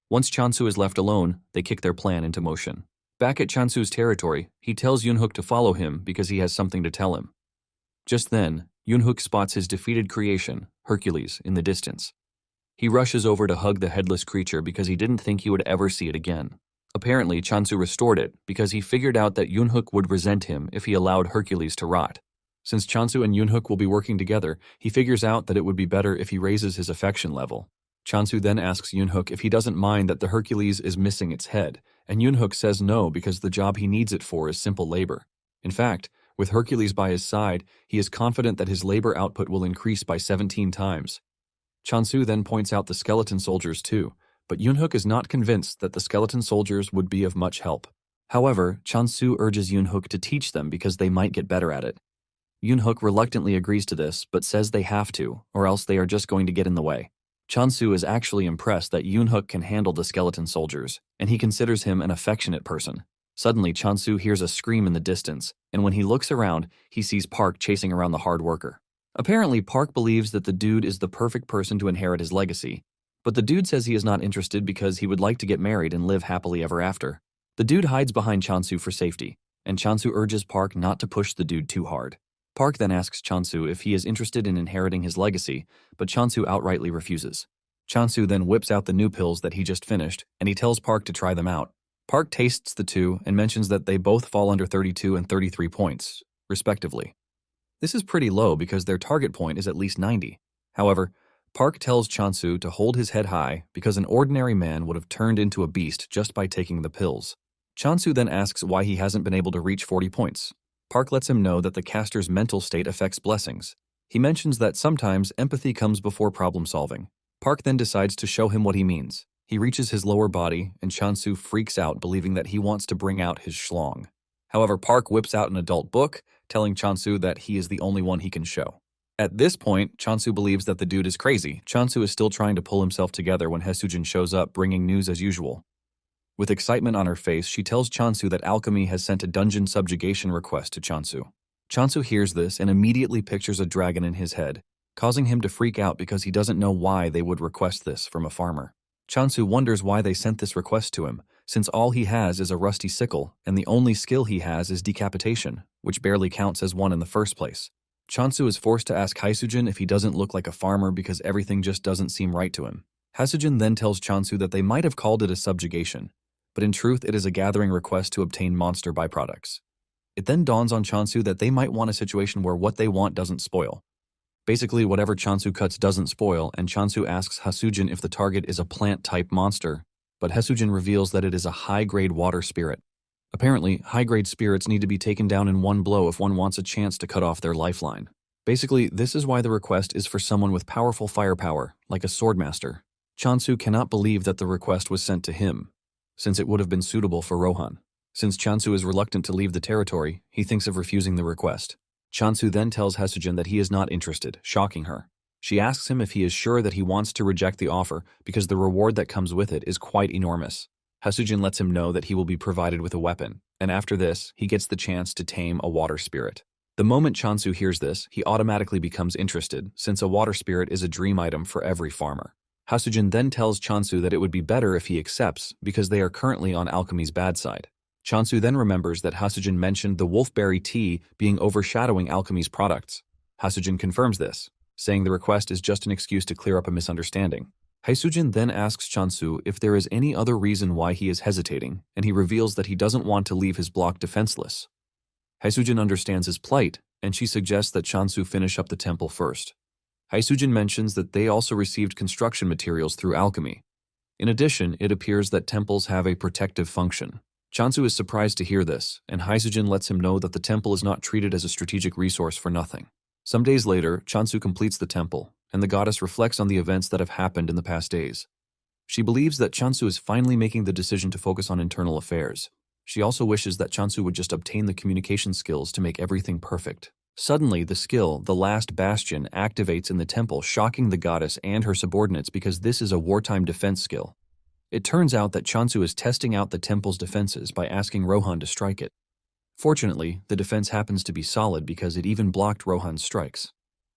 Once Chansu is left alone, they kick their plan into motion. Back at Chansu's territory, he tells Yunhook to follow him because he has something to tell him. Just then, Yunhook spots his defeated creation, Hercules, in the distance. He rushes over to hug the headless creature because he didn't think he would ever see it again. Apparently, Chansu restored it because he figured out that Yunhook would resent him if he allowed Hercules to rot. Since Chansu and Yunhook will be working together, he figures out that it would be better if he raises his affection level. Chansu then asks Yunhook if he doesn't mind that the Hercules is missing its head, and Yunhook says no because the job he needs it for is simple labor. In fact, with Hercules by his side, he is confident that his labor output will increase by 17 times. Chansu then points out the skeleton soldiers too, but Yunhook is not convinced that the skeleton soldiers would be of much help. However, Chansu urges Yunhook to teach them because they might get better at it. Yunhook reluctantly agrees to this, but says they have to, or else they are just going to get in the way. Chansu is actually impressed that Yunhook can handle the skeleton soldiers, and he considers him an affectionate person. Suddenly, Chansu hears a scream in the distance, and when he looks around, he sees Park chasing around the hard worker. Apparently, Park believes that the dude is the perfect person to inherit his legacy, but the dude says he is not interested because he would like to get married and live happily ever after. The dude hides behind Chansu for safety, and Chansu urges Park not to push the dude too hard. Park then asks Chansu if he is interested in inheriting his legacy, but Chansu outrightly refuses. Chansu then whips out the new pills that he just finished, and he tells Park to try them out. Park tastes the two and mentions that they both fall under 32 and 33 points, respectively. This is pretty low because their target point is at least 90. However, Park tells Chansu to hold his head high because an ordinary man would have turned into a beast just by taking the pills. Chansu then asks why he hasn't been able to reach 40 points. Park lets him know that the caster's mental state affects blessings. He mentions that sometimes empathy comes before problem solving. Park then decides to show him what he means. He reaches his lower body, and Chansu freaks out, believing that he wants to bring out his schlong. However, Park whips out an adult book, telling Chansu that he is the only one he can show. At this point, Chansu believes that the dude is crazy. Chansu is still trying to pull himself together when Haesujin shows up, bringing news as usual. With excitement on her face, she tells Chansu that Alchemy has sent a dungeon subjugation request to Chansu. Chansu hears this and immediately pictures a dragon in his head, causing him to freak out because he doesn't know why they would request this from a farmer. Chansu wonders why they sent this request to him, since all he has is a rusty sickle, and the only skill he has is decapitation, which barely counts as one in the first place. Chansu is forced to ask Haesujin if he doesn't look like a farmer because everything just doesn't seem right to him. Haesujin then tells Chansu that they might have called it a subjugation, but in truth it is a gathering request to obtain monster byproducts. It then dawns on Chansu that they might want a situation where what they want doesn't spoil. Basically, whatever Chansu cuts doesn't spoil, and Chansu asks Haesujin if the target is a plant-type monster, but Haesujin reveals that it is a high-grade water spirit. Apparently, high-grade spirits need to be taken down in one blow if one wants a chance to cut off their lifeline. Basically, this is why the request is for someone with powerful firepower, like a swordmaster. Chansu cannot believe that the request was sent to him, since it would have been suitable for Rohan. Since Chansu is reluctant to leave the territory, he thinks of refusing the request. Chansu then tells Haesujin that he is not interested, shocking her. She asks him if he is sure that he wants to reject the offer because the reward that comes with it is quite enormous. Haesujin lets him know that he will be provided with a weapon, and after this, he gets the chance to tame a water spirit. The moment Chansu hears this, he automatically becomes interested, since a water spirit is a dream item for every farmer. Haesujin then tells Chansu that it would be better if he accepts because they are currently on alchemy's bad side. Chansu then remembers that Haesujin mentioned the wolfberry tea being overshadowing alchemy's products. Haesujin confirms this, saying the request is just an excuse to clear up a misunderstanding. Haesujin then asks Chansu if there is any other reason why he is hesitating, and he reveals that he doesn't want to leave his block defenseless. Haesujin understands his plight, and she suggests that Chansu finish up the temple first. Haesujin mentions that they also received construction materials through alchemy. In addition, it appears that temples have a protective function. Chansu is surprised to hear this, and Haesujin lets him know that the temple is not treated as a strategic resource for nothing. Some days later, Chansu completes the temple, and the goddess reflects on the events that have happened in the past days. She believes that Chansu is finally making the decision to focus on internal affairs. She also wishes that Chansu would just obtain the communication skills to make everything perfect. Suddenly, the skill, the last bastion, activates in the temple, shocking the goddess and her subordinates because this is a wartime defense skill. It turns out that Chansu is testing out the temple's defenses by asking Rohan to strike it. Fortunately, the defense happens to be solid because it even blocked Rohan's strikes.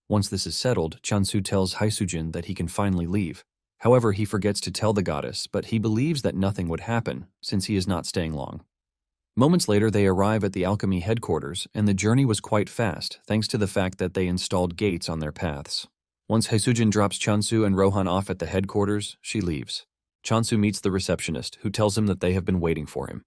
Once this is settled, Chansu tells Haesujin that he can finally leave. However, he forgets to tell the goddess, but he believes that nothing would happen, since he is not staying long. Moments later, they arrive at the alchemy headquarters, and the journey was quite fast, thanks to the fact that they installed gates on their paths. Once Haesujin drops Chansu and Rohan off at the headquarters, she leaves. Chansu meets the receptionist, who tells him that they have been waiting for him.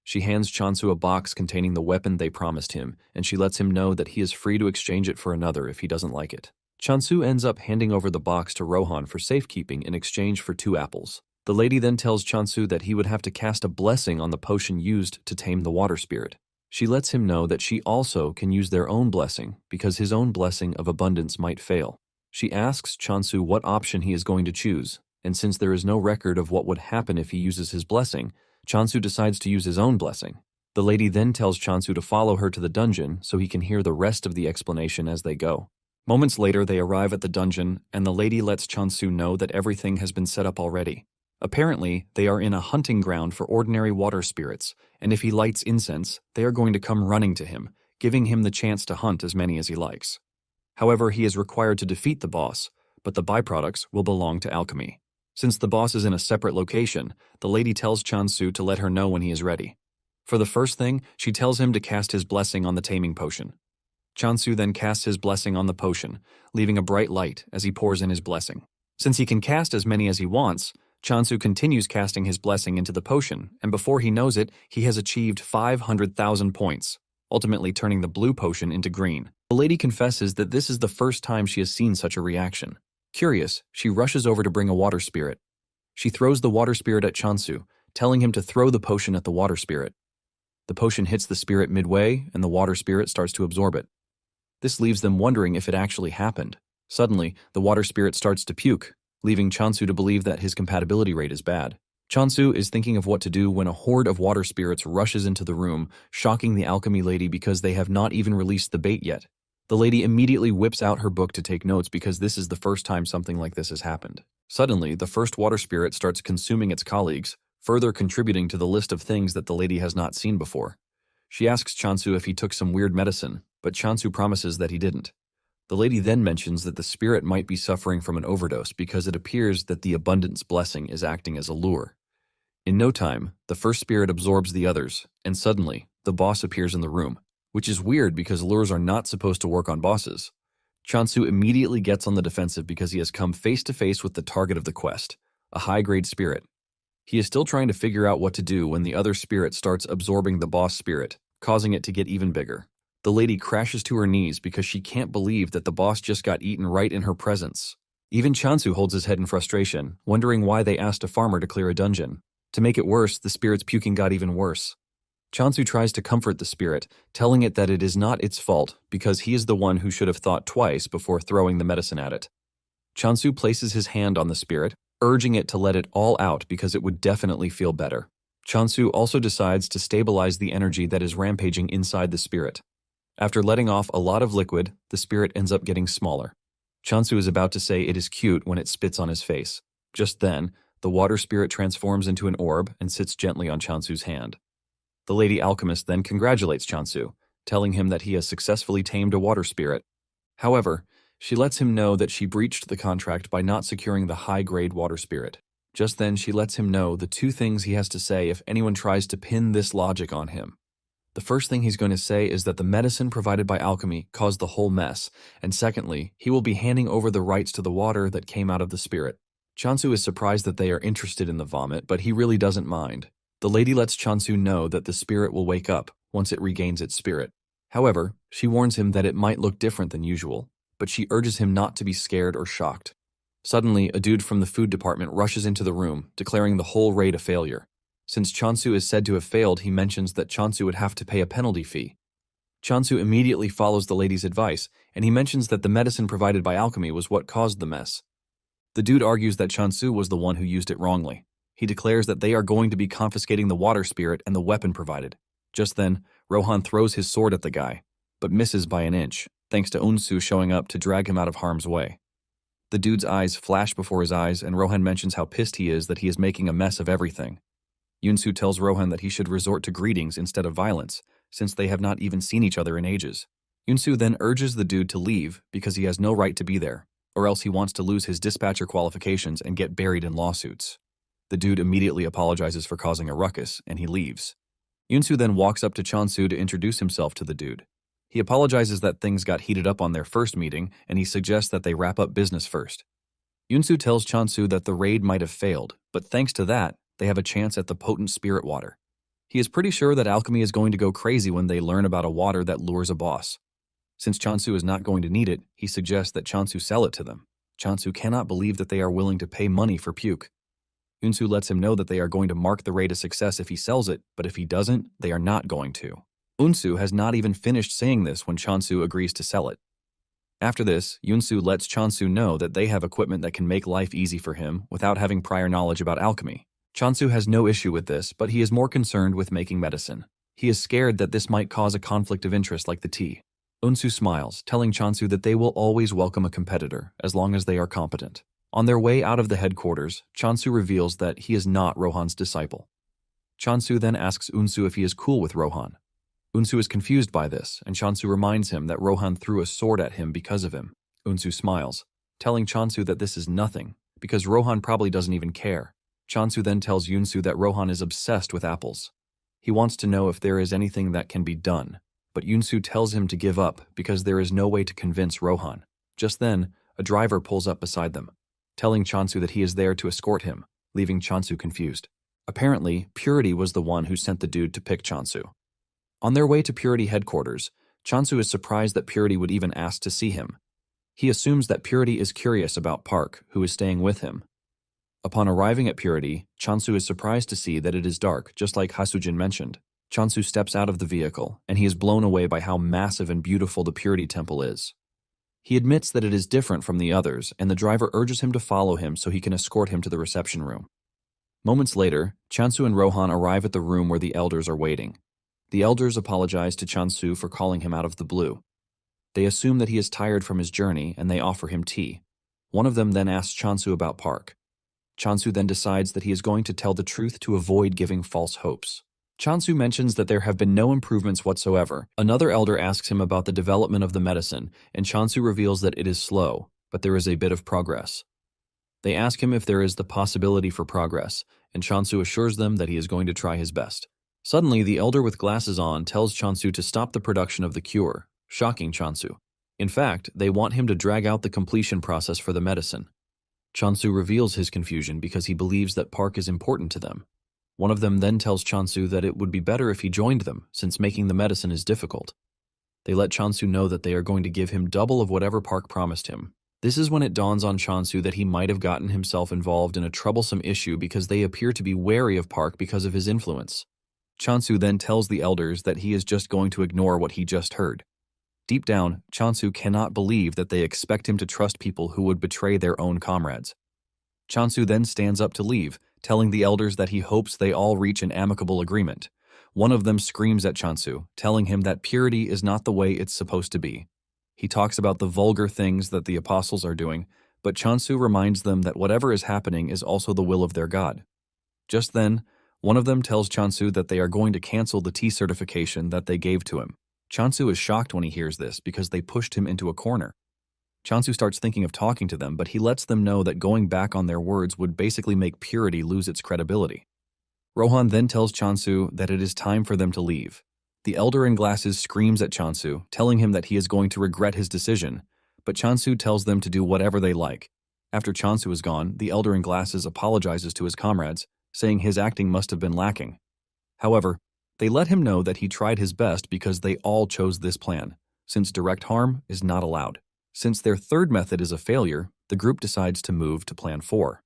She hands Chansu a box containing the weapon they promised him, and she lets him know that he is free to exchange it for another if he doesn't like it. Chansu ends up handing over the box to Rohan for safekeeping in exchange for 2 apples. The lady then tells Chansu that he would have to cast a blessing on the potion used to tame the water spirit. She lets him know that she also can use their own blessing because his own blessing of abundance might fail. She asks Chansu what option he is going to choose, and since there is no record of what would happen if he uses his blessing, Chansu decides to use his own blessing. The lady then tells Chansu to follow her to the dungeon so he can hear the rest of the explanation as they go. Moments later, they arrive at the dungeon, and the lady lets Chansu know that everything has been set up already. Apparently, they are in a hunting ground for ordinary water spirits, and if he lights incense, they are going to come running to him, giving him the chance to hunt as many as he likes. However, he is required to defeat the boss, but the byproducts will belong to alchemy. Since the boss is in a separate location, the lady tells Chansu to let her know when he is ready. For the first thing, she tells him to cast his blessing on the taming potion. Chansu then casts his blessing on the potion, leaving a bright light as he pours in his blessing. Since he can cast as many as he wants, Chansu continues casting his blessing into the potion, and before he knows it, he has achieved 500,000 points, ultimately turning the blue potion into green. The lady confesses that this is the first time she has seen such a reaction. Curious, she rushes over to bring a water spirit. She throws the water spirit at Chansu, telling him to throw the potion at the water spirit. The potion hits the spirit midway, and the water spirit starts to absorb it. This leaves them wondering if it actually happened. Suddenly, the water spirit starts to puke, leaving Chansu to believe that his compatibility rate is bad. Chansu is thinking of what to do when a horde of water spirits rushes into the room, shocking the alchemy lady because they have not even released the bait yet. The lady immediately whips out her book to take notes because this is the first time something like this has happened. Suddenly, the first water spirit starts consuming its colleagues, further contributing to the list of things that the lady has not seen before. She asks Chansu if he took some weird medicine, but Chansu promises that he didn't. The lady then mentions that the spirit might be suffering from an overdose because it appears that the abundance blessing is acting as a lure. In no time, the first spirit absorbs the others, and suddenly, the boss appears in the room, which is weird because lures are not supposed to work on bosses. Chansu immediately gets on the defensive because he has come face to face with the target of the quest, a high-grade spirit. He is still trying to figure out what to do when the other spirit starts absorbing the boss spirit, causing it to get even bigger. The lady crashes to her knees because she can't believe that the boss just got eaten right in her presence. Even Chansu holds his head in frustration, wondering why they asked a farmer to clear a dungeon. To make it worse, the spirit's puking got even worse. Chansu tries to comfort the spirit, telling it that it is not its fault because he is the one who should have thought twice before throwing the medicine at it. Chansu places his hand on the spirit, urging it to let it all out because it would definitely feel better. Chansu also decides to stabilize the energy that is rampaging inside the spirit. After letting off a lot of liquid, the spirit ends up getting smaller. Chansu is about to say it is cute when it spits on his face. Just then, the water spirit transforms into an orb and sits gently on Chansu's hand. The lady alchemist then congratulates Chansu, telling him that he has successfully tamed a water spirit. However, she lets him know that she breached the contract by not securing the high-grade water spirit. Just then, she lets him know the two things he has to say if anyone tries to pin this logic on him. The first thing he's going to say is that the medicine provided by alchemy caused the whole mess, and secondly, he will be handing over the rights to the water that came out of the spirit. Chansu is surprised that they are interested in the vomit, but he really doesn't mind. The lady lets Chansu know that the spirit will wake up once it regains its spirit. However, she warns him that it might look different than usual, but she urges him not to be scared or shocked. Suddenly, a dude from the food department rushes into the room, declaring the whole raid a failure. Since Chansu is said to have failed, he mentions that Chansu would have to pay a penalty fee. Chansu immediately follows the lady's advice, and he mentions that the medicine provided by alchemy was what caused the mess. The dude argues that Chansu was the one who used it wrongly. He declares that they are going to be confiscating the water spirit and the weapon provided. Just then, Rohan throws his sword at the guy, but misses by an inch, thanks to Unsu showing up to drag him out of harm's way. The dude's eyes flash before his eyes, and Rohan mentions how pissed he is that he is making a mess of everything. Yunsu tells Rohan that he should resort to greetings instead of violence, since they have not even seen each other in ages. Yunsu then urges the dude to leave because he has no right to be there, or else he wants to lose his dispatcher qualifications and get buried in lawsuits. The dude immediately apologizes for causing a ruckus, and he leaves. Yunsu then walks up to Chansu to introduce himself to the dude. He apologizes that things got heated up on their first meeting, and he suggests that they wrap up business first. Yunsu tells Chansu that the raid might have failed, but thanks to that, they have a chance at the potent spirit water. He is pretty sure that alchemy is going to go crazy when they learn about a water that lures a boss. Since Chansu is not going to need it, he suggests that Chansu sell it to them. Chansu cannot believe that they are willing to pay money for puke. Yunsu lets him know that they are going to mark the raid a success if he sells it, but if he doesn't, they are not going to. Unsu has not even finished saying this when Chansu agrees to sell it. After this, Yunsu lets Chansu know that they have equipment that can make life easy for him without having prior knowledge about alchemy. Chansu has no issue with this, but he is more concerned with making medicine. He is scared that this might cause a conflict of interest like the tea. Unsu smiles, telling Chansu that they will always welcome a competitor as long as they are competent. On their way out of the headquarters, Chansu reveals that he is not Rohan's disciple. Chansu then asks Unsu if he is cool with Rohan. Unsu is confused by this, and Chansu reminds him that Rohan threw a sword at him because of him. Unsu smiles, telling Chansu that this is nothing, because Rohan probably doesn't even care. Chansu then tells Yunsu that Rohan is obsessed with apples. He wants to know if there is anything that can be done, but Yunsu tells him to give up because there is no way to convince Rohan. Just then, a driver pulls up beside them, telling Chansu that he is there to escort him, leaving Chansu confused. Apparently, Purity was the one who sent the dude to pick Chansu. On their way to Purity headquarters, Chansu is surprised that Purity would even ask to see him. He assumes that Purity is curious about Park, who is staying with him. Upon arriving at Purity, Chansu is surprised to see that it is dark, just like Hasujin mentioned. Chansu steps out of the vehicle, and he is blown away by how massive and beautiful the Purity Temple is. He admits that it is different from the others, and the driver urges him to follow him so he can escort him to the reception room. Moments later, Chansu and Rohan arrive at the room where the elders are waiting. The elders apologize to Chansu for calling him out of the blue. They assume that he is tired from his journey, and they offer him tea. One of them then asks Chansu about Park. Chansu then decides that he is going to tell the truth to avoid giving false hopes. Chansu mentions that there have been no improvements whatsoever. Another elder asks him about the development of the medicine, and Chansu reveals that it is slow, but there is a bit of progress. They ask him if there is the possibility for progress, and Chansu assures them that he is going to try his best. Suddenly, the elder with glasses on tells Chansu to stop the production of the cure, shocking Chansu. In fact, they want him to drag out the completion process for the medicine. Chansu reveals his confusion because he believes that Park is important to them. One of them then tells Chansu that it would be better if he joined them, since making the medicine is difficult. They let Chansu know that they are going to give him double of whatever Park promised him. This is when it dawns on Chansu that he might have gotten himself involved in a troublesome issue because they appear to be wary of Park because of his influence. Chansu then tells the elders that he is just going to ignore what he just heard. Deep down, Chansu cannot believe that they expect him to trust people who would betray their own comrades. Chansu then stands up to leave, telling the elders that he hopes they all reach an amicable agreement. One of them screams at Chansu, telling him that purity is not the way it's supposed to be. He talks about the vulgar things that the apostles are doing, but Chansu reminds them that whatever is happening is also the will of their God. Just then, one of them tells Chansu that they are going to cancel the tea certification that they gave to him. Chansu is shocked when he hears this because they pushed him into a corner. Chansu starts thinking of talking to them, but he lets them know that going back on their words would basically make purity lose its credibility. Rohan then tells Chansu that it is time for them to leave. The elder in glasses screams at Chansu, telling him that he is going to regret his decision, but Chansu tells them to do whatever they like. After Chansu is gone, the elder in glasses apologizes to his comrades, saying his acting must have been lacking. However, they let him know that he tried his best because they all chose this plan, since direct harm is not allowed. Since their third method is a failure, the group decides to move to Plan 4.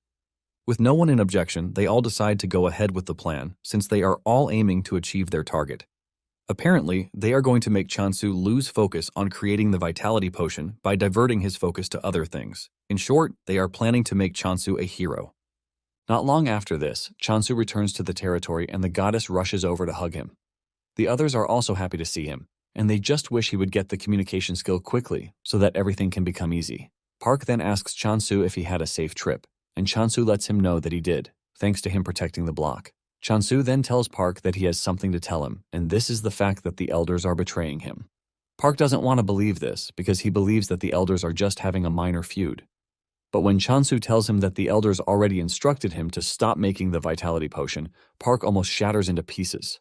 With no one in objection, they all decide to go ahead with the plan, since they are all aiming to achieve their target. Apparently, they are going to make Chansu lose focus on creating the vitality potion by diverting his focus to other things. In short, they are planning to make Chansu a hero. Not long after this, Chansu returns to the territory and the goddess rushes over to hug him. The others are also happy to see him, and they just wish he would get the communication skill quickly so that everything can become easy. Park then asks Chansu if he had a safe trip, and Chansu lets him know that he did, thanks to him protecting the block. Chansu then tells Park that he has something to tell him, and this is the fact that the elders are betraying him. Park doesn't want to believe this because he believes that the elders are just having a minor feud. But when Chansu tells him that the elders already instructed him to stop making the vitality potion, Park almost shatters into pieces.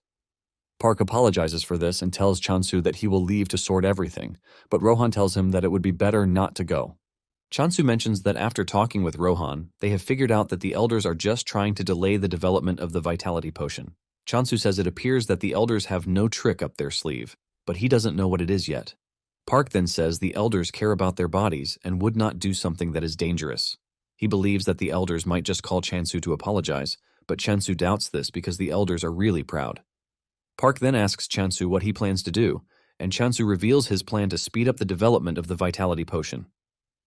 Park apologizes for this and tells Chansu that he will leave to sort everything, but Rohan tells him that it would be better not to go. Chansu mentions that after talking with Rohan, they have figured out that the elders are just trying to delay the development of the vitality potion. Chansu says it appears that the elders have no trick up their sleeve, but he doesn't know what it is yet. Park then says the elders care about their bodies and would not do something that is dangerous. He believes that the elders might just call Chansu to apologize, but Chansu doubts this because the elders are really proud. Park then asks Chansu what he plans to do, and Chansu reveals his plan to speed up the development of the vitality potion.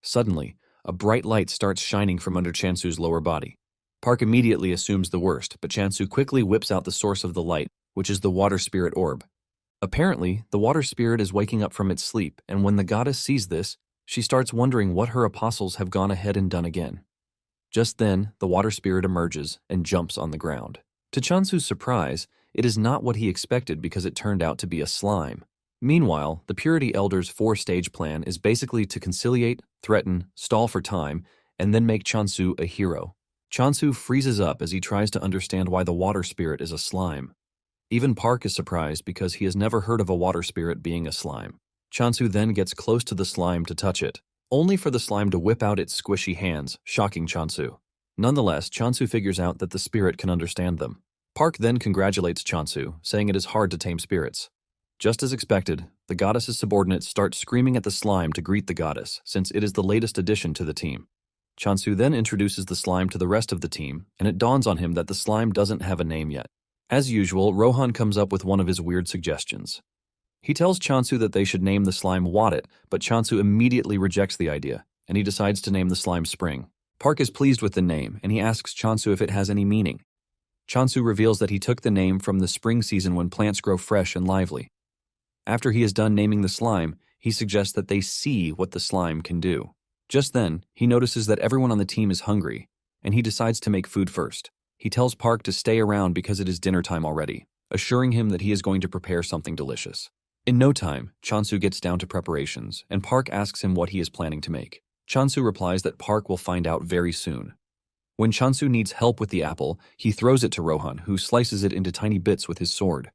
Suddenly, a bright light starts shining from under Chansu's lower body. Park immediately assumes the worst, but Chansu quickly whips out the source of the light, which is the water spirit orb. Apparently, the water spirit is waking up from its sleep, and when the goddess sees this, she starts wondering what her apostles have gone ahead and done again. Just then, the water spirit emerges and jumps on the ground. To Chansu's surprise, it is not what he expected because it turned out to be a slime. Meanwhile, the Purity Elders' 4-stage plan is basically to conciliate, threaten, stall for time, and then make Chansu a hero. Chansu freezes up as he tries to understand why the water spirit is a slime. Even Park is surprised because he has never heard of a water spirit being a slime. Chansu then gets close to the slime to touch it, only for the slime to whip out its squishy hands, shocking Chansu. Nonetheless, Chansu figures out that the spirit can understand them. Park then congratulates Chansu, saying it is hard to tame spirits. Just as expected, the goddess's subordinates start screaming at the slime to greet the goddess, since it is the latest addition to the team. Chansu then introduces the slime to the rest of the team, and it dawns on him that the slime doesn't have a name yet. As usual, Rohan comes up with one of his weird suggestions. He tells Chansu that they should name the slime Wadit, but Chansu immediately rejects the idea, and he decides to name the slime Spring. Park is pleased with the name, and he asks Chansu if it has any meaning. Chansu reveals that he took the name from the spring season when plants grow fresh and lively. After he is done naming the slime, he suggests that they see what the slime can do. Just then, he notices that everyone on the team is hungry, and he decides to make food first. He tells Park to stay around because it is dinner time already, assuring him that he is going to prepare something delicious. In no time, Chansu gets down to preparations, and Park asks him what he is planning to make. Chansu replies that Park will find out very soon. When Chansu needs help with the apple, he throws it to Rohan, who slices it into tiny bits with his sword.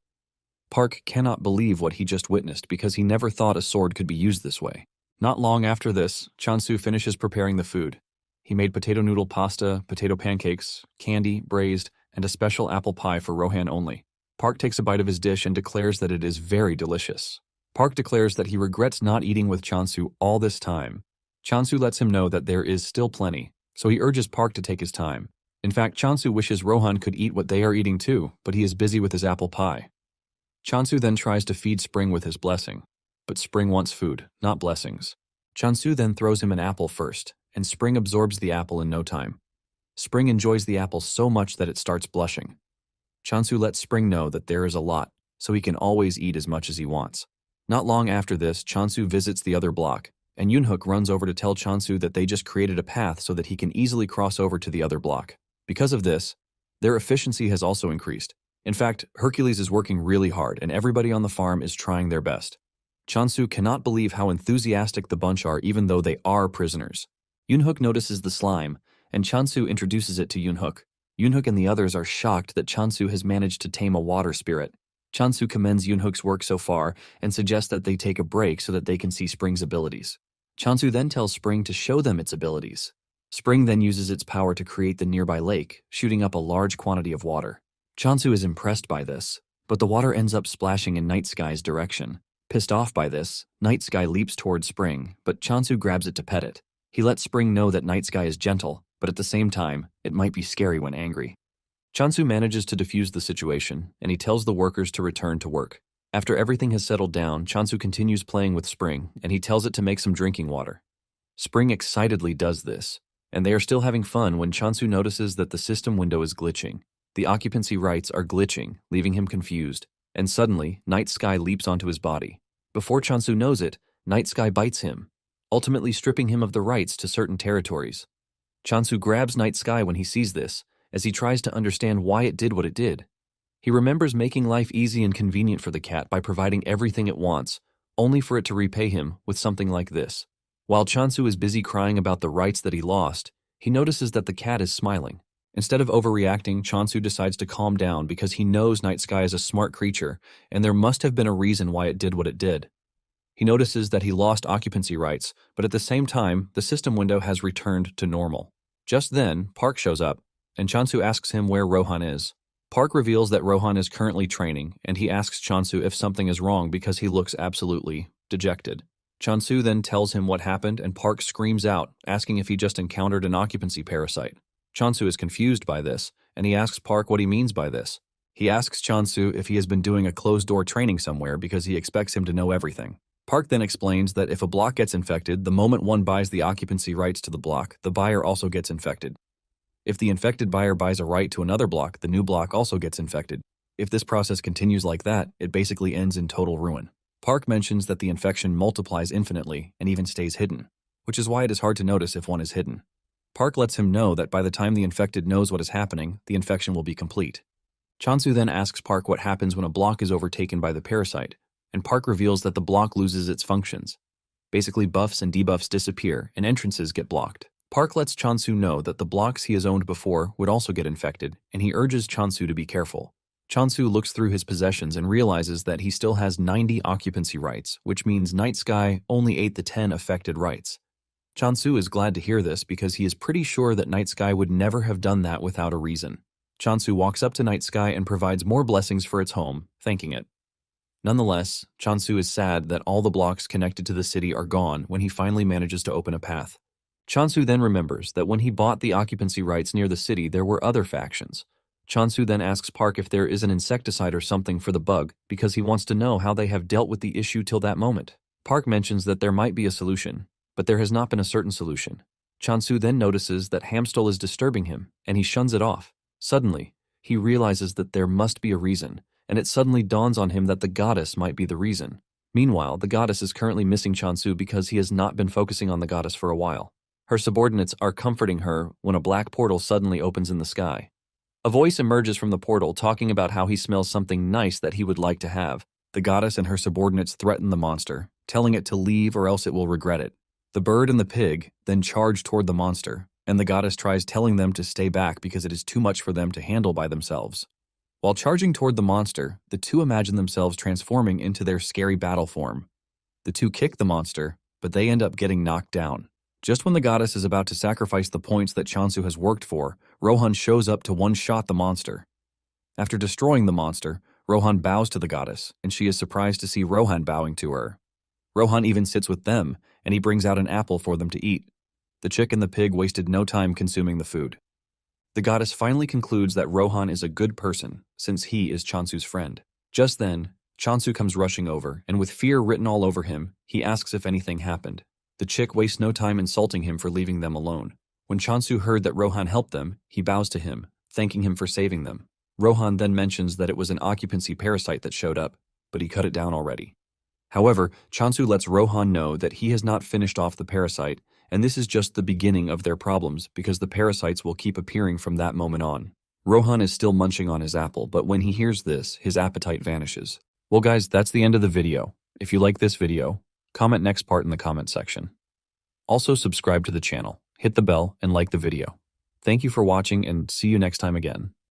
Park cannot believe what he just witnessed because he never thought a sword could be used this way. Not long after this, Chansu finishes preparing the food. He made potato noodle pasta, potato pancakes, candy, braised, and a special apple pie for Rohan only. Park takes a bite of his dish and declares that it is very delicious. Park declares that he regrets not eating with Chansu all this time. Chansu lets him know that there is still plenty, so he urges Park to take his time. In fact, Chansu wishes Rohan could eat what they are eating too, but he is busy with his apple pie. Chansu then tries to feed Spring with his blessing, but Spring wants food, not blessings. Chansu then throws him an apple first, and Spring absorbs the apple in no time. Spring enjoys the apple so much that it starts blushing. Chansu lets Spring know that there is a lot, so he can always eat as much as he wants. Not long after this, Chansu visits the other block, and Yoonhook runs over to tell Chansu that they just created a path so that he can easily cross over to the other block. Because of this, their efficiency has also increased. In fact, Hercules is working really hard, and everybody on the farm is trying their best. Chansu cannot believe how enthusiastic the bunch are even though they are prisoners. Yoonhook notices the slime, and Chansu introduces it to Yoonhook. Yoonhook and the others are shocked that Chansu has managed to tame a water spirit. Chansu commends Yoonhook's work so far and suggests that they take a break so that they can see Spring's abilities. Chansu then tells Spring to show them its abilities. Spring then uses its power to create the nearby lake, shooting up a large quantity of water. Chansu is impressed by this, but the water ends up splashing in Night Sky's direction. Pissed off by this, Night Sky leaps toward Spring, but Chansu grabs it to pet it. He lets Spring know that Night Sky is gentle, but at the same time, it might be scary when angry. Chansu manages to defuse the situation, and he tells the workers to return to work. After everything has settled down, Chansu continues playing with Spring, and he tells it to make some drinking water. Spring excitedly does this, and they are still having fun when Chansu notices that the system window is glitching. The occupancy rights are glitching, leaving him confused, and suddenly, Night Sky leaps onto his body. Before Chansu knows it, Night Sky bites him, ultimately stripping him of the rights to certain territories. Chansu grabs Night Sky when he sees this, as he tries to understand why it did what it did. He remembers making life easy and convenient for the cat by providing everything it wants, only for it to repay him with something like this. While Chansu is busy crying about the rights that he lost, he notices that the cat is smiling. Instead of overreacting, Chansu decides to calm down because he knows Night Sky is a smart creature, and there must have been a reason why it did what it did. He notices that he lost occupancy rights, but at the same time, the system window has returned to normal. Just then, Park shows up, and Chansu asks him where Rohan is. Park reveals that Rohan is currently training, and he asks Chansu if something is wrong because he looks absolutely dejected. Chansu then tells him what happened, and Park screams out, asking if he just encountered an occupancy parasite. Chansu is confused by this, and he asks Park what he means by this. He asks Chansu if he has been doing a closed-door training somewhere because he expects him to know everything. Park then explains that if a block gets infected, the moment one buys the occupancy rights to the block, the buyer also gets infected. If the infected buyer buys a right to another block, the new block also gets infected. If this process continues like that, it basically ends in total ruin. Park mentions that the infection multiplies infinitely and even stays hidden, which is why it is hard to notice if one is hidden. Park lets him know that by the time the infected knows what is happening, the infection will be complete. Chansu then asks Park what happens when a block is overtaken by the parasite, and Park reveals that the block loses its functions. Basically, buffs and debuffs disappear and entrances get blocked. Park lets Chansu know that the blocks he has owned before would also get infected, and he urges Chansu to be careful. Chansu looks through his possessions and realizes that he still has 90 occupancy rights, which means Night Sky only ate the 10 affected rights. Chansu is glad to hear this because he is pretty sure that Night Sky would never have done that without a reason. Chansu walks up to Night Sky and provides more blessings for its home, thanking it. Nonetheless, Chansu is sad that all the blocks connected to the city are gone when he finally manages to open a path. Chansu then remembers that when he bought the occupancy rights near the city, there were other factions. Chansu then asks Park if there is an insecticide or something for the bug because he wants to know how they have dealt with the issue till that moment. Park mentions that there might be a solution, but there has not been a certain solution. Chansu then notices that Hamstol is disturbing him, and he shuns it off. Suddenly, he realizes that there must be a reason, and it suddenly dawns on him that the goddess might be the reason. Meanwhile, the goddess is currently missing Chansu because he has not been focusing on the goddess for a while. Her subordinates are comforting her when a black portal suddenly opens in the sky. A voice emerges from the portal talking about how he smells something nice that he would like to have. The goddess and her subordinates threaten the monster, telling it to leave or else it will regret it. The bird and the pig then charge toward the monster, and the goddess tries telling them to stay back because it is too much for them to handle by themselves. While charging toward the monster, the two imagine themselves transforming into their scary battle form. The two kick the monster, but they end up getting knocked down. Just when the goddess is about to sacrifice the points that Chansu has worked for, Rohan shows up to one-shot the monster. After destroying the monster, Rohan bows to the goddess, and she is surprised to see Rohan bowing to her. Rohan even sits with them, and he brings out an apple for them to eat. The chick and the pig wasted no time consuming the food. The goddess finally concludes that Rohan is a good person, since he is Chansu's friend. Just then, Chansu comes rushing over, and with fear written all over him, he asks if anything happened. The chick wastes no time insulting him for leaving them alone. When Chansu heard that Rohan helped them, he bows to him, thanking him for saving them. Rohan then mentions that it was an occupancy parasite that showed up, but he cut it down already. However, Chansu lets Rohan know that he has not finished off the parasite, and this is just the beginning of their problems because the parasites will keep appearing from that moment on. Rohan is still munching on his apple, but when he hears this, his appetite vanishes. Well guys, that's the end of the video. If you like this video, comment next part in the comment section. Also subscribe to the channel, hit the bell, and like the video. Thank you for watching and see you next time again.